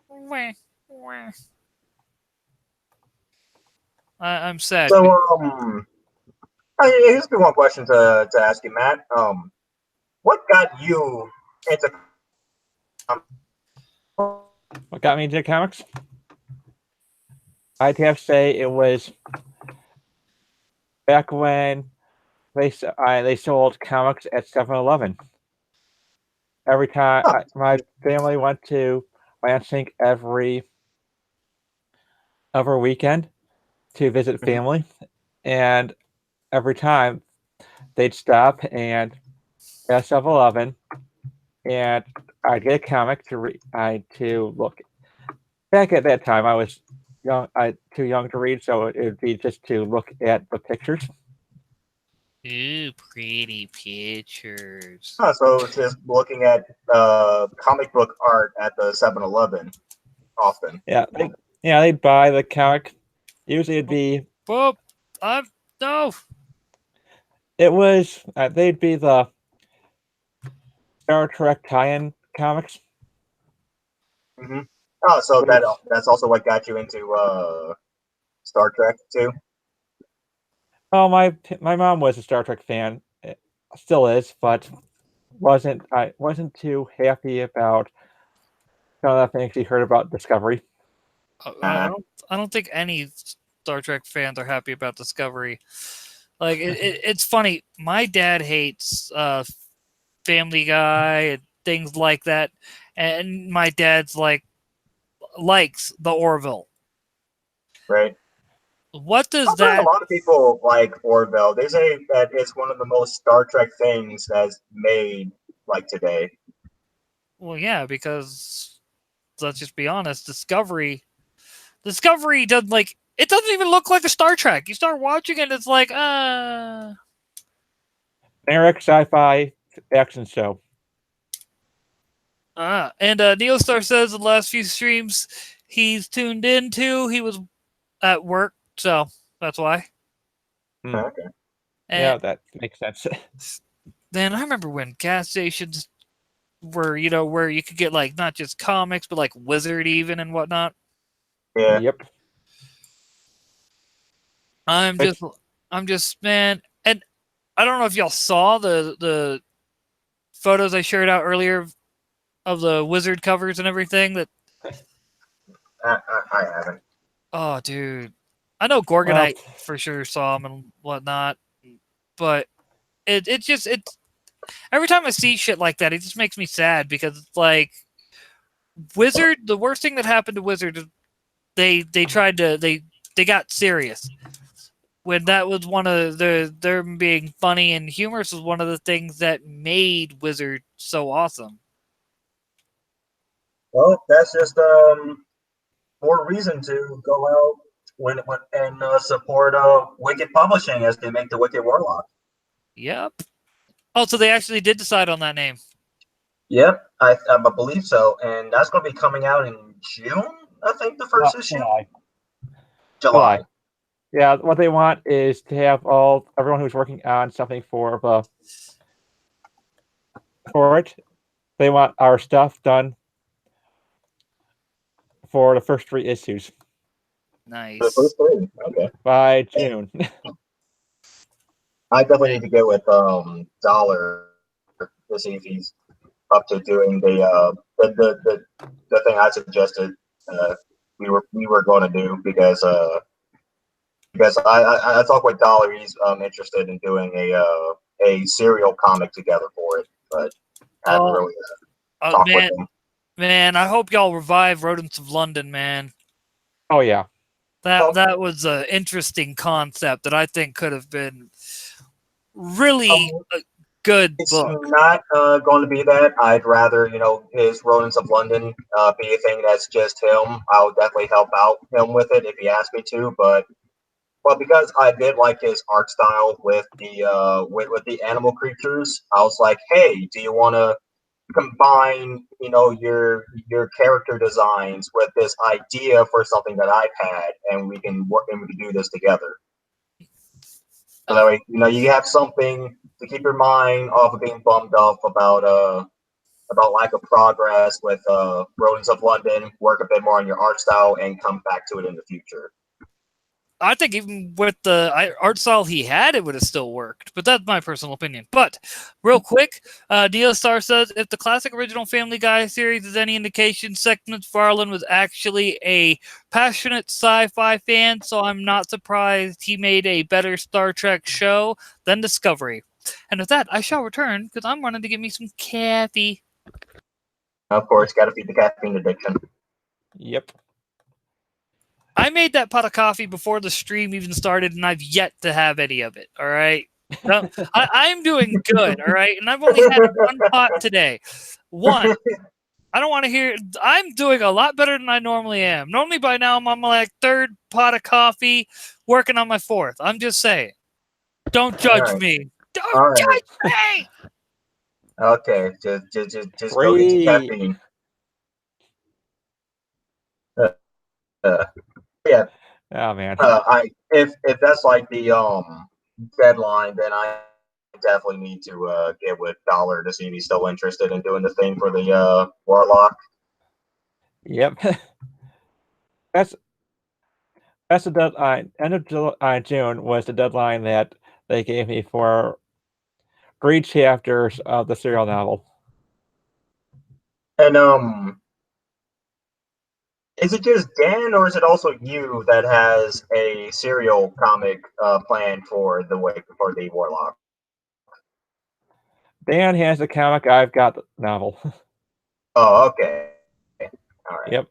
Wah, I'm sad. So, here's one question to ask you, Matt. What got you into What got me into comics? I'd have to say it was back when they sold comics at 7-Eleven. Every time Oh. my family went to Lansing every weekend to visit family, and every time they'd stop and at 7-Eleven, and I'd get a comic to read. To look. Back at that time, I was young. Too young to read, so it would be just to look at the pictures. Ooh, pretty pictures. so it's just looking at comic book art at the 7-Eleven often. Yeah, they'd buy the comic. Usually, it'd be Well, no. it was they'd be the Star Trek tie-in comics. Mm-hmm. Oh, so that's also what got you into Star Trek too. Oh, my mom was a Star Trek fan, still is, but I wasn't too happy about some of the things she heard about Discovery. I don't think any Star Trek fans are happy about Discovery. Like it's funny. My dad hates Family Guy and things like that, and my dad's likes the Orville. Right. What does I've heard that? a lot of people like Orville. They say that it's one of the most Star Trek things that's made like today. Well, yeah, because let's just be honest, Discovery doesn't it doesn't even look like a Star Trek. You start watching it, it's like Generic sci-fi action show. And Neostar says in the last few streams he's tuned into, he was at work, so that's why. Okay. And Yeah, that makes sense. then I remember when gas stations were, where you could get not just comics, but Wizard even and whatnot. Yeah. Yep. I'm just man, and I don't know if y'all saw the photos I shared out earlier of the Wizard covers and everything. That I haven't. oh, dude, I know Gorgonite for sure saw them and whatnot, but it's every time I see shit like that, it just makes me sad because it's Wizard. The worst thing that happened to Wizard is they got serious. When that was one of them being funny and humorous was one of the things that made Wizard so awesome. Well, that's just more reason to go out and support Wicked Publishing as they make the Wicked Warlock. Yep. Oh, so they actually did decide on that name. Yep, I believe so, and that's going to be coming out in June. I think the first issue. July. Yeah, what they want is to have everyone who's working on something for it. They want our stuff done for the first 3 issues. Nice. The first 3, okay. By June. I definitely need to get with Dollar to see if he's up to doing the thing I suggested we were going to do because I talked with Dollar. He's interested in doing a serial comic together for it, but I haven't really talked with him. Man, I hope y'all revive Rodents of London, man. Oh yeah, that was an interesting concept that I think could have been really a good book. It's not going to be that. I'd rather his Rodents of London be a thing that's just him. I'll definitely help out him with it if he asks me to, but because I did like his art style with the animal creatures, I was like, hey, do you want to combine your character designs with this idea for something that I've had, and we can work and we can do this together. So that way, you have something to keep your mind off of being bummed off about about lack of progress with Rodents of London, work a bit more on your art style, and come back to it in the future. I think even with the art style he had, it would have still worked. But that's my personal opinion. But real quick, DSR says, if the classic original Family Guy series is any indication, Seth MacFarlane was actually a passionate sci-fi fan, so I'm not surprised he made a better Star Trek show than Discovery. And with that, I shall return because I'm running to get me some coffee. Of course, got to feed the caffeine addiction. Yep. I made that pot of coffee before the stream even started, and I've yet to have any of it. All right. No, I'm doing good. All right. And I've only had one pot today. One. I don't want to hear. I'm doing a lot better than I normally am. Normally by now I'm on my like third pot of coffee, working on my fourth. I'm just saying. Don't judge me. Don't judge me. Okay, just go get your caffeine. Yeah. Oh man. If that's like the deadline, then I definitely need to get with Dollar to see if he's still interested in doing the thing for the Warlock. Yep. That's the deadline. End of June was the deadline that they gave me for 3 chapters of the serial novel. And is it just Dan, or is it also you that has a serial comic planned for the Warlock? Dan has the comic. I've got the novel. Oh, okay. All right. Yep.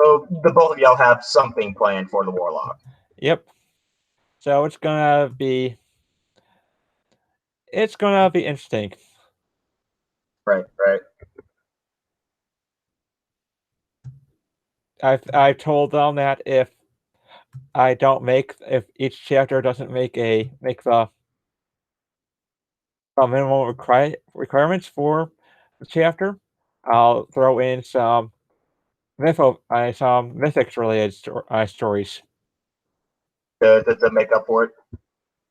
So the both of y'all have something planned for the Warlock. Yep. So it's gonna be interesting. Right. I've told them that if each chapter doesn't make the minimum requirements for the chapter, I'll throw in some mythics related stories. To make up for it.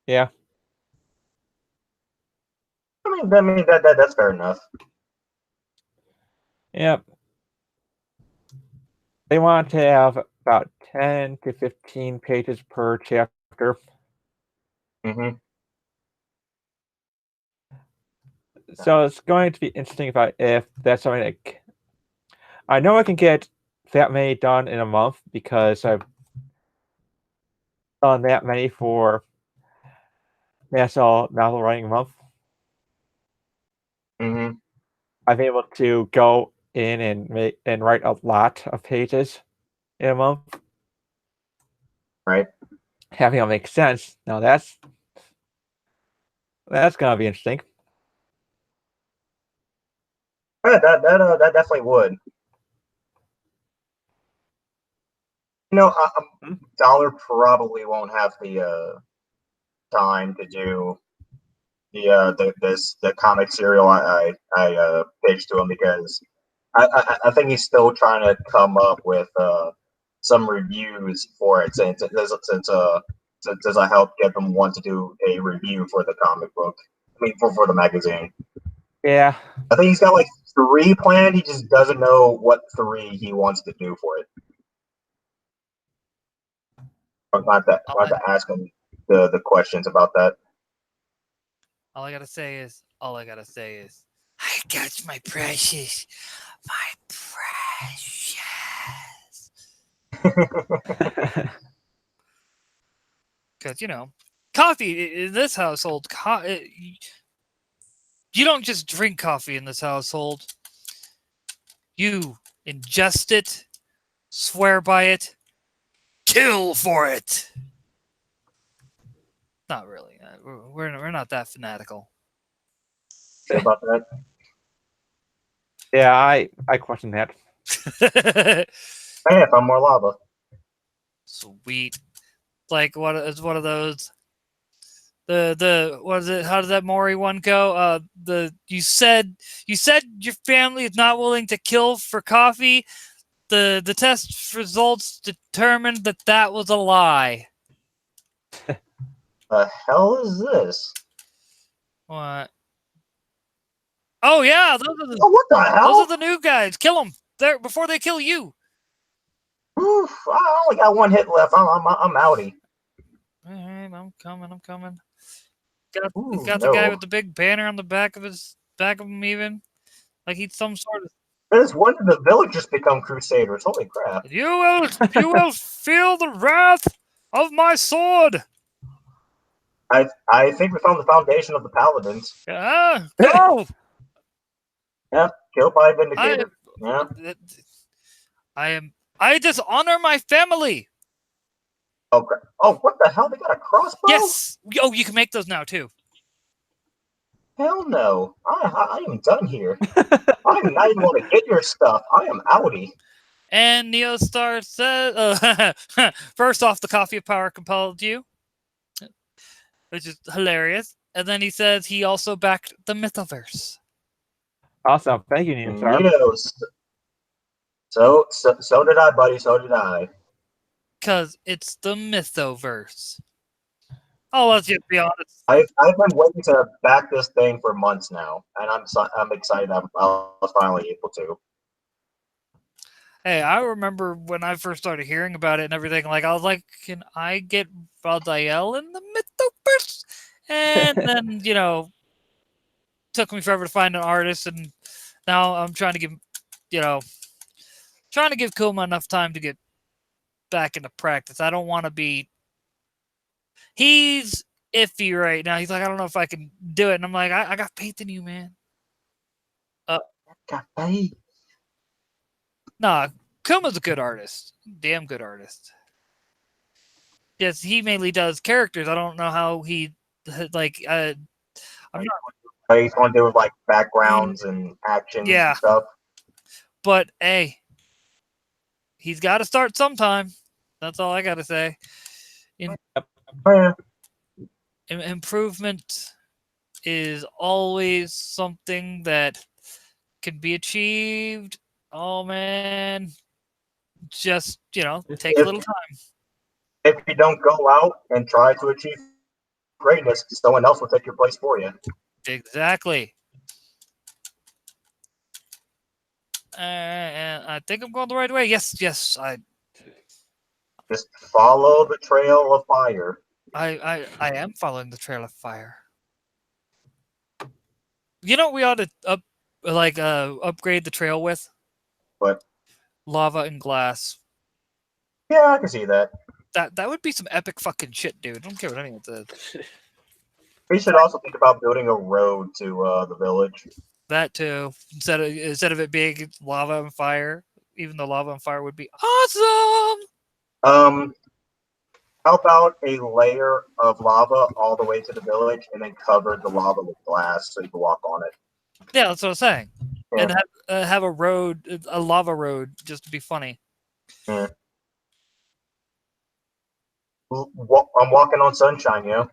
Yeah. I mean that's fair enough. Yep. They want to have about 10 to 15 pages per chapter. Mm-hmm. So it's going to be interesting if that's something like. I know I can get that many done in a month because I've done that many for National Novel Writing Month. Mm-hmm. I'm able to go in and write a lot of pages in a month. Right. Having it make sense. Now that's gonna be interesting. Yeah, that definitely would. Dollar probably won't have the time to do the comic serial I pitched to him because I think he's still trying to come up with some reviews for it since I helped get them want to do a review for the comic book. I mean for the magazine. Yeah. I think he's got like 3 planned. He just doesn't know what 3 he wants to do for it. I'll have to ask him the questions about that. All I gotta say is, I got my precious. Because, coffee in this household, you don't just drink coffee in this household. You ingest it, swear by it, kill for it. Not really. We're not that fanatical. Say about that. Yeah, I question that. Hey, if I'm more lava. Sweet. Like it's one of those. The what is it? How does that Maury one go? You said your family is not willing to kill for coffee. The test results determined that was a lie. The hell is this? What? Oh yeah, those are the Oh, what the those hell? are the new guys. Kill them there before they kill you. Oof, I only got one hit left. I'm outie. All right, I'm coming. Ooh, Got the guy no. with the big banner on the back of him, even like he's some sort of. There's when did the villagers become crusaders? Holy crap! You will feel the wrath of my sword. I think we found the foundation of the paladins. Go. Yeah, killed by a vindicator. Yeah. I dishonor my family. Okay. Oh, what the hell? They got a crossbow? Yes. Oh, you can make those now too. Hell no. I am done here. I'm not even going to get your stuff. I am outie. And Neostar says, first off, the coffee of power compelled you, which is hilarious. And then he says he also backed the Mythoverse. Awesome. Thank you, Neostar. Neos. So did I, buddy. So did I. Because it's the Mythoverse. Oh, let's just be honest. I've been waiting to back this thing for months now, and I'm excited. I was finally able to. Hey, I remember when I first started hearing about it and everything. Like, I was like, "Can I get Valdael in the Mythoverse?" And then, took me forever to find an artist, and now I'm trying to give Kuma enough time to get back into practice. I don't want to be. He's iffy right now. He's like, I don't know if I can do it, and I'm like, I got faith in you, man. Got faith. Nah, Kuma's a good artist. Damn good artist. Yes, he mainly does characters. I don't know how he I'm not. He's going to do with like backgrounds and actions Yeah. and stuff. But hey, he's got to start sometime. That's all I got to say. Yeah. Improvement is always something that can be achieved. Oh man, just take a little time. If you don't go out and try to achieve greatness, someone else will take your place for you. Exactly. And I think I'm going the right way. Yes. I Just follow the trail of fire. I am following the trail of fire. You know what we ought to upgrade the trail with? What? Lava and glass. Yeah, I can see that. That would be some epic fucking shit, dude. I don't care what anyone says. We should also think about building a road to the village. That too. Instead of it being lava and fire, even though lava and fire would be awesome. How about a layer of lava all the way to the village, and then cover the lava with glass so you can walk on it? Yeah, that's what I'm saying. Yeah. And have a road, a lava road, just to be funny. Yeah. I'm walking on sunshine, you know.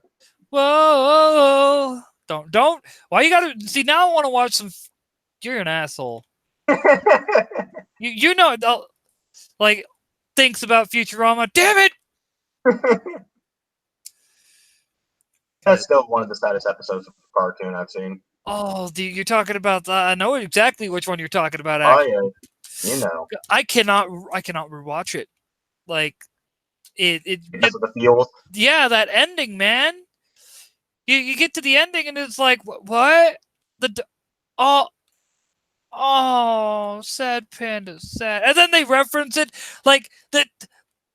Whoa! Don't. Why you gotta see now? I want to watch some. You're an asshole. You know, like thinks about Futurama. Damn it! That's still one of the saddest episodes of the cartoon I've seen. Oh, you're talking about. I know exactly which one you're talking about. Oh Actually. yeah, you know. I cannot rewatch it. Like it Because of the feels. yeah, that ending, man. You get to the ending and it's like what sad panda, sad, and then they reference it like that.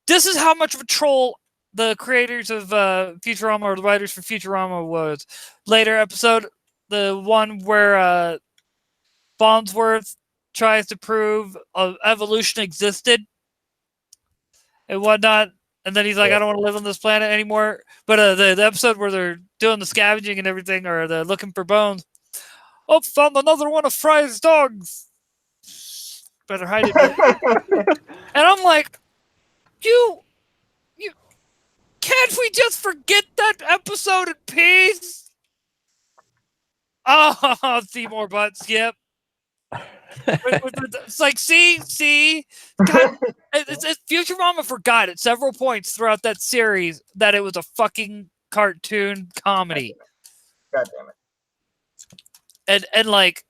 This is how much of a troll the creators of Futurama or the writers for Futurama was. Later episode, the one where Farnsworth tries to prove evolution existed and whatnot. And then he's like, I don't want to live on this planet anymore. But the episode where they're doing the scavenging and everything, or they're looking for bones. Oh, found another one of Fry's dogs. Better hide it. And I'm like, you can't we just forget that episode in peace? Oh, Seymour Butts, yep. It's like, see, God, Futurama forgot at several points throughout that series that it was a fucking cartoon comedy. God damn it. And like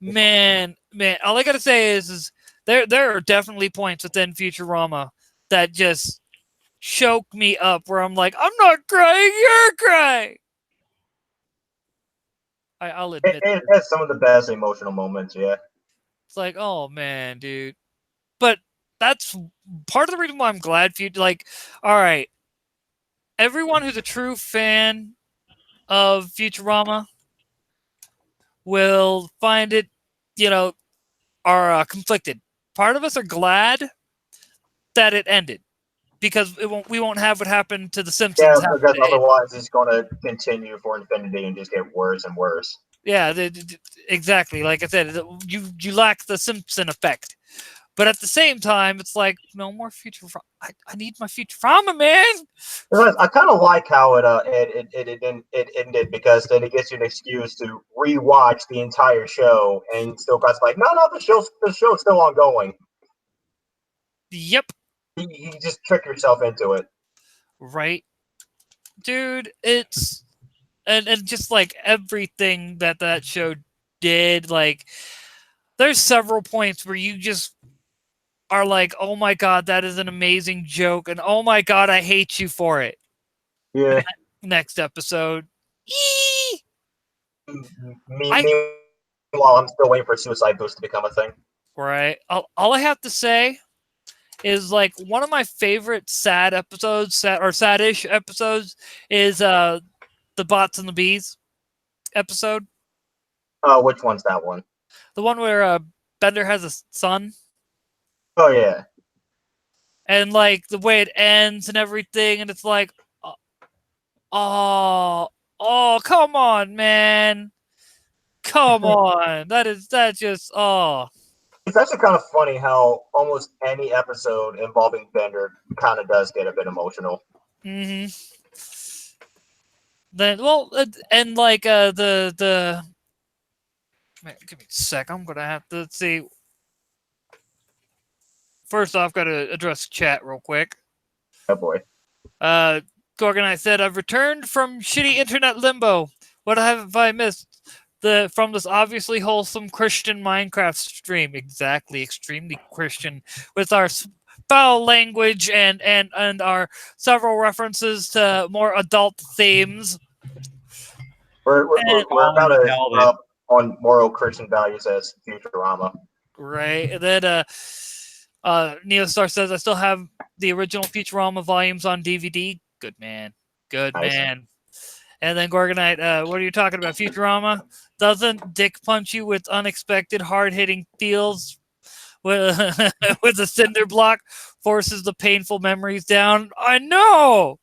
man, all I gotta say is there are definitely points within Futurama that just choke me up where I'm like, I'm not crying, you're crying. I'll admit It has some of the best emotional moments. Yeah. it's like, oh man, dude. But that's part of the reason why I'm glad like, all right, everyone who's a true fan of Futurama will find it, are conflicted. Part of us are glad that it ended because we won't have what happened to the Simpsons. Yeah, because otherwise it's going to continue for infinity and just get worse and worse. Yeah, exactly. Like I said, you lack the Simpson effect. But at the same time, it's like, no more Futurama. I need my Futurama, man. I kind of like how it ended because then it gives you an excuse to rewatch the entire show and still got like, no, the show's still ongoing. Yep. You just trick yourself into it. Right. Dude, it's and just like everything that show did, like there's several points where you just are like, oh my god, that is an amazing joke, and oh my god, I hate you for it. Yeah. Next episode. Meanwhile, I'm still waiting for Suicide Boost to become a thing. Right. All I have to say is like one of my favorite sad episodes, sad-ish episodes, is the Bots and the Bees episode. Which one's that one? The one where Bender has a son. Oh yeah. And like the way it ends and everything, and it's like, oh, come on, man, come on. That just It's actually kind of funny how almost any episode involving Bender kind of does get a bit emotional. Mm-hmm. Then, well, and like the man, give me a sec. I'm gonna have to see. First off, gotta address chat real quick. Oh boy. Gorgonite said, "I've returned from shitty internet limbo. What have I missed? From this obviously wholesome Christian Minecraft stream. Exactly, extremely Christian, with our foul language and our several references to more adult themes. We're about as up on moral Christian values as Futurama. Right. And then Neostar says, I still have the original Futurama volumes on DVD. Good man. Good Nice. man. And then Gorgonite, what are you talking about? Futurama? Doesn't dick punch you with unexpected hard-hitting feels with a cinder block, forces the painful memories down? I know!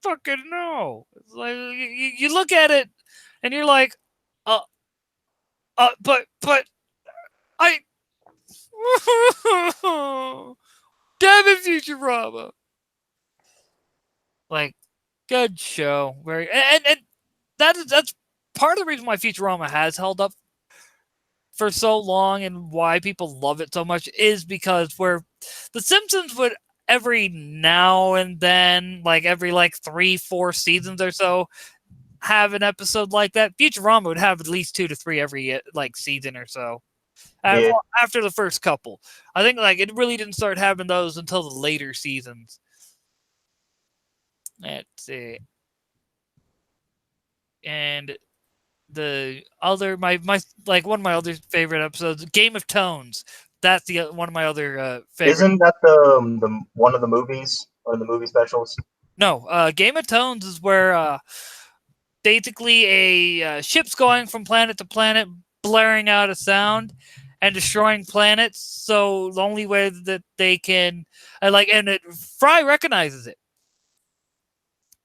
Fucking no. It's like, you look at it, and you're like, but I... Damn it, Futurama! Like, good show. Very and that's part of the reason why Futurama has held up for so long and why people love it so much is because where The Simpsons would every now and then, like every 3-4 seasons or so, have an episode like that. Futurama would have at least 2 to 3 every season or so. Yeah. After the first couple. I think it really didn't start having those until the later seasons. Let's see. And the other one of my other favorite episodes, Game of Tones. That's one of my other favorite. Isn't that the one of the movies or the movie specials? No, Game of Tones is where basically a ship's going from planet to planet, blaring out a sound and destroying planets. So the only way that they can Fry recognizes it.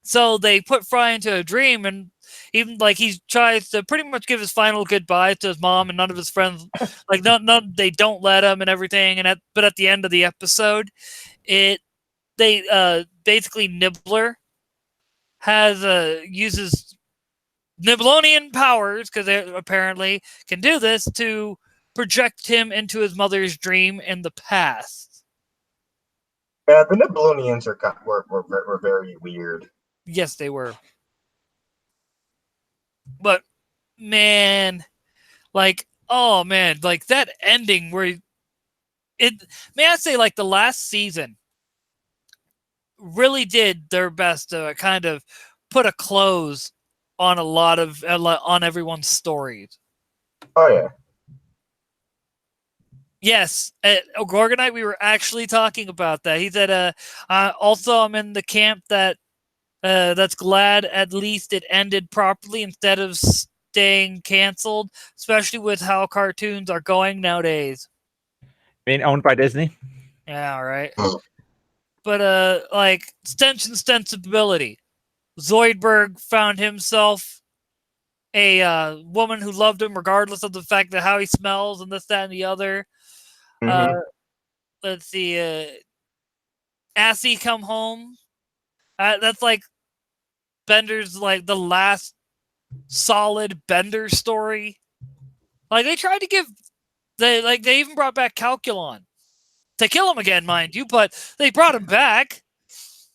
So they put Fry into a dream, and even he tries to pretty much give his final goodbye to his mom, and none of his friends, they don't let him and everything. But at the end of the episode, basically Nibbler uses Nibblonian powers, because they apparently can do this, to project him into his mother's dream in the past. Yeah, the Nibblonians were very weird. Yes, they were. But, man, Like, oh man, like that ending where it. May I say, like the last season really did their best to kind of put a close on a lot of on everyone's stories. Oh yeah. Yes, at Gorgonite, we were actually talking about that. He said, also, I'm in the camp that's glad at least it ended properly instead of staying canceled, especially with how cartoons are going nowadays. Being owned by Disney. Yeah, right. But like stench and sensibility. Zoidberg found himself a woman who loved him regardless of the fact that how he smells and this, that, and the other. Mhm. Let's see. Assy come home. That's like Bender's like the last solid Bender story. Like they tried to give they even brought back Calculon to kill him again, mind you, but they brought him back.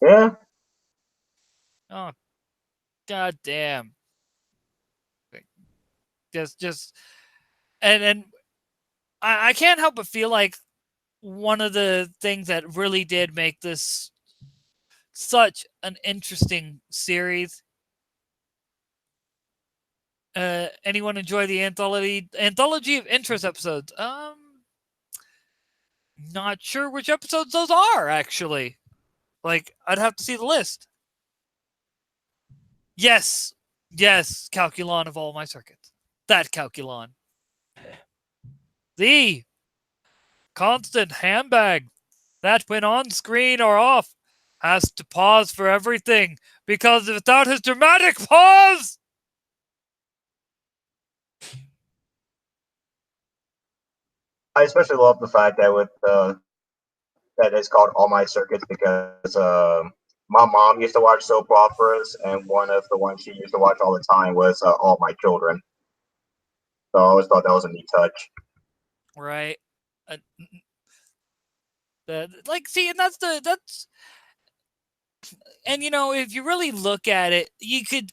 Yeah. Oh, god damn! Just and I can't help but feel like one of the things that really did make this such an interesting series. Anyone enjoy the anthology of interest episodes? Not sure which episodes those are actually. Like I'd have to see the list. Yes, Calculon of all my circuits. That Calculon. The constant handbag that when on screen or off has to pause for everything because without his dramatic pause. I especially love the fact that with that it's called All My Circuits because my mom used to watch soap operas, and one of the ones she used to watch all the time was All My Children. So I always thought that was a neat touch. Right. Like, see, and that's, and you know, if you really look at it, you could,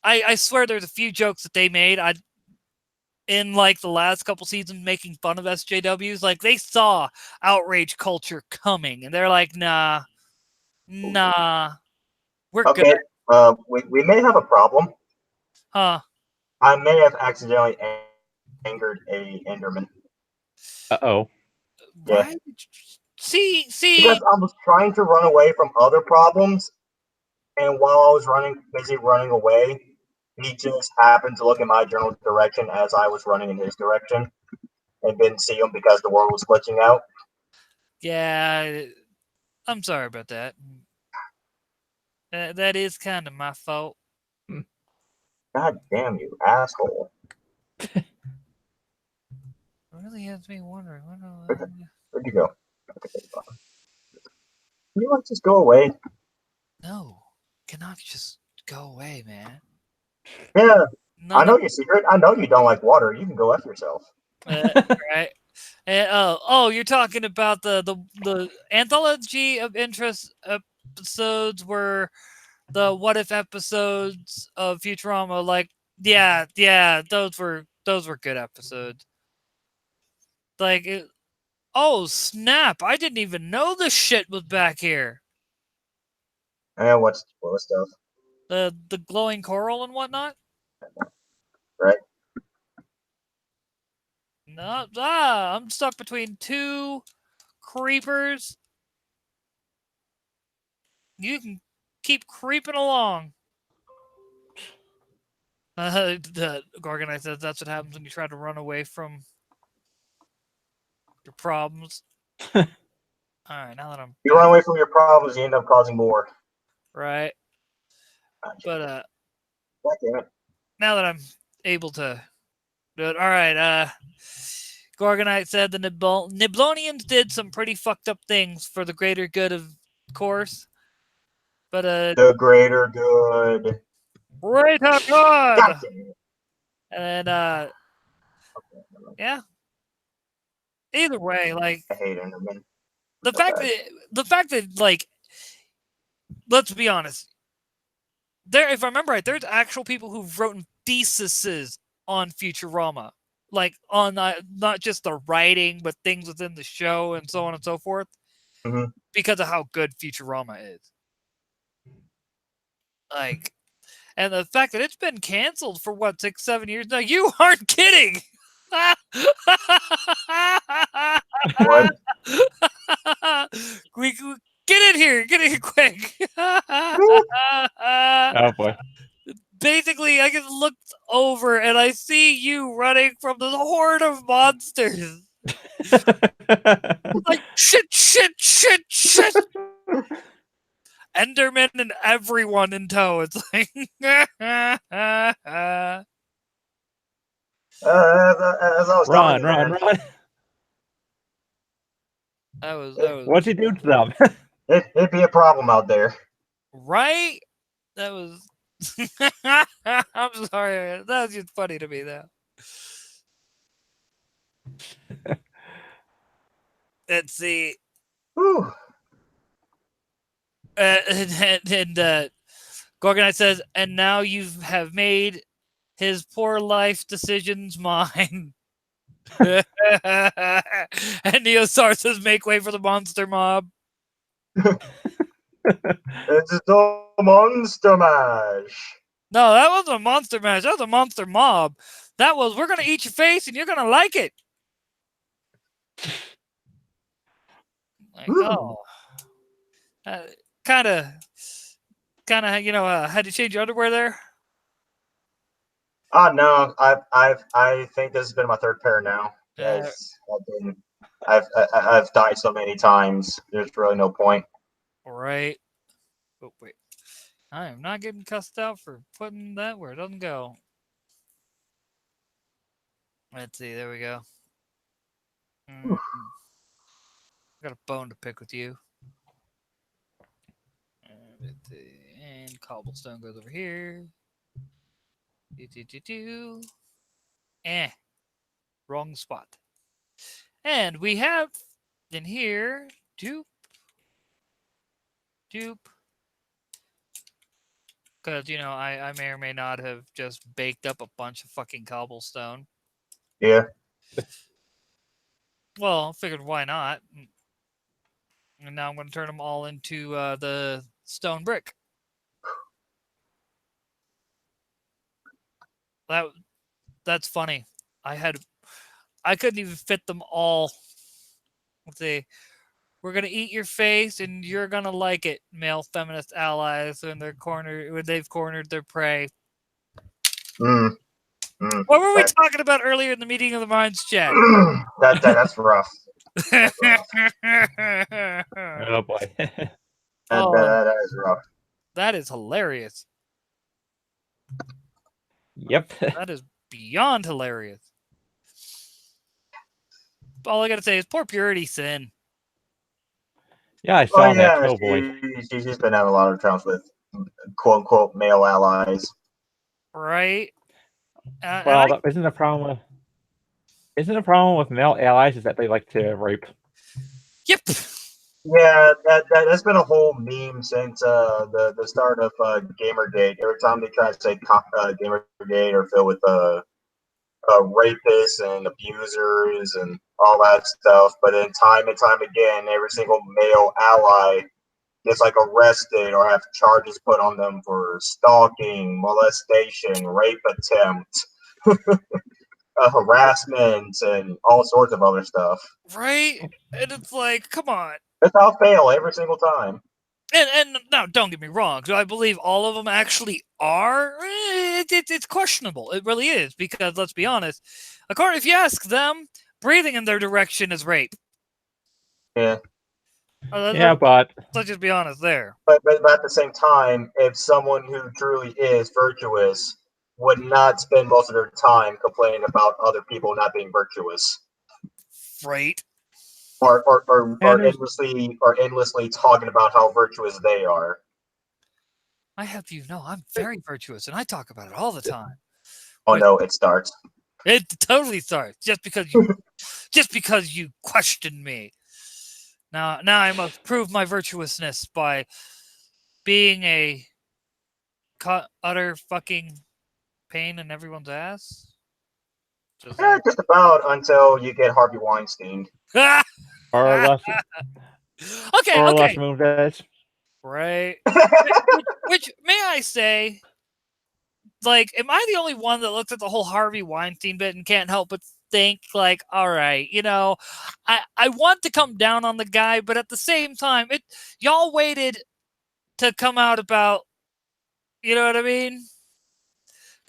I swear there's a few jokes that they made. In like the last couple seasons making fun of SJWs, like they saw outrage culture coming and they're like, nah, we're Okay, good. we may have a problem. Huh. I may have accidentally angered a Enderman. Uh-oh. Yeah. Why? See, Because I was trying to run away from other problems, and while I was busy running away, he just happened to look in my general direction as I was running in his direction, and didn't see him because the world was glitching out. yeah, I'm sorry about that. That is kind of my fault. God damn you, asshole! It really has me wondering. Where'd you go? Okay, can you like just go away? No, cannot just go away, man. Yeah, I None know of your secret. I know you don't like water. You can go F yourself. right. Oh, you're talking about the anthology of interest episodes were the what if episodes of Futurama. Like, yeah, those were good episodes. Like, oh snap! I didn't even know this shit was back here. And what stuff? The glowing coral and whatnot. Right? No, I'm stuck between two creepers. You can keep creeping along. The Gorgonite says that's what happens when you try to run away from your problems. All right, now that I'm You run away from your problems, you end up causing more. right, but God damn it. now that I'm able to do it, all right. Gorgonite said the Niblonians did some pretty fucked up things for the greater good, of course. But The greater good. greater good. God damn it. And yeah. Either way, like I hate Enderman. the fact that like, let's be honest, if I remember right, there's actual people who've written theses on Futurama, like on not just the writing, but things within the show and so on and so forth, Mhm. because of how good Futurama is. Like, and the fact that it's been canceled for what 6-7 years now, you aren't kidding. What? we get in here quick. Oh boy. Basically, I just looked over and I see you running from the horde of monsters. Like shit. Enderman and everyone in tow. It's like As I was Run, telling you, run, man, run. that was What'd you do to them? it'd be a problem out there. right. That was. I'm sorry. That was just funny to me, though. Let's see. Whew. Gorgonite says, and now you have made his poor life decisions mine. And Neosar says, make way for the monster mob. It's a monster mash. No, that wasn't a monster mash. That was a monster mob. That was, we're going to eat your face and you're going to like it. Like, oh. Kind of, had to change your underwear there. No, I think this has been my third pair now. Yes, I've died so many times. There's really no point. All right. Oh, wait. I am not getting cussed out for putting that where it doesn't go. Let's see. There we go. I got a bone to pick with you. And cobblestone goes over here. Wrong spot. And we have in here dupe. Because, I may or may not have just baked up a bunch of fucking cobblestone. Yeah. Well, I figured why not? And now I'm going to turn them all into the stone brick. That's funny. I couldn't even fit them all. Let's see. We're gonna eat your face, and you're gonna like it, male feminist allies when they've cornered their prey. What What were we talking about earlier in the meeting of the minds chat? That's rough. Oh boy. That is rough. That is hilarious. Yep. That is beyond hilarious. All I gotta say is poor Purity Sin. Yeah, I saw that. Yeah, Oh boy. she's been having a lot of troubles with quote unquote male allies. Right? Well, isn't the problem with male allies is that they like to rape? Yep. Yeah, that's been a whole meme since the start of Gamergate. Every time they try to say Gamergate or filled with rapists and abusers and all that stuff, but then time and time again, every single male ally gets like arrested or have charges put on them for stalking, molestation, rape attempt, harassment, and all sorts of other stuff. Right? And it's like, come on. Without fail, every single time. And now, don't get me wrong. Do I believe all of them actually are? It's questionable. It really is, because let's be honest. If you ask them, breathing in their direction is rape. Yeah. But let's just be honest there. But at the same time, if someone who truly is virtuous would not spend most of their time complaining about other people not being virtuous, right? Or endlessly talking about how virtuous they are. I have you know I'm very virtuous, and I talk about it all the time. Oh no, it starts. It totally starts just because you questioned me. Now I must prove my virtuousness by being a utter fucking pain in everyone's ass? Just Yeah, just about until you get Harvey Weinstein. Ah! Or less, Okay, or okay. less moves. Right. Which may I say, like, am I the only one that looks at the whole Harvey Weinstein bit and can't help but think, like, all right, I want to come down on the guy, but at the same time, y'all waited to come out about, you know what I mean?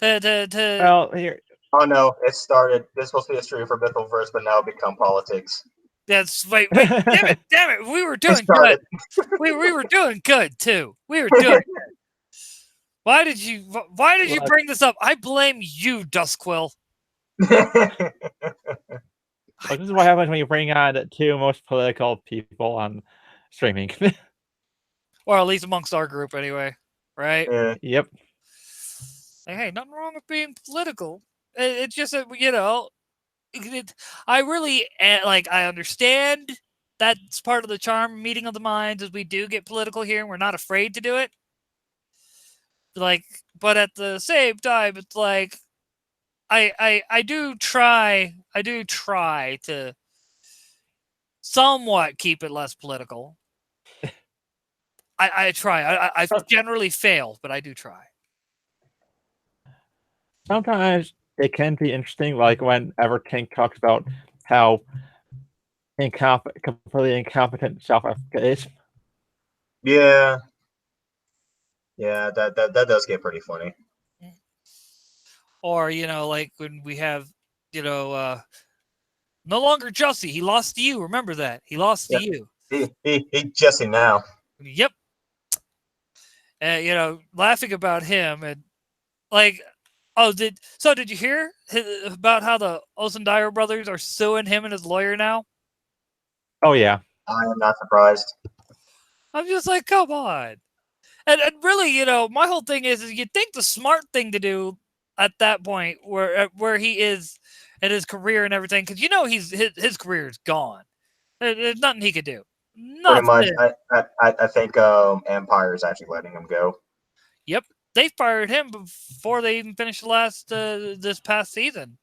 To Well, here, Oh no, it started. This is supposed to be a stream for Mythoverse, but now become politics. that's wait, damn it, we were It doing good. started. We were doing good too. We were doing good. Why did you Look. bring this up? I blame you, Duskquill. this is what happens when you bring on the two most political people on streaming. Or at least amongst our group anyway. Right? Yeah. Yep. Hey, nothing wrong with being political. It's just that, I really I understand that's part of the charm of Meeting of the Minds is we do get political here and we're not afraid to do it. But at the same time, it's like I do try to somewhat keep it less political. I try. I generally fail, but I do try. Sometimes it can be interesting, like whenever Tink talks about how completely incompetent South Africa is. Yeah. Yeah, that does get pretty funny. Or, like when we have, no longer Jussie. He lost to you. Remember that. He lost to you. He Jesse now. Yep. Laughing about him and like, did you hear about how the Osendire brothers are suing him and his lawyer now? Oh yeah. I am not surprised. I'm just like, come on. And really, my whole thing is you think the smart thing to do at that point where he is in his career and everything, because his career is gone. There's nothing he could do. Pretty much. Nothing. I think Empire is actually letting him go. Yep, they fired him before they even finished the last this past season.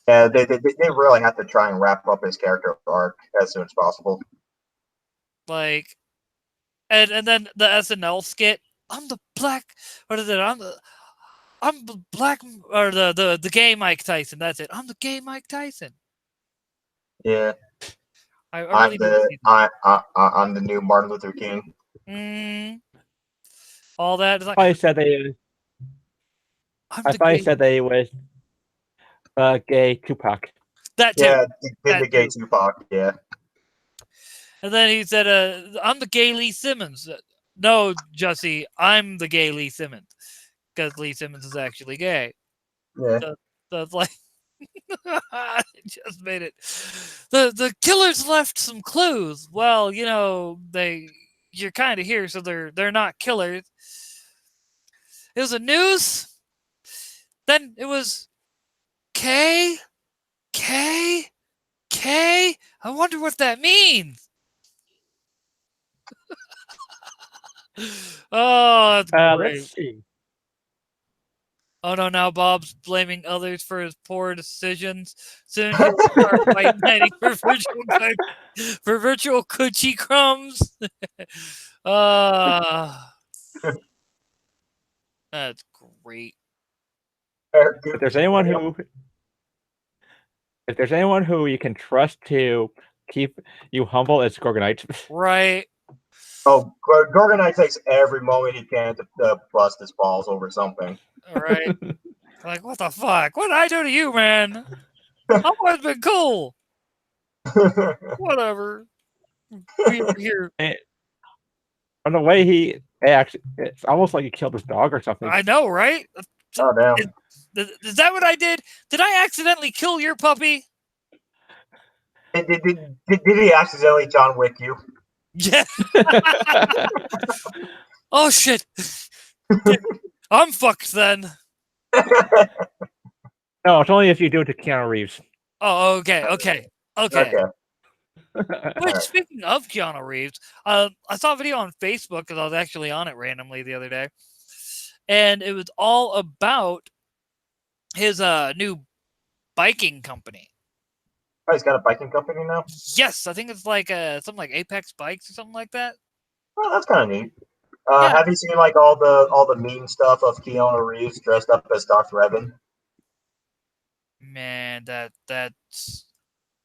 Yeah, they really have to try and wrap up his character arc as soon as possible. Like, and then the SNL skit. I'm the black. What is it? I'm the black, or the gay Mike Tyson. That's it. I'm the gay Mike Tyson. Yeah. I really I'm the new Martin Luther King. All that is like. I said they. I thought he said they was gay Tupac. That too. Yeah, the gay Tupac. Yeah. And then he said, "I'm the gay Lee Simmons." No, Jussie, I'm the gay Lee Simmons, because Lee Simmons is actually gay. Yeah. So it's like, I just made it. The killers left some clues. Well, you're kind of here, so they're not killers. It was a news. Then it was K. I wonder what that means. Oh, that's great. Let's see. Oh no, now Bob's blaming others for his poor decisions. Soon he will start fighting for virtual coochie crumbs. That's great. If there's anyone who you can trust to keep you humble, it's Gorgonite. Right. Oh, Gorgonite takes every moment he can to bust his balls over something. All right. Like, what the fuck? What did I do to you, man? I've always been cool. Whatever. We were here. From the way he acts, it's almost like he killed his dog or something. I know, right? Oh, damn. Is that what I did? Did I accidentally kill your puppy? Did he accidentally John Wick you? Yeah. Oh, shit. I'm fucked then. No, it's only if you do it to Keanu Reeves. Oh, okay. Okay. But speaking of Keanu Reeves, I saw a video on Facebook because I was actually on it randomly the other day. and it was all about his new biking company. Oh, he's got a biking company now. Yes, I think it's like something like Apex Bikes or something like that. Oh, that's kind of neat. Yeah. Have you seen like all the meme stuff of Keanu Reeves dressed up as Darth Revan? Man, that's.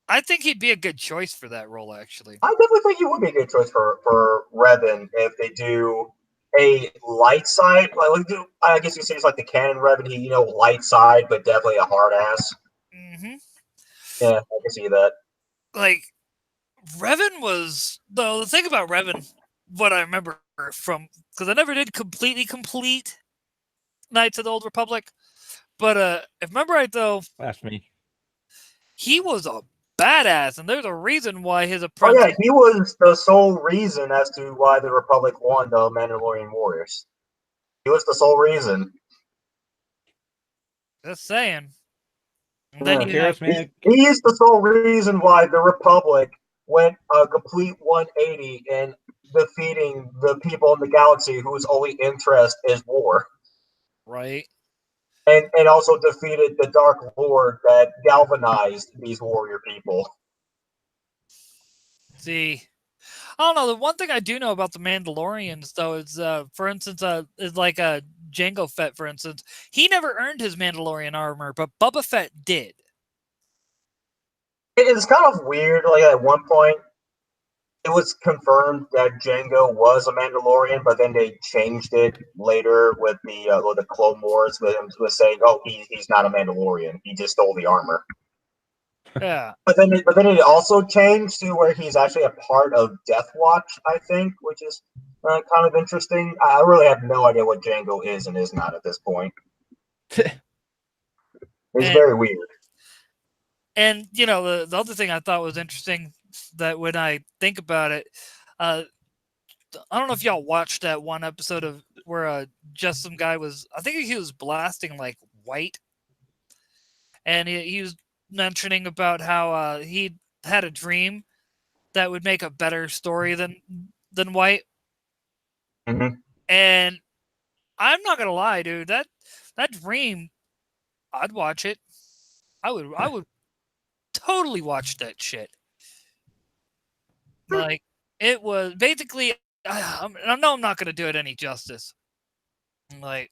I think he'd be a good choice for that role, actually. I definitely think he would be a good choice for Revan if they do a light side. I guess you say it's like the canon Revan. He light side, but definitely a hard ass. Mm-hmm. Yeah, I can see that. Like, Revan was though the thing about Revan, what I remember from because I never did completely complete Knights of the Old Republic, but if I remember right though, That's me. he was a badass, and there's a reason why his Oh apprentice. yeah, he was the sole reason as to why the Republic won the Mandalorian Warriors. He was the sole reason. Just saying. And then Yeah. you have Charismatic. He is the sole reason why the Republic went a complete 180 in defeating the people in the galaxy whose only interest is war. right. And also defeated the Dark Lord that galvanized these warrior people. See, I don't know. The one thing I do know about the Mandalorians, though, is, for instance, is like Jango Fett, for instance. He never earned his Mandalorian armor, but Boba Fett did. It's kind of weird. Like at one point, it was confirmed that Jango was a Mandalorian, but then they changed it later with the Clone Wars, with him saying, "Oh, he's not a Mandalorian. He just stole the armor." Yeah. But then it also changed to where he's actually a part of Death Watch, I think, which is kind of interesting. I really have no idea what Jango is and is not at this point. It's very weird. And, the other thing I thought was interesting that when I think about it, I don't know if y'all watched that one episode of where just some guy I think he was blasting like white. And he was mentioning about how he had a dream that would make a better story than white. Mm-hmm. And I'm not gonna lie, dude, that dream, I'd watch it. I would totally watch that shit. Like, it was basically, I know I'm not gonna do it any justice. Like,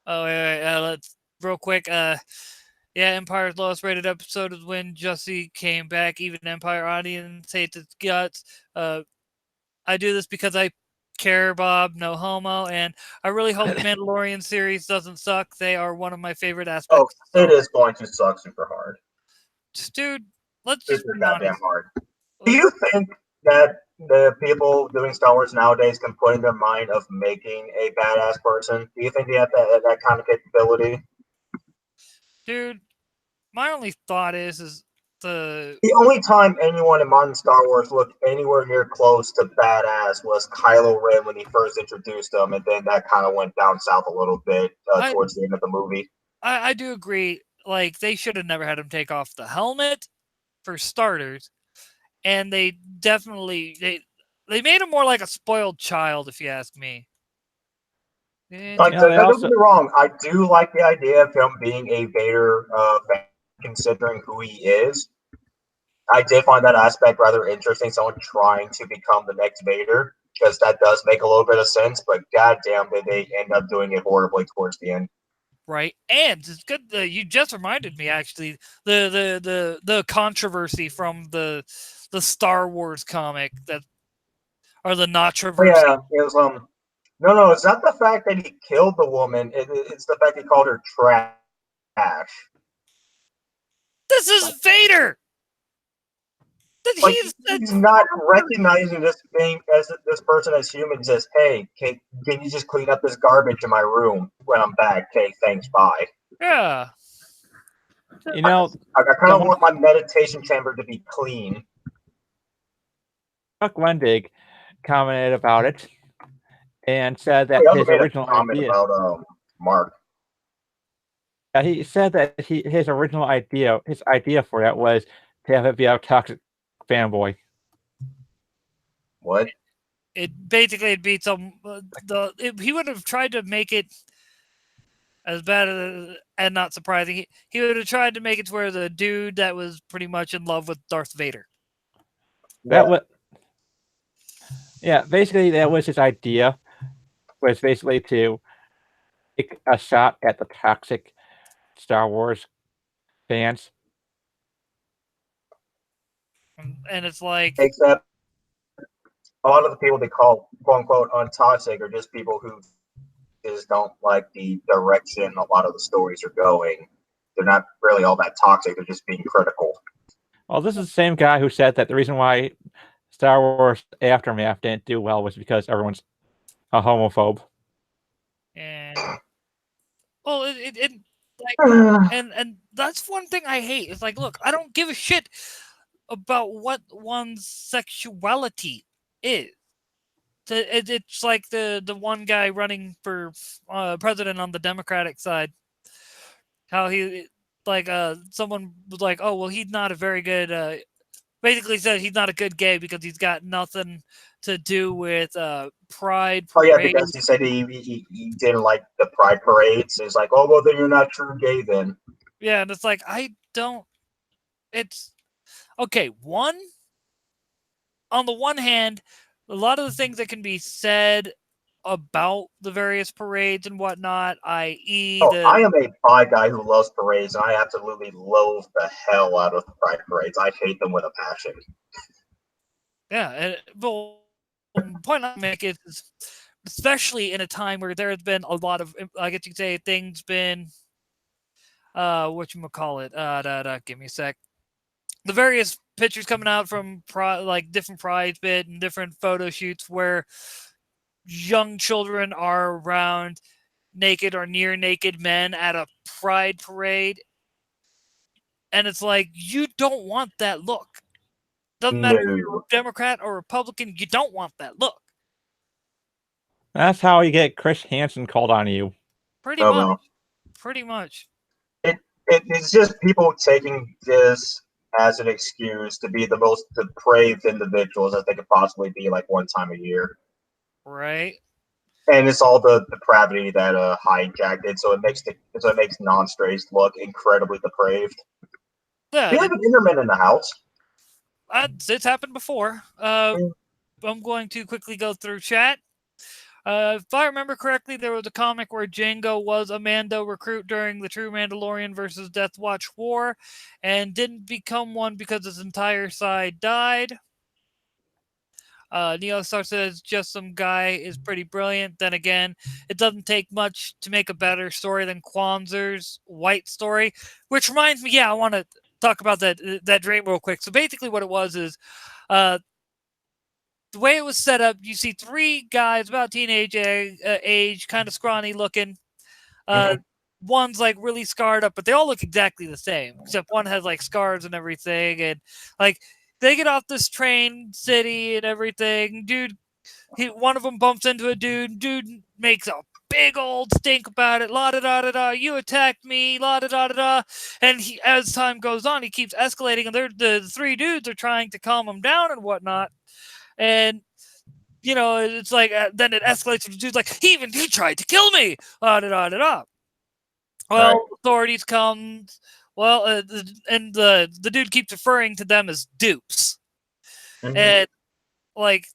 wait, let's real quick. Yeah, Empire's lowest rated episode is when Jussie came back. Even Empire audience hates its guts. I do this because I care, Bob. No homo. And I really hope the Mandalorian series doesn't suck. They are one of my favorite aspects. Oh, it is going to suck super hard. Dude, let's just Super be goddamn honest. hard. Do you think that the people doing Star Wars nowadays can put in their mind of making a badass person? Do you think they have that kind of capability? Dude, my only thought is the only time anyone in modern Star Wars looked anywhere near close to badass was Kylo Ren when he first introduced him, and then that kind of went down south a little bit towards the end of the movie. I do agree. Like, they should have never had him take off the helmet, for starters, and they definitely they made him more like a spoiled child, if you ask me. Like, don't get me wrong, I do like the idea of him being a Vader fan, considering who he is. I did find that aspect rather interesting, someone trying to become the next Vader, because that does make a little bit of sense, but goddamn did they end up doing it horribly towards the end. Right, and it's good. You just reminded me, actually, the controversy from the Star Wars comic or the Natroversy. Oh, yeah, it was no, it's not the fact that he killed the woman. It's the fact he called her trash. This is Vader. Like, he's not recognizing this person as human. He says, "Hey, can you just clean up this garbage in my room when I'm back? Okay, thanks, bye." Yeah. You know, I kind of want my meditation chamber to be clean. Chuck Wendig commented about it and said that his original idea. About Mark. He said that his original idea, his idea for that was to have it be a toxic fanboy. What? It basically beats he would have tried to make it as bad as, and not surprising, he would have tried to make it to where the dude that was pretty much in love with Darth Vader. That was, yeah, basically that was his idea. Was basically to take a shot at the toxic Star Wars fans. And it's like, Except a lot of the people they call quote unquote untoxic are just people who just don't like the direction a lot of the stories are going. They're not really all that toxic. They're just being critical. Well, this is the same guy who said that the reason why Star Wars Aftermath didn't do well was because everyone's a homophobe. and well, it like, and that's one thing I hate. It's like, look, I don't give a shit about what one's sexuality is. It's like the one guy running for president on the Democratic side. How he like someone was like, oh well, he's not a very good. Basically said he's not a good gay because he's got nothing to do with pride. Oh yeah, Parade. because he said he didn't like the pride parades. It's like, oh well, then you're not true gay then. Yeah, and it's like I don't. It's okay. On the one hand, a lot of the things that can be said about the various parades and whatnot, i.e., I am a pride guy who loves parades, and I absolutely loathe the hell out of the pride parades. I hate them with a passion. Yeah, and but the point I make is, especially in a time where there has been a lot of, I guess you could say, things been, whatchamacallit, give me a sec. The various pictures coming out from like different prides bit and different photo shoots where young children are around naked or near naked men at a pride parade. And it's like, you don't want that look. Doesn't matter if you're a Democrat or Republican, you don't want that look. That's how you get Chris Hansen called on you. Pretty much. No. Pretty much. It's just people taking this as an excuse to be the most depraved individuals that they could possibly be, like one time a year. Right. And it's all the depravity that hijacked it, so it makes non-strays look incredibly depraved. Yeah, Do you have an internet in the house? It's happened before. I'm going to quickly go through chat. If I remember correctly, there was a comic where Jango was a Mando recruit during the True Mandalorian versus Death Watch war, and didn't become one because his entire side died. Neostar says just some guy is pretty brilliant. Then again, it doesn't take much to make a better story than Kwanzaa's White story, which reminds me, I want to talk about that dream real quick. So basically what it was is the way it was set up, you see three guys about teenage age, kind of scrawny looking. One's like really scarred up, but they all look exactly the same, except one has like scars and everything. And like they get off this train city and everything. One of them bumps into a dude. Dude makes a big old stink about it. La da da da da. You attacked me. La da da da da. And as time goes on, he keeps escalating, and the three dudes are trying to calm him down and whatnot. And it's like then it escalates. The dude's like, he tried to kill me. La da da da da. Well, right. Authorities come. Well, and the dude keeps referring to them as dupes, and like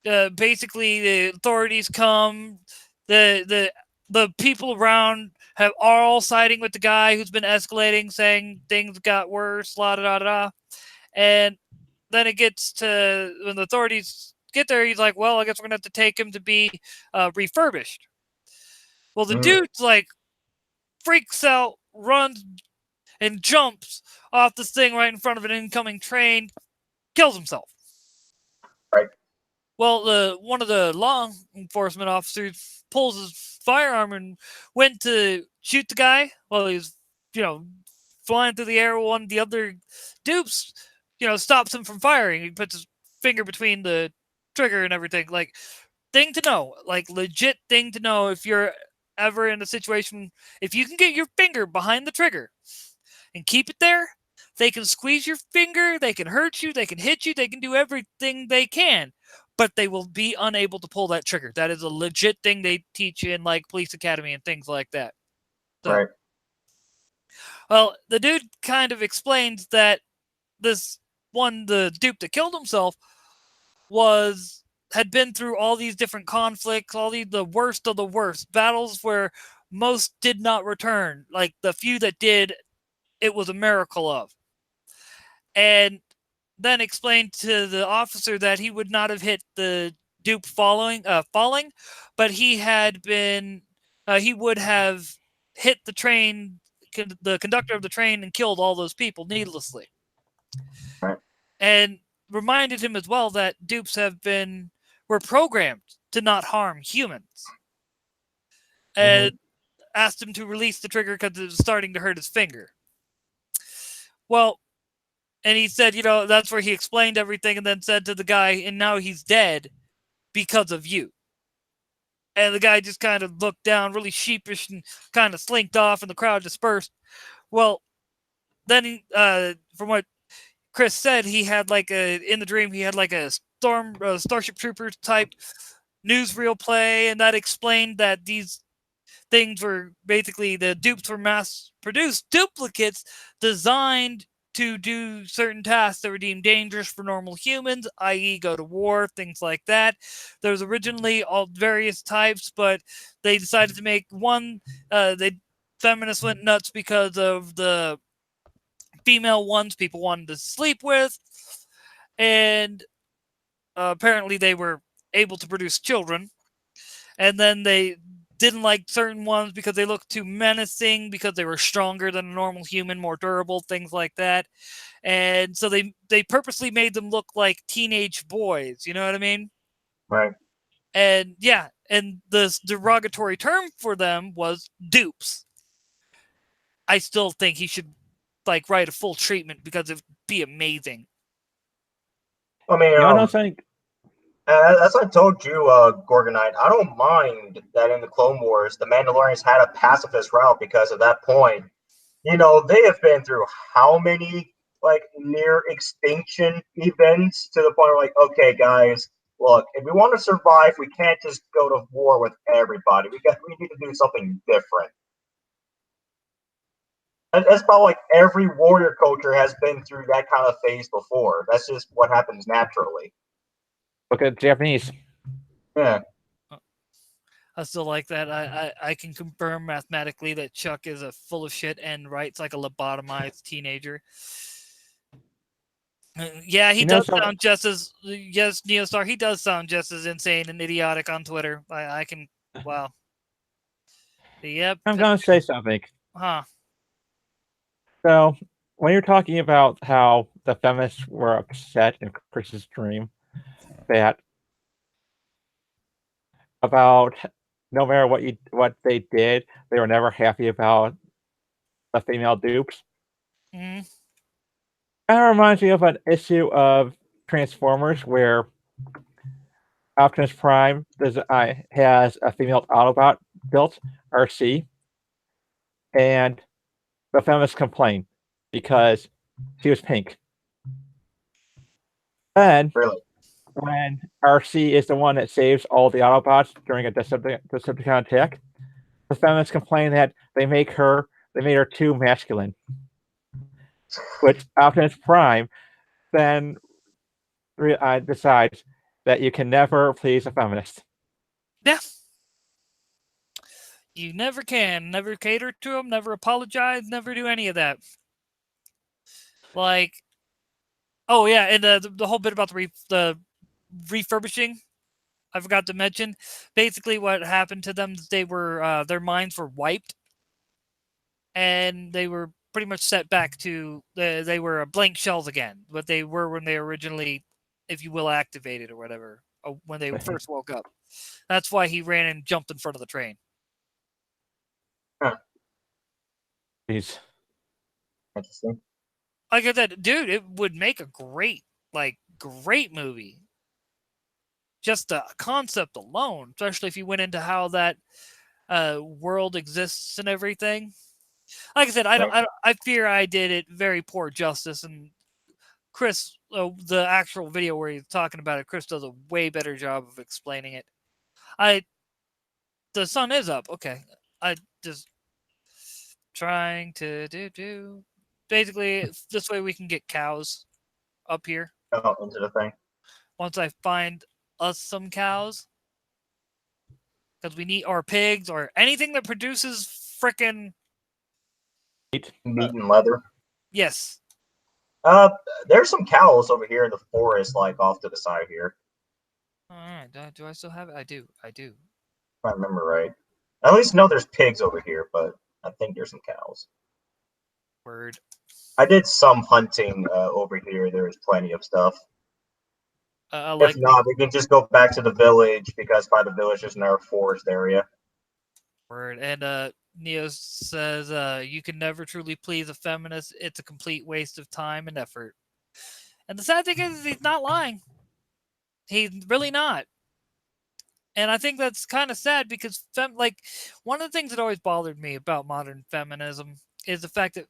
basically the authorities come. The people around are all siding with the guy who's been escalating, saying things got worse. La da da da, and then it gets to when the authorities get there. He's like, well, I guess we're gonna have to take him to be refurbished. Well, the dude's like freaks out, runs and jumps off this thing right in front of an incoming train, kills himself. Right. Well, one of the law enforcement officers pulls his firearm and went to shoot the guy while he was, flying through the air. One of the other dupes, stops him from firing. He puts his finger between the trigger and everything. Like, thing to know, like legit thing to know if you're ever in a situation, if you can get your finger behind the trigger and keep it there, they can squeeze your finger, they can hurt you, they can hit you, they can do everything they can. but they will be unable to pull that trigger. That is a legit thing they teach in like police academy and things like that. So, Right. well, the dude kind of explains that the dupe that killed himself had been through all these different conflicts, the worst of the worst battles where most did not return. Like the few that did, it was a miracle of. And then explained to the officer that he would not have hit the dupe falling, but he would have hit the train, the conductor of the train, and killed all those people needlessly. Right. And reminded him as well that dupes were programmed to not harm humans. And asked him to release the trigger because it was starting to hurt his finger. Well, and he said, that's where he explained everything and then said to the guy, and now he's dead because of you. And the guy just kind of looked down really sheepish and kind of slinked off and the crowd dispersed. Well, then from what Chris said, he had in the dream, he had like a Starship Troopers type newsreel play, and that explained that these things were basically the dupes were mass-produced duplicates designed to do certain tasks that were deemed dangerous for normal humans, i.e. go to war, things like that. There was originally all various types, but they decided to make one. Feminists went nuts because of the female ones people wanted to sleep with, and apparently they were able to produce children. And then they didn't like certain ones because they looked too menacing, because they were stronger than a normal human, more durable, things like that. And so they purposely made them look like teenage boys, you know what I mean? Right. And yeah, and the derogatory term for them was dupes. I still think he should write a full treatment because it'd be amazing. I mean, I don't think. as I told you, Gorgonite, I don't mind that in the Clone Wars, the Mandalorians had a pacifist route because at that point, they have been through how many near extinction events to the point where okay, guys, look, if we want to survive, we can't just go to war with everybody. We need to do something different. That's probably every warrior culture has been through that kind of phase before. That's just what happens naturally. Look at Japanese. Yeah. I still like that. I can confirm mathematically that Chuck is a full of shit and writes like a lobotomized teenager. Yeah, he does sound just as Neostar. He does sound just as insane and idiotic on Twitter. I can. Wow. Yep. I'm gonna say something. Huh. So when you're talking about how the feminists were upset in Chris's dream, that about no matter what they did, they were never happy about the female dupes. Mm-hmm. Kind of reminds me of an issue of Transformers where Optimus Prime has a female Autobot built, RC, and the feminists complain because she was pink. Then, when RC is the one that saves all the Autobots during a Decepticon attack, the feminists complain that they made her too masculine. Which Optimus Prime then decides that you can never please a feminist. Yeah. You never can. Never cater to them, never apologize, never do any of that. Oh yeah, and the whole bit about the refurbishing, I forgot to mention. Basically, what happened to them is they were their minds were wiped, and they were pretty much set back to they were blank shells again, what they were when they originally, if you will, activated or whatever, when they first woke up. That's why he ran and jumped in front of the train. Huh. Jeez. Interesting. Like I said, dude, it would make a great movie. Just the concept alone, especially if you went into how that world exists and everything. Like I said, I fear I did it very poor justice, and Chris the actual video where he's talking about it, Chris does a way better job of explaining it. The sun is up. Okay, I just trying to do. Basically, this way we can get cows up here. Oh, into the thing. Once I find us some cows, because we need our pigs or anything that produces frickin' Meat. Meat and leather. yes. There's some cows over here in the forest, like off to the side here. All right. Do I still have it? I do. If I remember right. I at least know there's pigs over here, but I think there's some cows. Word. I did some hunting over here. There was plenty of stuff. Like If not, we can just go back to the village because by the village there's another forest area. word. And Neo says, "You can never truly please a feminist. It's a complete waste of time and effort." And the sad thing is, he's not lying. He's really not. And I think that's kind of sad because, one of the things that always bothered me about modern feminism is the fact that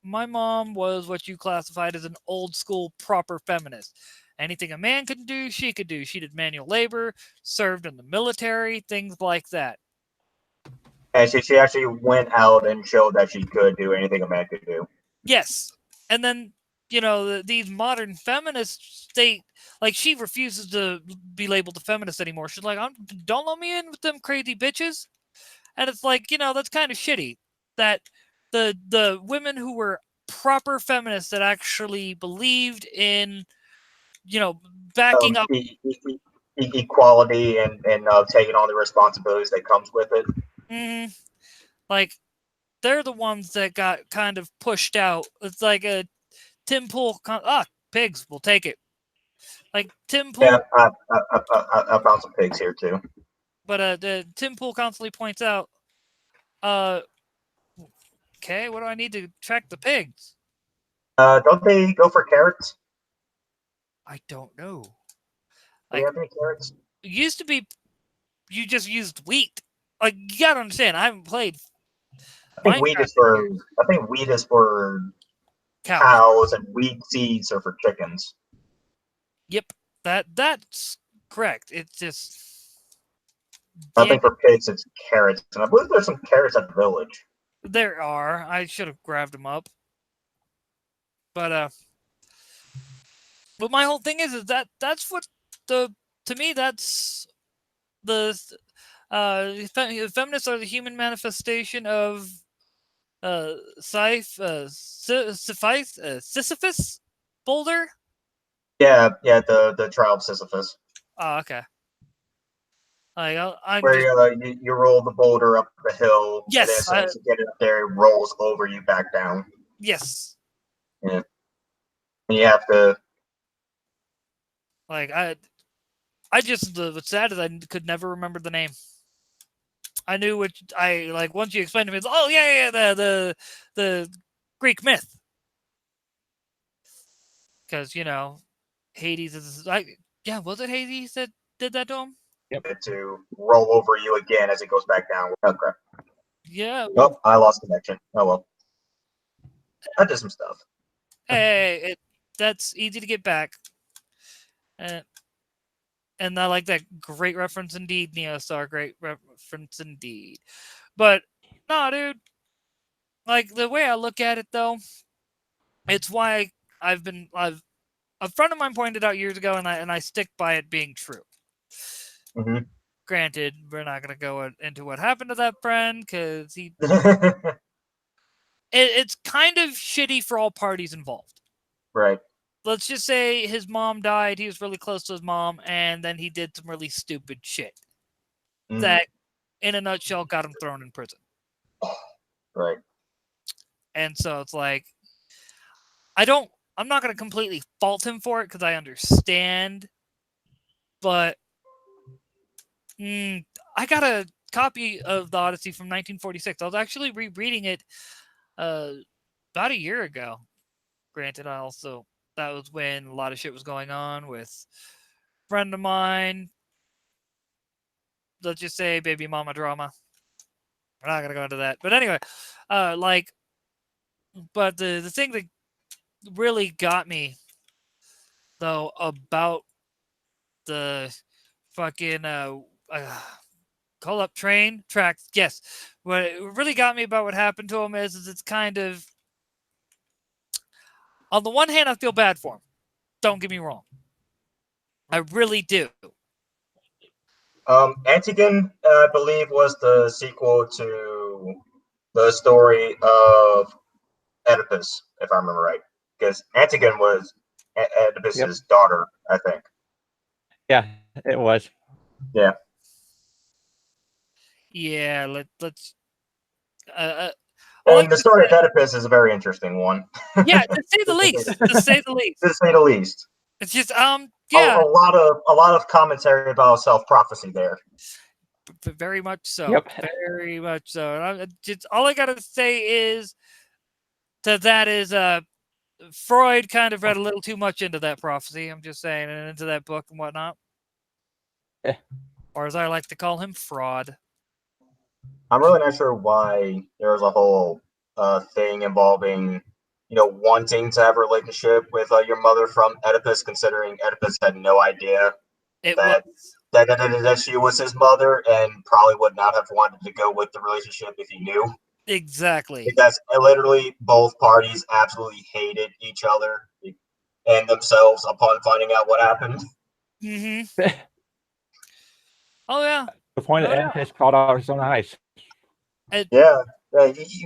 my mom was what you classified as an old school proper feminist. Anything a man could do, she could do. She did manual labor, served in the military, things like that. And she actually went out and showed that she could do anything a man could do. Yes. And then, these modern feminists, she refuses to be labeled a feminist anymore. She's like, don't let me in with them crazy bitches. And it's like, that's kind of shitty that the women who were proper feminists that actually believed in, backing up Equality and taking on the responsibilities that comes with it. Like, they're the ones that got kind of pushed out. It's like a Tim Pool. Pigs, we'll take it. Like Tim Pool. Yeah, I found some pigs here too. But Tim Pool constantly points out, okay, what do I need to track the pigs? Don't they go for carrots? I don't know. Do you have any carrots? It used to be you just used wheat. Like, you gotta understand, I haven't played. I think wheat is for cows, and wheat seeds are for chickens. Yep, that's correct. It's just. I think for pigs it's carrots, and I believe there's some carrots at the village. There are. I should have grabbed them up. But my whole thing is that's what to me that's the feminists are the human manifestation of Sisyphus boulder. Yeah, the trial of Sisyphus. Oh, okay. I'm where you roll the boulder up the hill. Yes, and then as you get it up there, it rolls over you back down. Yes. Yeah. And you have to. I just what's sad is I could never remember the name. I knew what once you explained to me. It's, oh yeah, the Greek myth. Because Hades is was it Hades that did that to him? Yep. To roll over you again as it goes back down. Oh crap. Yeah. Oh, I lost connection. Oh well. I did some stuff. Hey, that's easy to get back. And I like that. Great reference indeed, Neostar. Great reference indeed. But no, dude. Like, the way I look at it, though, it's why a friend of mine pointed out years ago, and I stick by it being true. Mm-hmm. Granted, we're not going to go into what happened to that friend because it's kind of shitty for all parties involved. Right. Let's just say his mom died. He was really close to his mom, and then he did some really stupid shit that, in a nutshell, got him thrown in prison. Right. And so it's like, I'm not going to completely fault him for it because I understand, but I got a copy of the Odyssey from 1946. I was actually rereading it about a year ago. Granted, that was when a lot of shit was going on with a friend of mine. Let's just say baby mama drama. We're not going to go into that. But anyway, but the thing that really got me though, about the fucking call up train tracks. Yes, what really got me about what happened to him is it's kind of, on the one hand, I feel bad for him. Don't get me wrong, I really do. Antigon, I believe, was the sequel to the story of Oedipus, if I remember right. Because Antigon was Oedipus's daughter, I think. Yeah, it was. Yeah. Yeah, let's. And the story of Oedipus is a very interesting one. Yeah, to say the least. To say the least. To say the least. It's just Yeah. A lot of commentary about self-prophecy there. Very much so. Yep. Very much so. And just all I gotta say is that is Freud kind of read a little too much into that prophecy. I'm just saying, and into that book and whatnot. Yeah. Or as I like to call him, fraud. I'm really not sure why there was a whole thing involving, wanting to have a relationship with your mother from Oedipus, considering Oedipus had no idea that she was his mother, and probably would not have wanted to go with the relationship if he knew. Exactly. Because literally both parties absolutely hated each other and themselves upon finding out what happened. Mm-hmm. Oh yeah. The point of Oedipus called out his own eyes. Yeah,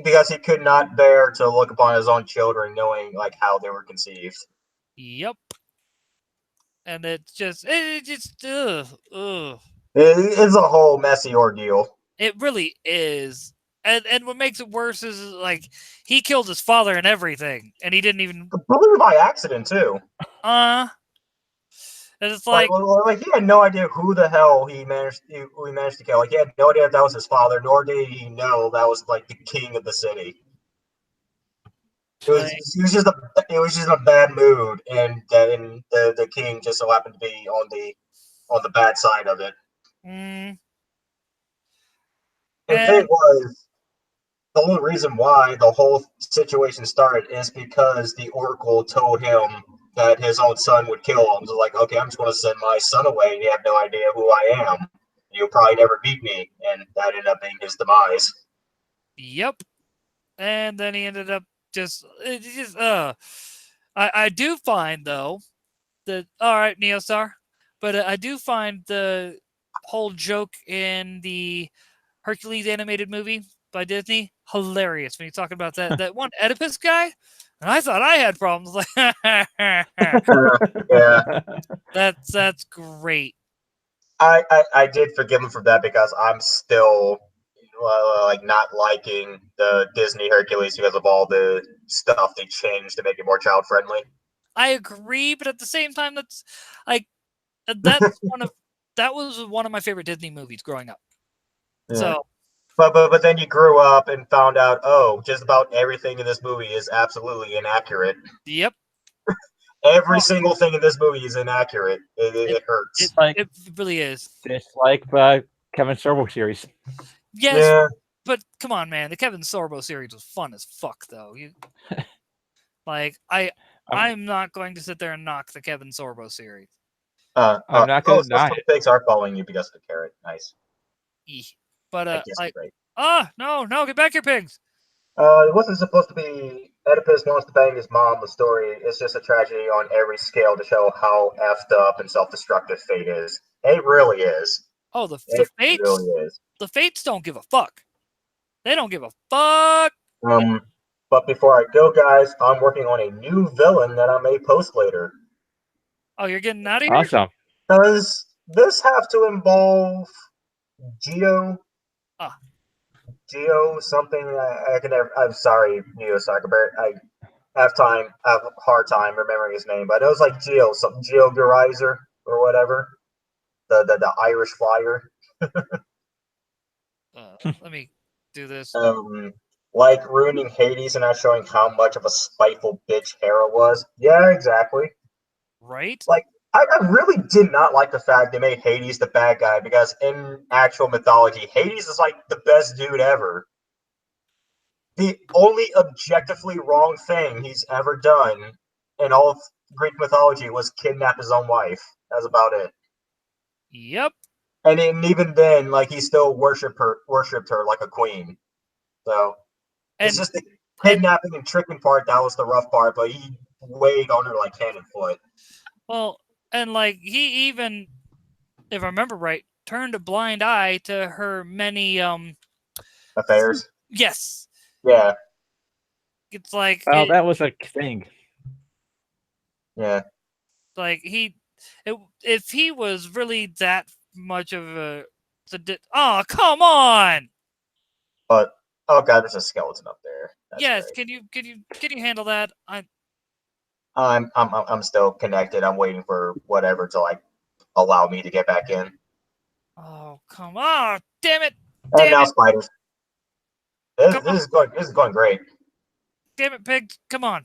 because he could not bear to look upon his own children, knowing like how they were conceived. Yep. And it's just ugh. It's a whole messy ordeal. It really is. And what makes it worse is like he killed his father and everything, and he didn't even Probably by accident too. And it's like he had no idea who the hell he managed to kill. Like he had no idea if that was his father, nor did he know that was like the king of the city. It was just a bad mood, and the king just so happened to be on the bad side of it. Mm. The thing was, the only reason why the whole situation started is because the Oracle told him that his own son would kill him. So like, okay, I'm just going to send my son away, and you have no idea who I am. You'll probably never meet me, and that ended up being his demise. Yep. And then he ended up I do find though that all right, Neostar, but I do find the whole joke in the Hercules animated movie by Disney hilarious when you're talking about that one Oedipus guy. And I thought I had problems. Yeah, that's great. I did forgive him for that because I'm still like not liking the Disney Hercules because of all the stuff they changed to make it more child friendly. I agree, but at the same time, that's like that was one of my favorite Disney movies growing up. Yeah. So, but then you grew up and found out, oh, just about everything in this movie is absolutely inaccurate. Yep. Every single thing in this movie is inaccurate. It hurts. It really is. It's like the Kevin Sorbo series. Yes, yeah. But come on, man. The Kevin Sorbo series was fun as fuck, though. I'm not going to sit there and knock the Kevin Sorbo series. I'm not going to deny it. Pigs are following you because of the carrot. Nice. But no, get back here, pigs. It wasn't supposed to be Oedipus wants to bang his mom. The story is just a tragedy on every scale to show how effed up and self-destructive fate is. It really is. Oh, the fates really is. The fates don't give a fuck. They don't give a fuck. But before I go, guys, I'm working on a new villain that I may post later. Oh, you're getting out of here? Awesome. Does this have to involve Geo? Geo something? I can never. I'm sorry, Neo Soccer. I have a hard time remembering his name, but it was like Geo, something Geo Gerizer or whatever. The Irish Flyer. Let me do this. Like ruining Hades and not showing how much of a spiteful bitch Hera was. Yeah, exactly. Right? Like, I really did not like the fact they made Hades the bad guy, because in actual mythology, Hades is like the best dude ever. The only objectively wrong thing he's ever done in all Greek mythology was kidnap his own wife. That's about it. Yep. And even then, like he still worshipped her like a queen. So it's And just the kidnapping and tricking part that was the rough part, but he weighed on her like hand and foot. well, and like he even, if I remember right, turned a blind eye to her many Affairs. yes. Yeah, It's like Well, that was a thing. yeah. like if he was really that much of a oh, come on. But oh god, there's a skeleton up there. That's Yes, great. can you handle that? I'm still connected. I'm waiting for whatever to like allow me to get back in. Oh, come on. Damn it. And Damn now it. spiders. Come on. This is going great. Damn it, pigs. Come on.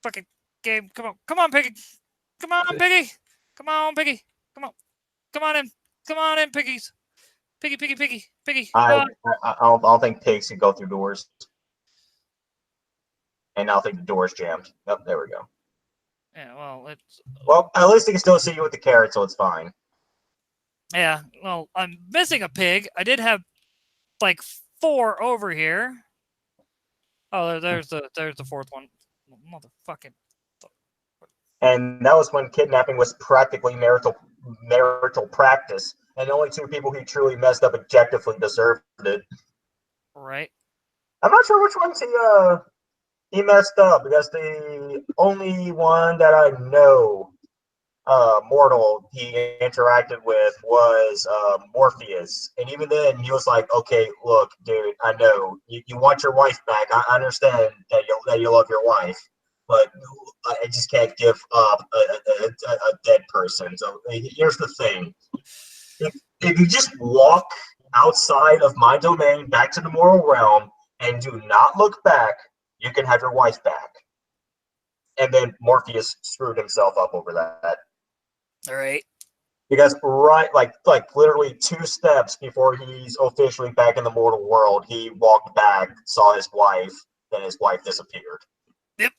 Fucking game. Come on. Come on, piggy. Come on, piggy. Come on, piggy. Come on. Come on in. Come on in, piggies. Piggy, piggy, piggy, piggy. I don't think pigs can go through doors. And I don't think the door's jammed. Yep, there we go. Yeah, well, it's Well, at least they can still see you with the carrot, so it's fine. yeah. Well, I'm missing a pig. I did have like 4 over here. Oh, there's the fourth one. Motherfucking. And that was when kidnapping was practically marital practice, and the only 2 people who truly messed up objectively deserved it. Right. I'm not sure which ones he messed up, because the only one that I know mortal he interacted with was Morpheus, and even then he was like, "Okay, look, dude, I know you want your wife back. I understand that you love your wife, but I just can't give up a dead person. So here's the thing: if you just walk outside of my domain back to the moral realm and do not look back, you can have your wife back." And then Morpheus screwed himself up over that. All right. Because like literally 2 steps before he's officially back in the mortal world, he walked back, saw his wife, then his wife disappeared. Yep.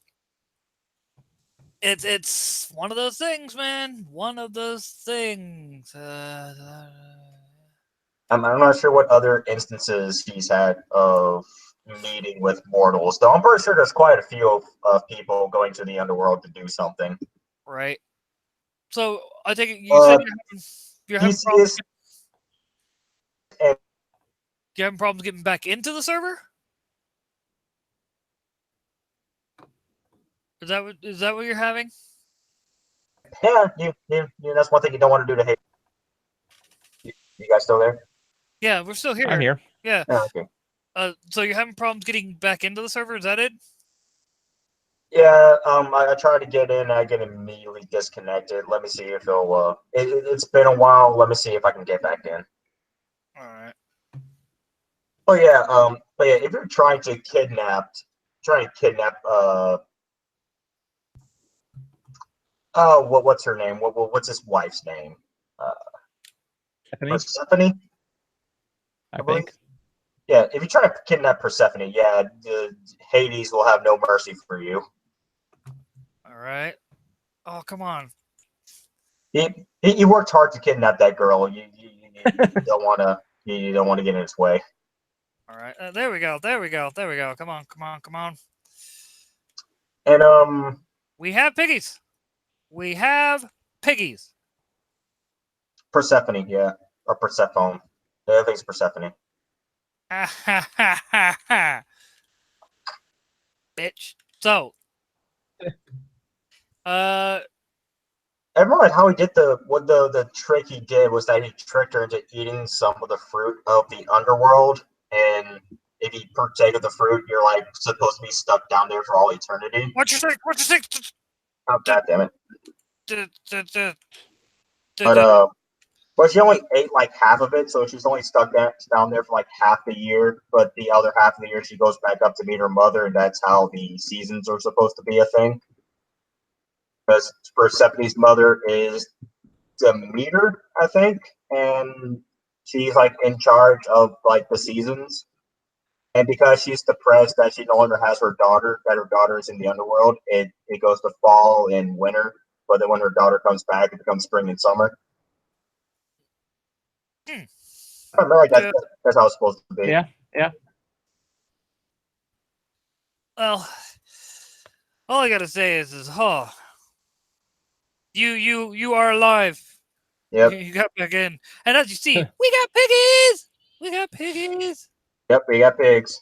It's one of those things, man. One of those things. I'm not sure what other instances he's had of meeting with mortals, though I'm pretty sure there's quite a few of people going to the underworld to do something. Right. So I think you said you're having problems. You're having problems getting back into the server. Is that what you're having? Yeah, you that's one thing you don't want to do to hate. You guys still there? Yeah, we're still here. I'm here. Yeah. Oh, okay. So you're having problems getting back into the server? Is that it? Yeah, I tried to get in, I get immediately disconnected. Let me see if it'll, it's been a while. Let me see if I can get back in. All right. But yeah, if you're trying to kidnap, what's her name? What's his wife's name? Persephone? I think. Yeah, if you try to kidnap Persephone, yeah, Hades will have no mercy for you. All right. Oh, come on. He worked hard to kidnap that girl. You don't want to get in its way. All right. There we go. There we go. There we go. Come on. Come on. Come on. And we have piggies. We have piggies. Persephone, yeah, or Persephone. The other thing's Persephone. Ha ha ha ha ha. Bitch. So. I remember how he did the trick he did was that he tricked her into eating some of the fruit of the underworld, and if you partake of the fruit, you're like supposed to be stuck down there for all eternity. What you say? What you say? Oh god damn it! But But she only ate like half of it, so she's only stuck down there for like half the year. But the other half of the year, she goes back up to meet her mother, and that's how the seasons are supposed to be a thing. Because Persephone's mother is Demeter, I think, and she's like in charge of like the seasons. And because she's depressed that she no longer has her daughter, that her daughter is in the underworld, it goes to fall and winter. But then when her daughter comes back, it becomes spring and summer. Hmm. I remember like Yeah. that's how it's supposed to be. Yeah, yeah. Well, all I gotta say is, oh, you are alive. Yep, You got back in, and as you see, we got piggies. We got piggies. yep, we got pigs.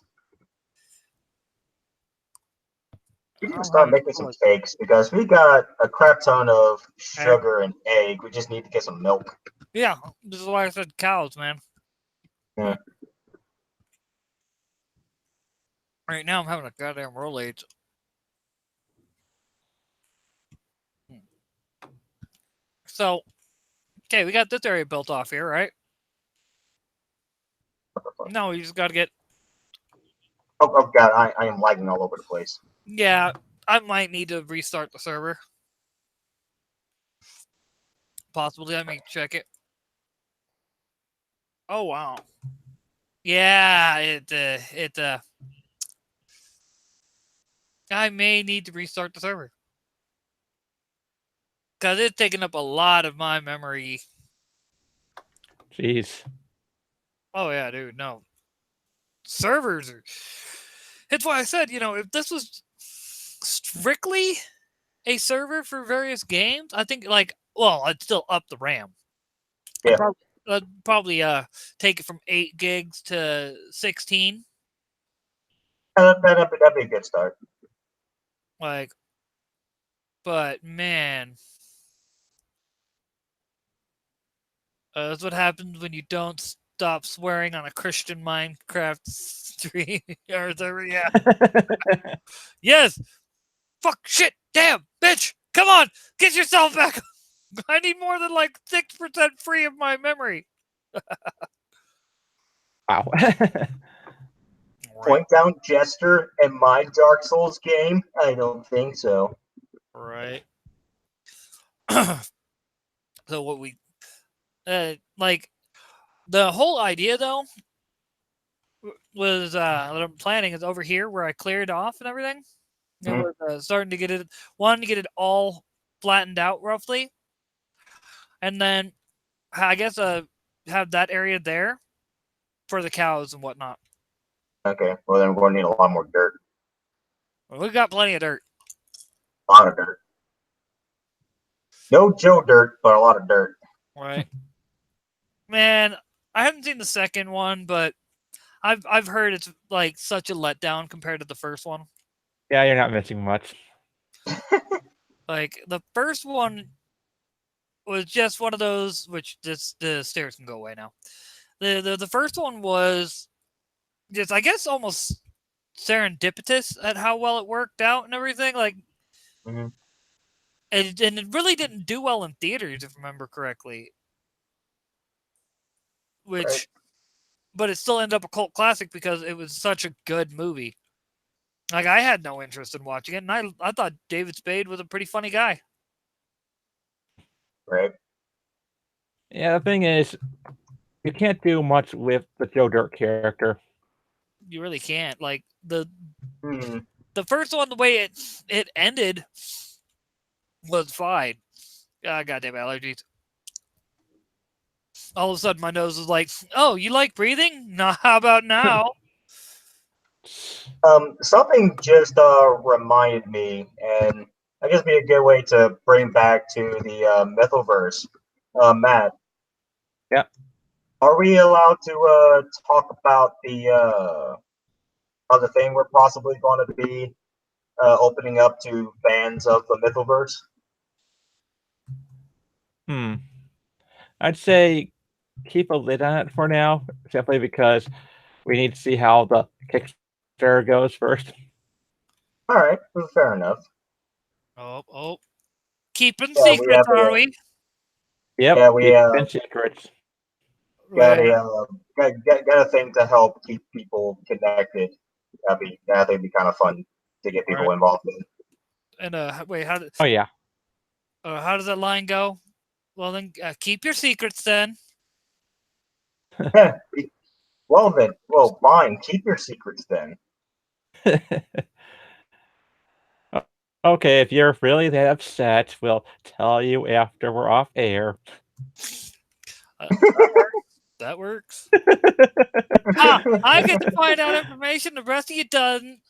We need to I'm start having making some fun. cakes because we got a crap ton of Egg. sugar and egg. We just need to get some milk. Yeah, this is why I said cows, man. Yeah. Right now, I'm having a goddamn Rolaids. So, okay, we got this area built off here, right? No, we just got to get. Oh god, I am lagging all over the place. Yeah, I might need to restart the server. Possibly, let me check it. Oh wow. Yeah, I may need to restart the server because it's taking up a lot of my memory. Jeez. Oh yeah, dude, no. Servers are. It's why I said, if this was strictly a server for various games, I think I'd still up the RAM. Yeah. I'd probably take it from 8 gigs to 16. That'd be a good start. But man, that's what happens when you don't stop swearing on a Christian Minecraft stream or server. Yeah. Yes. Fuck. Shit. Damn. Bitch. Come on. Get yourself back. I need more than 6% free of my memory. Wow. Point down Jester in my Dark Souls game? I don't think so. Right. So what we the whole idea though was that I'm planning is over here where I cleared off and everything. It was starting to get it to get it all flattened out roughly, and then I guess have that area there for the cows and whatnot. Okay, well then we're going to need a lot more dirt. Well, we've got plenty of dirt. A lot of dirt. No Joe dirt, but a lot of dirt. Right. Man, I haven't seen the second one, but I've heard it's such a letdown compared to the first one. Yeah, you're not missing much. The first one was just one of those, which the stairs can go away now. The first one was just, I guess, almost serendipitous at how well it worked out and everything. Mhm. And it really didn't do well in theaters, if I remember correctly. Right. But it still ended up a cult classic because it was such a good movie. I had no interest in watching it, and I thought David Spade was a pretty funny guy. Right. Yeah, the thing is, you can't do much with the Joe Dirt character. You really can't. The Hmm. first one, the way it ended was fine. Goddamn allergies. All of a sudden, my nose was like, "Oh, you like breathing? Nah, how about now?" Something just reminded me, and I guess be a good way to bring back to the Mythoverse. Matt. Yeah. Are we allowed to talk about the other thing we're possibly going to be opening up to fans of the Mythoverse? I'd say keep a lid on it for now, simply because we need to see how the Kickstarter goes first. All right, fair enough. Oh. Keeping Yeah, secrets, are we? Yep. Yeah, we keep secrets. got a thing to help keep people connected. That'd be kind of fun to get people involved in. And wait, how Oh yeah. does that line go? Well, then keep your secrets then. Well, fine. Keep your secrets then. Okay, if you're really that upset, we'll tell you after we're off air. That works. I get to find out information the rest of you doesn't.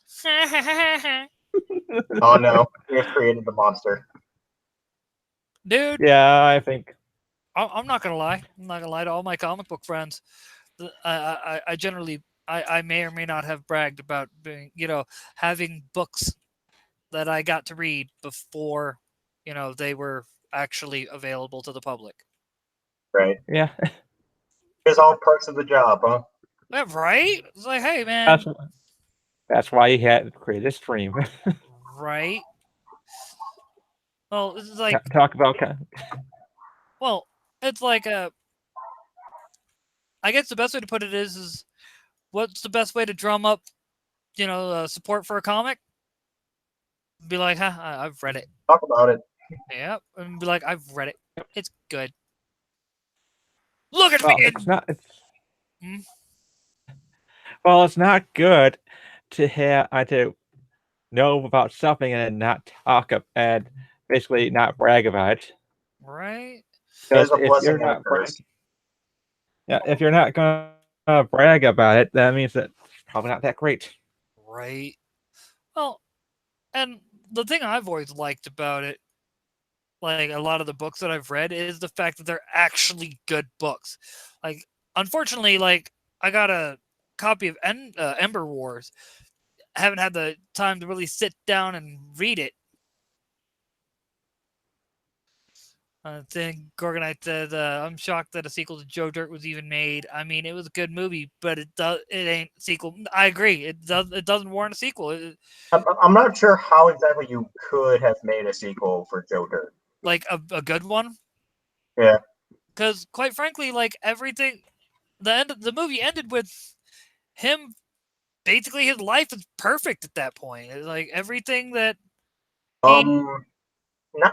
Oh no, we have created the monster. Dude, Yeah, I think. I'm not gonna lie. I'm not gonna lie to all my comic book friends. I generally, I may or may not have bragged about being, having books that I got to read before, they were actually available to the public. Right. Yeah, It's all parts of the job, huh? Yeah, right? It's like, hey, man, that's why you had to create a stream. right? Well, it's like, Talk about. well, it's like I guess the best way to put it is what's the best way to drum up, support for a comic? Be like, huh, I've read it. Talk about it. Yeah, and be like, I've read it. It's good. Look at Well, me. it's not. Hmm? Well, it's not good to have to know about something and then not talk up and basically not brag about it. Right? There's Because a if blessing you're and a not curse. if you're not gonna brag about it, that means that it's probably not that great. Right. Well, and the thing I've always liked about it, like a lot of the books that I've read, is the fact that they're actually good books. Like, unfortunately, like I got a copy of Ember Wars. I haven't had the time to really sit down and read it. I think Gorgonite said, "I'm shocked that a sequel to Joe Dirt was even made. I mean, it was a good movie, but it ain't a sequel." I agree. It doesn't warrant a sequel. I'm not sure how exactly you could have made a sequel for Joe Dirt. Like a good one. Yeah. Because quite frankly, like everything, the movie ended with him. Basically, his life is perfect at that point. It's like everything that.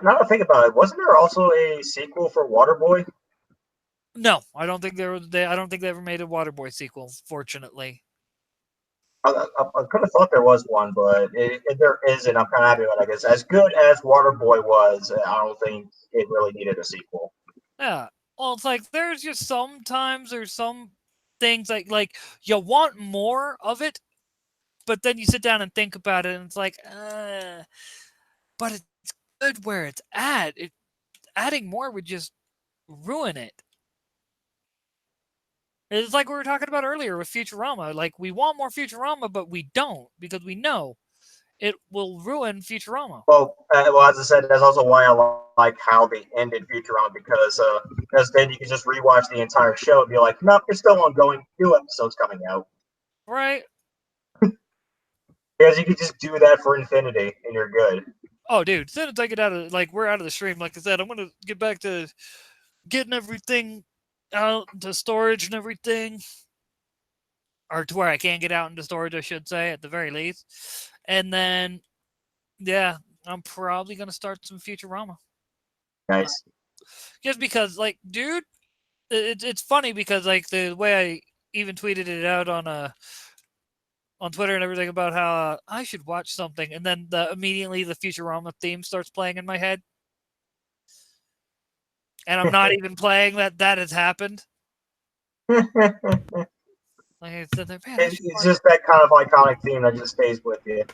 Now to think about it, wasn't there also a sequel for Waterboy? No, I don't think I don't think they ever made a Waterboy sequel. Fortunately. I could have thought there was one, but if there isn't, I'm kind of happy about it. I guess as good as Waterboy was, I don't think it really needed a sequel. Yeah. Well, it's like there's just sometimes there's some things like you want more of it, but then you sit down and think about it, and it's like, but it's good where it's at. Adding more would just ruin it. It's like we were talking about earlier with Futurama. Like we want more Futurama, but we don't because we know it will ruin Futurama. Well, as I said, that's also why I like how they ended Futurama because then you can just rewatch the entire show and be like, nope, it's still ongoing. New episodes coming out. Right. Because you can just do that for infinity and you're good. Oh, dude, as soon as I get out of we're out of the stream, like I said, I'm gonna get back to getting everything out to storage and everything, or to where I can get out into storage, I should say, at the very least. And then, yeah, I'm probably gonna start some Futurama. Nice. Just because, like, dude, it's funny because like the way I even tweeted it out on Twitter and everything about how I should watch something, and then immediately the Futurama theme starts playing in my head, and I'm not even playing that has happened. Like I said, man, it's just that kind of iconic theme that just stays with you.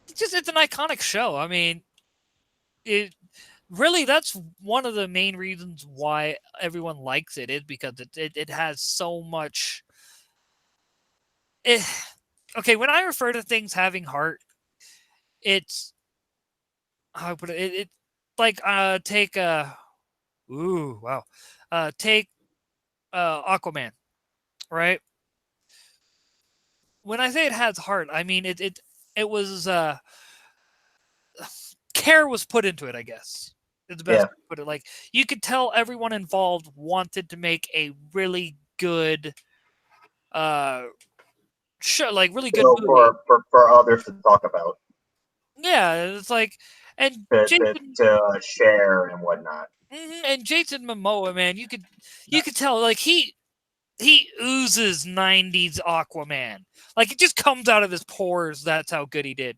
It's an iconic show. I mean, it really that's one of the main reasons why everyone likes it is because it has so much. Okay, when I refer to things having heart, it's how I put it. It's like take take Aquaman, right? When I say it has heart, I mean it was care was put into it, I guess. It's the best way to put it. Like you could tell everyone involved wanted to make a really good show, like really good movie for others to talk about. Yeah, it's like and Jason to share and whatnot. And Jason Momoa, man, you could tell like he oozes 90s Aquaman. Like, it just comes out of his pores. That's how good he did.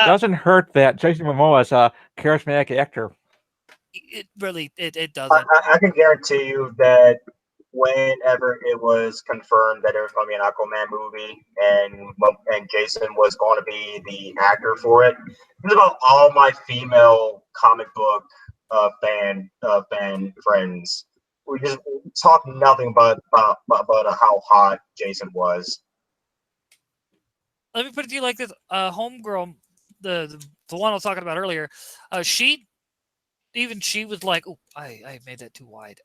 Doesn't hurt that Jason Momoa is a charismatic actor. It really, it doesn't. I can guarantee you that whenever it was confirmed that there was going to be an Aquaman movie and Jason was going to be the actor for it, it was about all my female comic book fan friends. We just talked nothing about how hot Jason was. Let me put it to you like this: Homegirl, the one I was talking about earlier, she was like, "Oh, I made that too wide."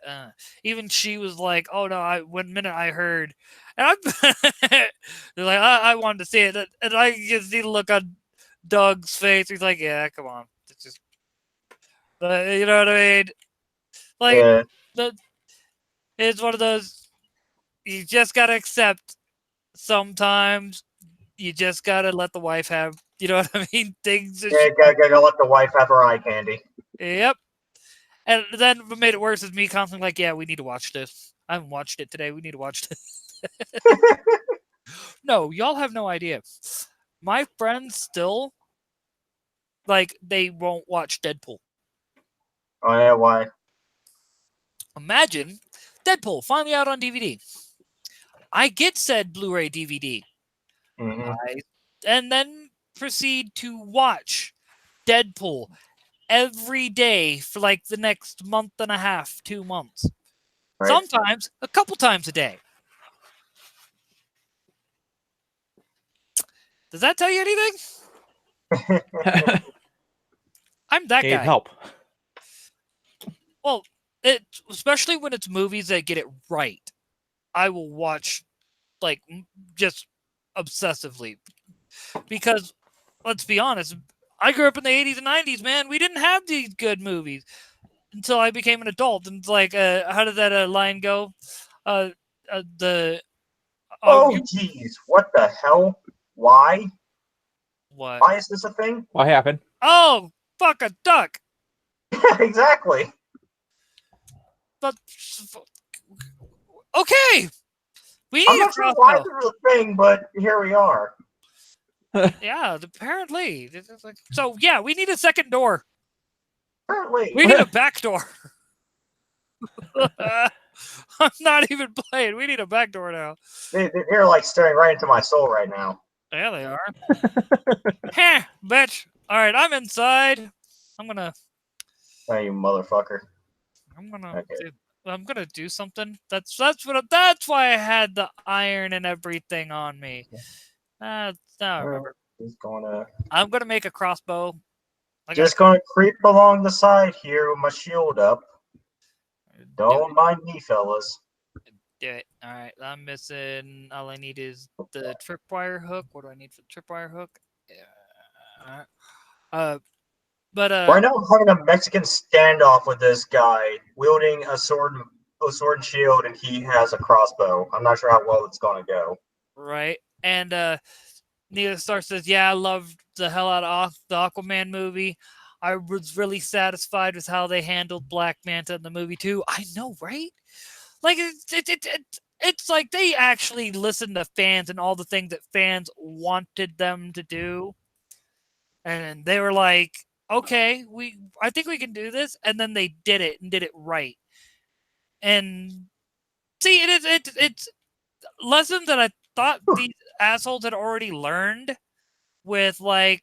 Even she was like, "Oh no!" One minute I heard, and I'm they're like, I wanted to see it," and I just see the look on Doug's face. He's like, "Yeah, come on, it's just, you know what I mean?" Like, Yeah. it's one of those you just gotta accept. Sometimes you just gotta let the wife have, you know what I mean? Things. Yeah, gotta let the wife have her eye candy. Yep. And then what made it worse is me constantly like, yeah, we need to watch this. I haven't watched it today. We need to watch this. No, y'all have no idea. My friends still, like, they won't watch Deadpool. Oh yeah, why? Imagine Deadpool finally out on DVD. I get said Blu-ray DVD. Mm-hmm. And then proceed to watch Deadpool every day for like the next month and a half, 2 months. Right. Sometimes a couple times a day. Does that tell you anything? I'm that Need guy. help. Well, especially when it's movies that get it right. I will watch like just obsessively. Because let's be honest, I grew up in the 80s and 90s, man. We didn't have these good movies until I became an adult. And it's like, how did that line go? Oh, geez, what the hell? Why? What? Why is this a thing? What happened? Oh, fuck a duck. Exactly. But okay, we I'm need not a sure why crossbow. this is a thing, but here we are. Yeah, apparently. So yeah, we need a second door. Apparently. We need a back door. I'm not even playing. We need a back door now. They're like staring right into my soul right now. Yeah, they are. Heh, bitch. All right, I'm inside. I'm gonna. Oh, you motherfucker. I'm gonna do something. That's why I had the iron and everything on me. Now I remember. I'm gonna make a crossbow. Gonna creep along the side here with my shield up. Don't mind me, fellas. Do it. All right, I'm missing. All I need is the tripwire hook. What do I need for the tripwire hook? Yeah. But right now I'm having a Mexican standoff with this guy wielding a sword and shield, and he has a crossbow. I'm not sure how well it's gonna go. Right, and Neil Stark says, "Yeah, I loved the hell out of the Aquaman movie. I was really satisfied with how they handled Black Manta in the movie too. I know, right? Like it's like they actually listened to fans and all the things that fans wanted them to do, and they were like, okay, I think we can do this, and then they did it and did it right. And see, it's lessons that I thought these assholes had already learned with like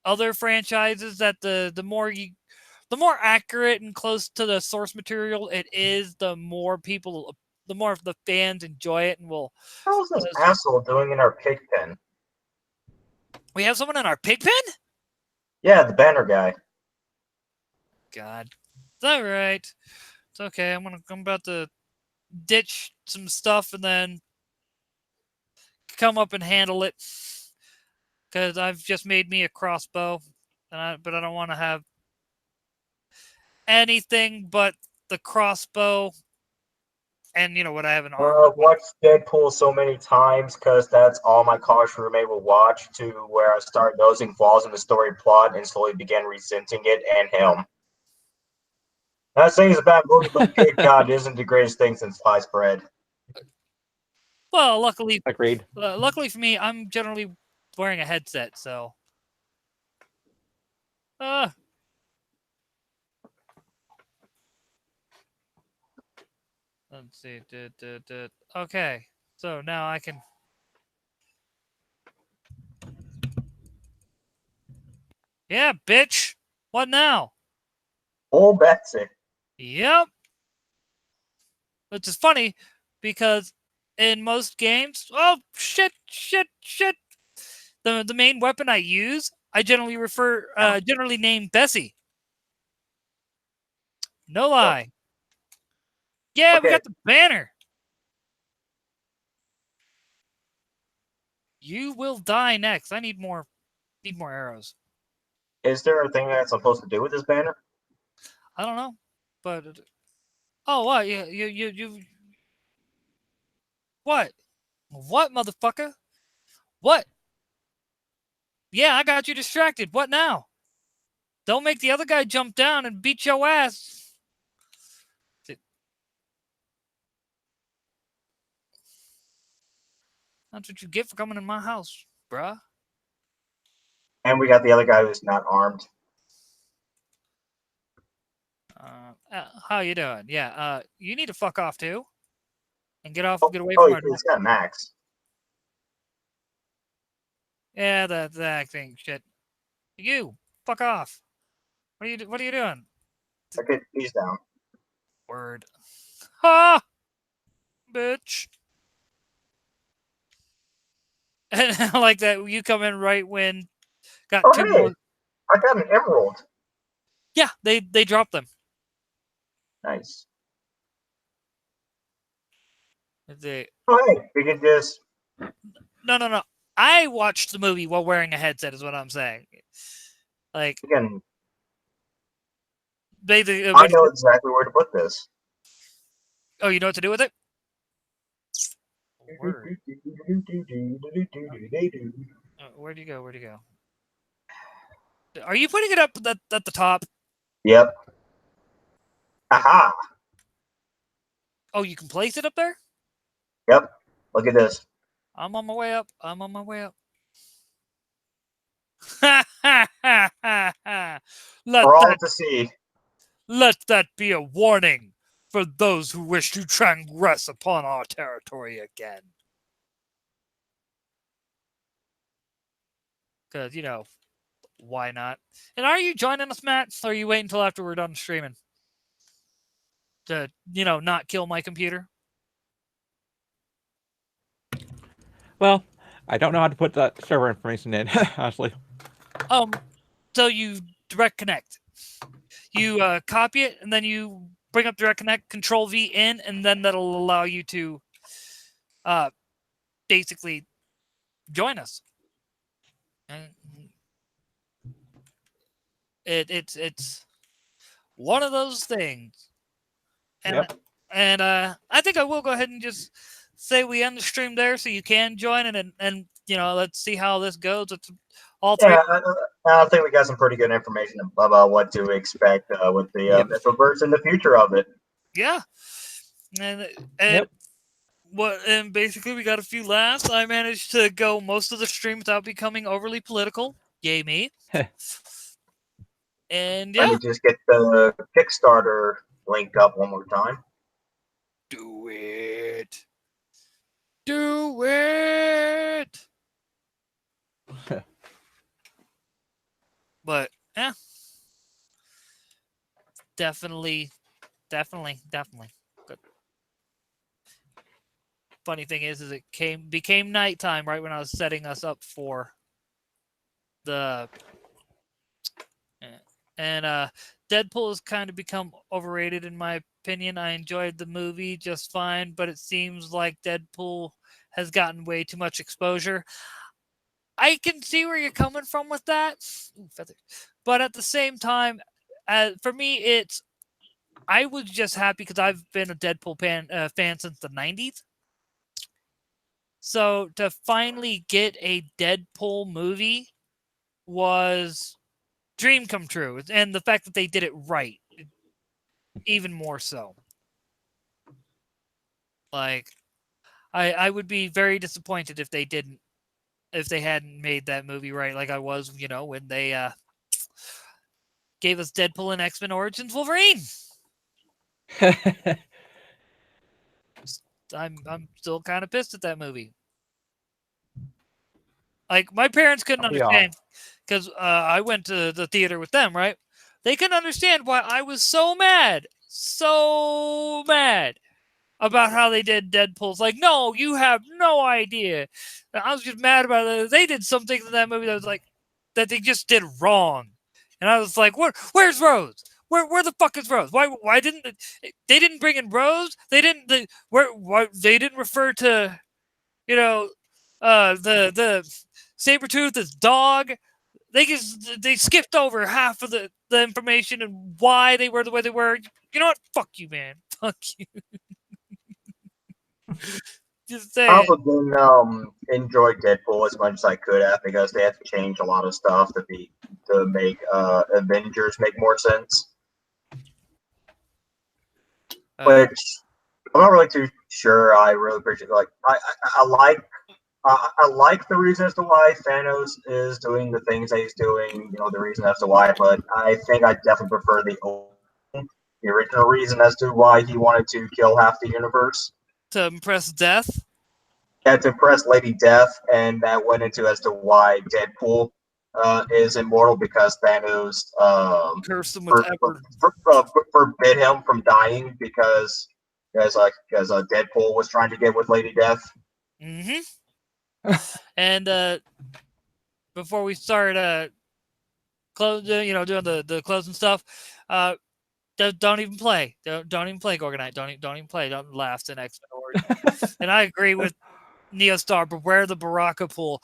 other franchises, that the more accurate and close to the source material it is, the more the fans enjoy it and will. How's this asshole doing in our pig pen? We have someone in our pig pen? Yeah, the banner guy. God. It's all right. It's okay. I'm about to ditch some stuff and then come up and handle it. Because I've just made me a crossbow. But I don't want to have anything but the crossbow. And you know what? I have an armor. I've watched Deadpool so many times because that's all my college roommate would watch, to where I started noticing flaws in the story plot and slowly began resenting it and him. Not saying it's a bad movie, but good God, it isn't the greatest thing since sliced bread. Well, luckily Agreed. luckily for me, I'm generally wearing a headset, so. Let's see. Okay, so now I can. Yeah, bitch. What now? Oh, Betsy. Yep. Which is funny because in most games, oh shit. The main weapon I use, I generally name Bessie. No lie. Yeah, we Okay, got the banner. You will die next. I need more arrows. is there a thing that's supposed to do with this banner? I don't know, but oh what? You what? What, motherfucker? What? Yeah, I got you distracted. What now? Don't make the other guy jump down and beat your ass. That's what you get for coming in my house, bruh. And we got the other guy who's not armed. How you doing? Yeah, you need to fuck off too. And get away Oh, from our door. he's got Max. Yeah, the acting shit. You, fuck off. What are you doing? Okay, he's down. Word. Ha! Bitch. And I like that you come in right when got Oh, two hey, more. I got an emerald. Yeah, they dropped them. Nice. They Oh, hey, we can just. no. I watched the movie while wearing a headset. Is what I'm saying. Like We can. they. I know exactly where to put this. Oh, you know what to do with it? Word. Where'd you go? Are you putting it up at the top? Yep. Aha. Oh, you can place it up there? Yep. Look at this. I'm on my way up. For all to see. Let that be a warning for those who wish to transgress upon our territory again. Because, why not? And are you joining us, Matt? Or are you waiting until after we're done streaming? To, not kill my computer? Well, I don't know how to put that server information in, honestly. So you direct connect. You copy it, and then you bring up direct connect, Control V in, and then that'll allow you to basically join us. And it's one of those things. And Yep. I think I will go ahead and just say we end the stream there, so you can join and let's see how this goes. It's all three. Yeah, I think we got some pretty good information about what to expect with the Mythoverse and the future of it. Yeah, and Yep. and basically we got a few laughs. I managed to go most of the stream without becoming overly political. Yay me! And Let me just get the Kickstarter link up one more time. Do it. Do it. But yeah, definitely good. Funny thing is it became nighttime right when I was setting us up for the and Deadpool has kind of become overrated in my opinion. I enjoyed the movie just fine, but it seems like Deadpool has gotten way too much exposure. I can see where you're coming from with that. Ooh, feathers. But at the same time, for me, I was just happy because I've been a Deadpool fan since the 90s. So to finally get a Deadpool movie was dream come true. And the fact that they did it right. even more so. Like, I would be very disappointed if they hadn't made that movie right, like I was, when they gave us Deadpool and X-Men Origins Wolverine. I'm still kind of pissed at that movie. Like, my parents couldn't understand because I went to the theater with them, right? They couldn't understand why I was so mad about how they did Deadpool. It's like, no, you have no idea. I was just mad about it. They did something in that movie that was like, that they just did wrong. And I was like, where's Rose? Where the fuck is Rose? Why didn't they didn't bring in Rose? They didn't they didn't refer to, the Sabretooth as dog. They skipped over half of the information and why they were the way they were. You know what? Fuck you, man. Fuck you. Just saying. I also didn't enjoy Deadpool as much as I could have because they had to change a lot of stuff to make Avengers make more sense. Which I'm not really too sure. I really appreciate. Like I like the reason as to why Thanos is doing the things that he's doing. The reason as to why, but I think I definitely prefer the original reason as to why he wanted to kill half the universe. To impress Death? Yeah, to impress Lady Death, and that went into as to why Deadpool is immortal because Thanos cursed him with forbid him from dying because Deadpool was trying to get with Lady Death. Mm-hmm. And before we start doing the closing stuff, don't even play. Don't even play Gorgonite. Don't even play. Don't laugh in X-Men Origins. And I agree with Neostar. Beware the Baraka pool.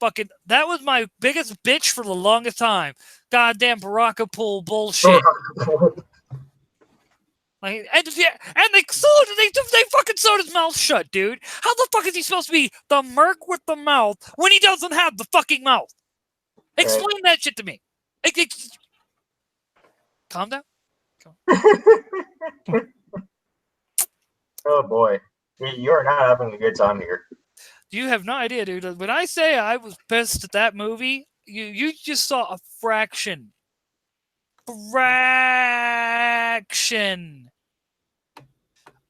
That was my biggest bitch for the longest time. Goddamn Baraka pool bullshit. Like, and they fucking sewed his mouth shut, dude. How the fuck is he supposed to be the merc with the mouth when he doesn't have the fucking mouth? Explain that shit to me. Calm down. Oh boy, you're not having a good time here. You have no idea, dude. When I say I was pissed at that movie, you just saw a fraction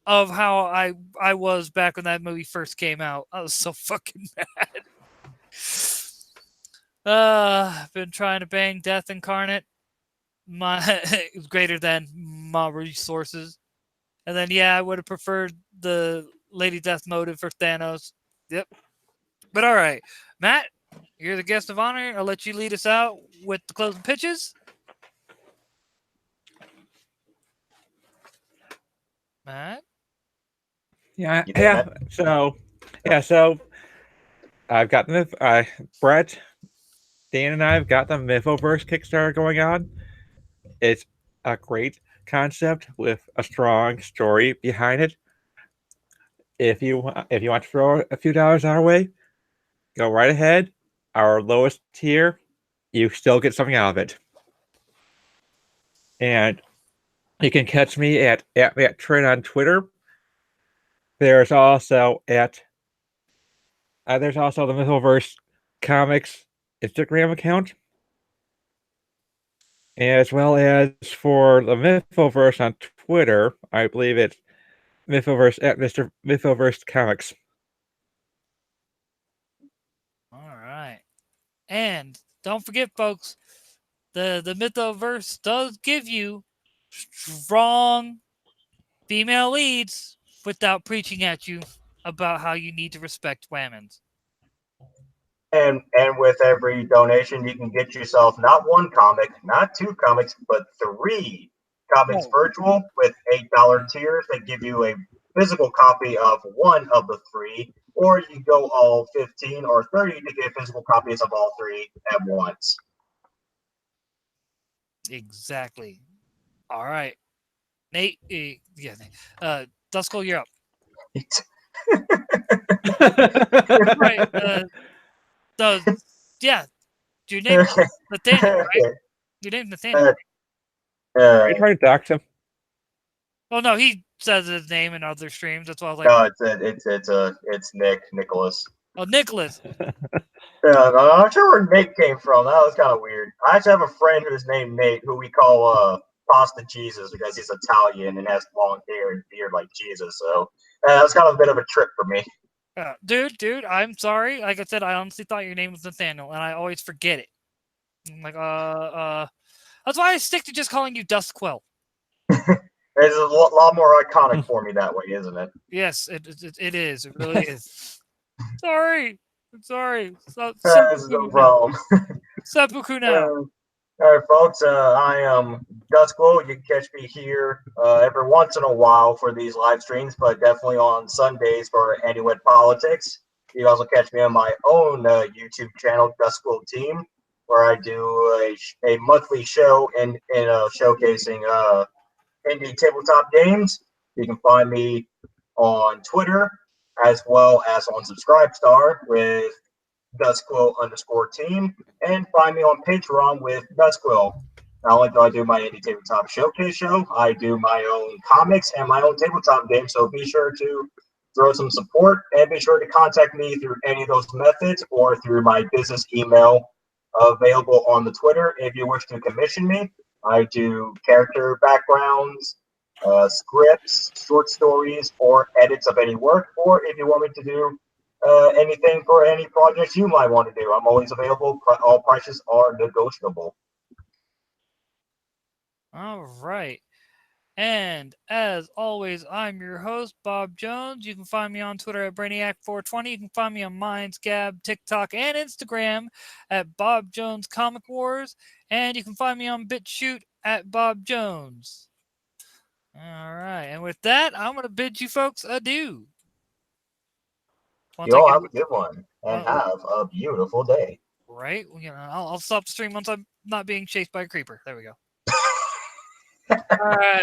of how I was back when that movie first came out. I was so fucking mad. I've been trying to bang Death Incarnate. It was greater than my resources. And then, I would have preferred the Lady Death motive for Thanos. Yep. But all right, Matt, you're the guest of honor. I'll let you lead us out with the closing pitches. Matt? Yeah. So I've got Brett, Dan, and I've got the Mythoverse Kickstarter going on. It's a great concept with a strong story behind it. If you want to throw a few dollars our way, go right ahead. Our lowest tier, you still get something out of it. And you can catch me at Trent on Twitter. There's also the Mythoverse Comics Instagram account, as well as for the Mythoverse on Twitter. I believe it's Mythoverse at Mr. Mythoverse Comics. All right, and don't forget, folks, the Mythoverse does give you strong female leads without preaching at you about how you need to respect women. And with every donation, you can get yourself not one comic, not two comics, but 3 comics virtual with $8 tiers that give you a physical copy of one of the 3, or you go all 15 or 30 to get physical copies of all 3 at once. Exactly. All right, Nate. Duskull, you're up. Right. Your name Nathaniel, right? Your name's Nathaniel. Are you trying to dox him? Well, no, he says his name in other streams. That's why I was like, No, it's Nicholas. oh, Nicholas. Yeah, I'm not sure where Nate came from. That was kind of weird. I actually have a friend who's named Nate, who we call Pasta Jesus because he's Italian and has long hair and beard like Jesus. So that was kind of a bit of a trip for me. Dude, I'm sorry. Like I said, I honestly thought your name was Nathaniel, and I always forget it. I'm like, that's why I stick to just calling you Duskquill. It's a lot more iconic for me that way, isn't it? Yes, it is. It really is. Sorry. I'm sorry. That's no problem. Seppuku now. All right, folks. I am Duskquill. You can catch me here every once in a while for these live streams, but definitely on Sundays for Anyway Politics. You can also catch me on my own YouTube channel, Duskquill Team, where I do a monthly show in showcasing indie tabletop games. You can find me on Twitter as well as on Subscribestar with Duskquill_team, and find me on Patreon with Duskquill. Not only do I do my indie tabletop showcase show, I do my own comics and my own tabletop games. So be sure to throw some support and be sure to contact me through any of those methods or through my business email available on the Twitter if you wish to commission me. I do character backgrounds, scripts, short stories, or edits of any work, or if you want me to do anything for any projects you might want to do. I'm always available. All prices are negotiable. All right. And as always, I'm your host, Bob Jones. You can find me on Twitter at Brainiac420. You can find me on Minds, Gab, TikTok, and Instagram at Bob Jones Comic Wars. And you can find me on BitChute at Bob Jones. All right. And with that, I'm going to bid you folks adieu. You all have a good one and have a beautiful day. Right? I'll stop the stream once I'm not being chased by a creeper. There we go. All right.